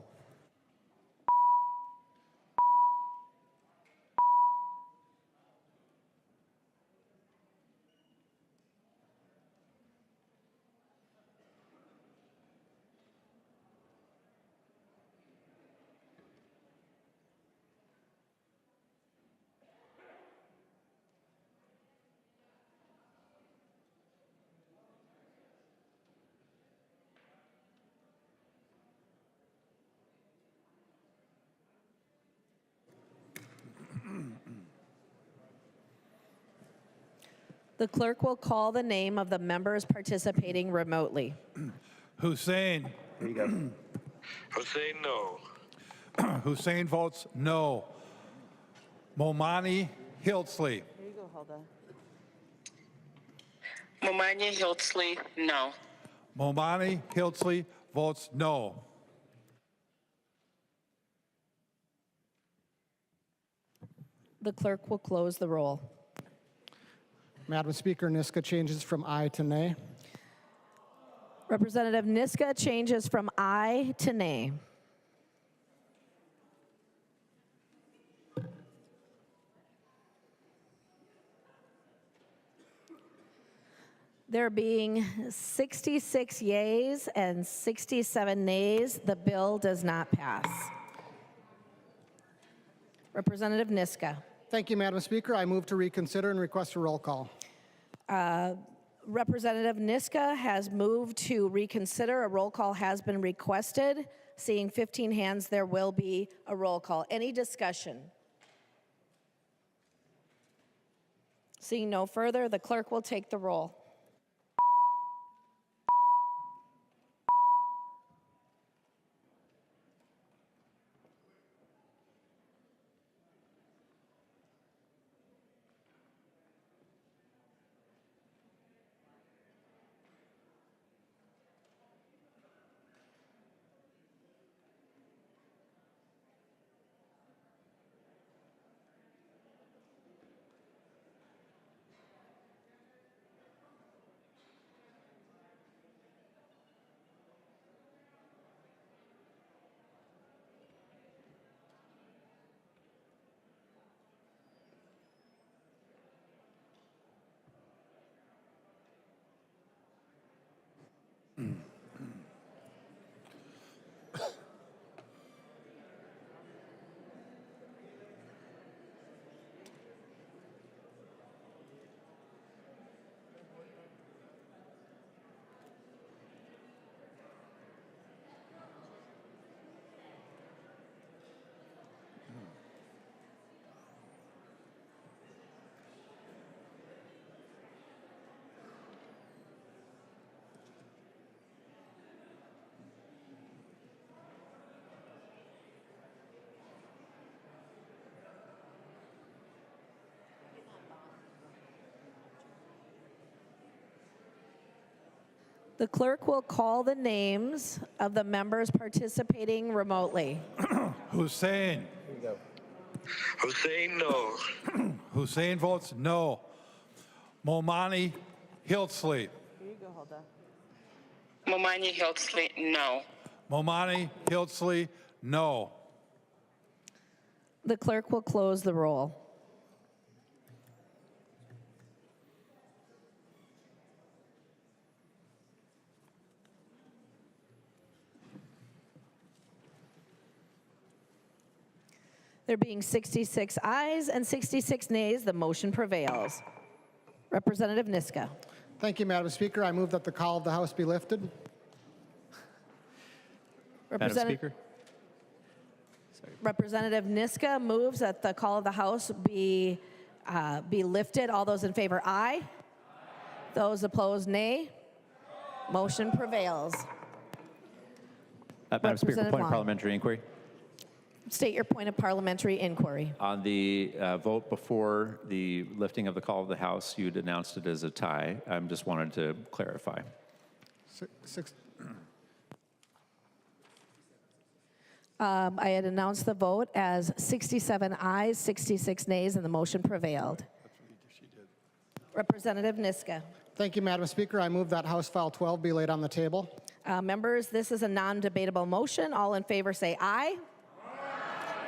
The clerk will call the name of the members participating remotely. Hussein. There you go. Hussein, no. Hussein votes no. Momani Hiltsley. Here you go, Hulda. Momani Hiltsley, no. Momani Hiltsley votes no. The clerk will close the roll. Madam Speaker, Niska changes from aye to nay. Representative Niska changes from aye to nay. There being 66 yeas and 67 nays, the bill does not pass. Representative Niska. Thank you, Madam Speaker. I move to reconsider and request a roll call. Representative Niska has moved to reconsider. A roll call has been requested. Seeing 15 hands, there will be a roll call. Any discussion? Seeing no further, the clerk will take the roll. The clerk will call the names of the members participating remotely. Hussein. Hussein, no. Hussein votes no. Momani Hiltsley. Here you go, Hulda. Momani Hiltsley, no. Momani Hiltsley, no. The clerk will close the roll. There being 66 ayes and 66 nays, the motion prevails. Representative Niska. Thank you, Madam Speaker. I move that the call of the House be lifted. Madam Speaker? Representative Niska moves that the call of the House be lifted. All those in favor, aye. Those opposed, nay. Motion prevails. Madam Speaker, Representative point of Long. parliamentary inquiry. State your point of parliamentary inquiry. On the vote before the lifting of the call of the House, you'd announced it as a tie. I just wanted to clarify. I had announced the vote as 67 ayes, 66 nays, and the motion prevailed. Representative Niska. Thank you, Madam Speaker. I move that House File 12 be laid on the table. Members, this is a non-debatable motion. All in favor say aye.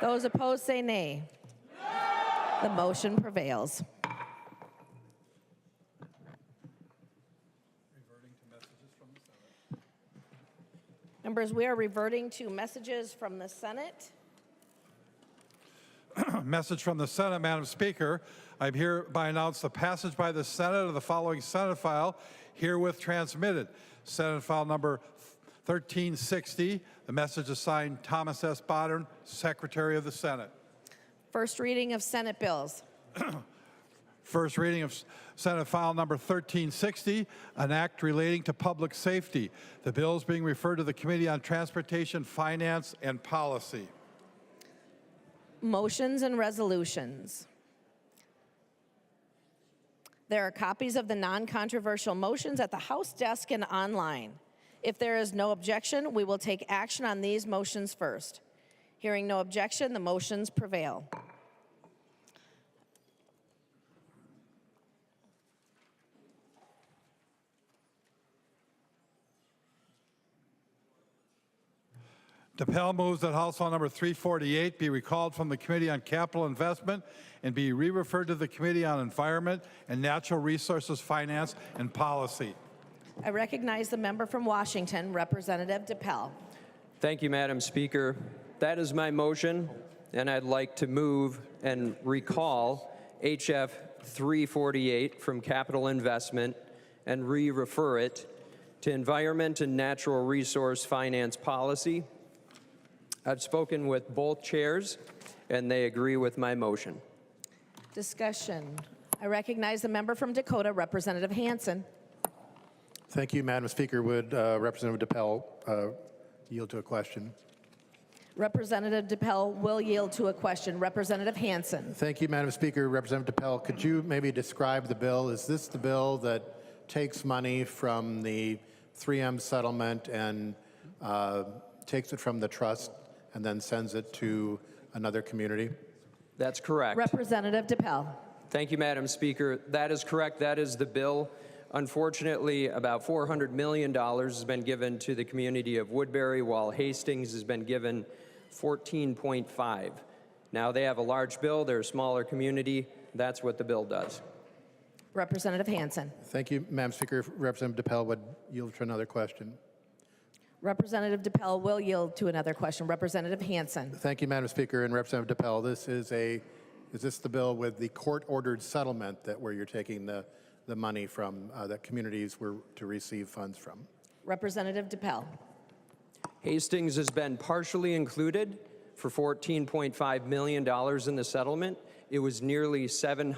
Those opposed say nay. The motion prevails. Members, we are reverting to messages from the Senate. Message from the Senate, Madam Speaker. I hereby announce the passage by the Senate of the following Senate file herewith transmitted. Senate file number 1360. The message is signed Thomas S. Bodden, Secretary of the Senate. First reading of Senate bills. First reading of Senate file number 1360, an act relating to public safety. The bill is being referred to the Committee on Transportation, Finance, and Policy. Motions and resolutions. There are copies of the non-controversial motions at the House desk and online. If there is no objection, we will take action on these motions first. Hearing no objection, the motions prevail. DePel moves that House File number 348 be recalled from the Committee on Capital Investment and be re-referred to the Committee on Environment and Natural Resources, Finance, and Policy. I recognize the member from Washington, Representative DePel. Thank you, Madam Speaker. That is my motion, and I'd like to move and recall HF 348 from Capital Investment and re-refer it to Environment and Natural Resource Finance Policy. I've spoken with both chairs, and they agree with my motion. Discussion. I recognize the member from Dakota, Representative Hansen. Thank you, Madam Speaker. Would Representative DePel yield to a question? Representative DePel will yield to a question. Representative Hansen. Thank you, Madam Speaker. Representative DePel, could you maybe describe the bill? Is this the bill that takes money from the 3M settlement and takes it from the trust and then sends it to another community? That's correct. Representative DePel. Thank you, Madam Speaker. That is correct. That is the bill. Unfortunately, about $400 million has been given to the community of Woodbury, while Hastings has been given 14.5. Now they have a large bill, they're a smaller community. That's what the bill does. Representative Hansen. Thank you, Madam Speaker. Representative DePel would yield to another question. Representative DePel will yield to another question. Representative Hansen. Thank you, Madam Speaker. And Representative DePel, is this the bill with the court-ordered settlement that where you're taking the money from that communities were to receive funds from? Representative DePel. Hastings has been partially included for $14.5 million in the settlement. It was nearly $70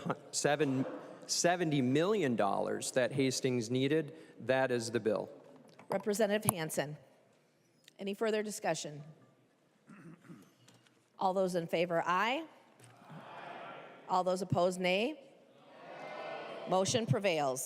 million that Hastings needed. That is the bill. Representative Hansen. Any further discussion? All those in favor, aye. All those opposed, nay. Motion prevails.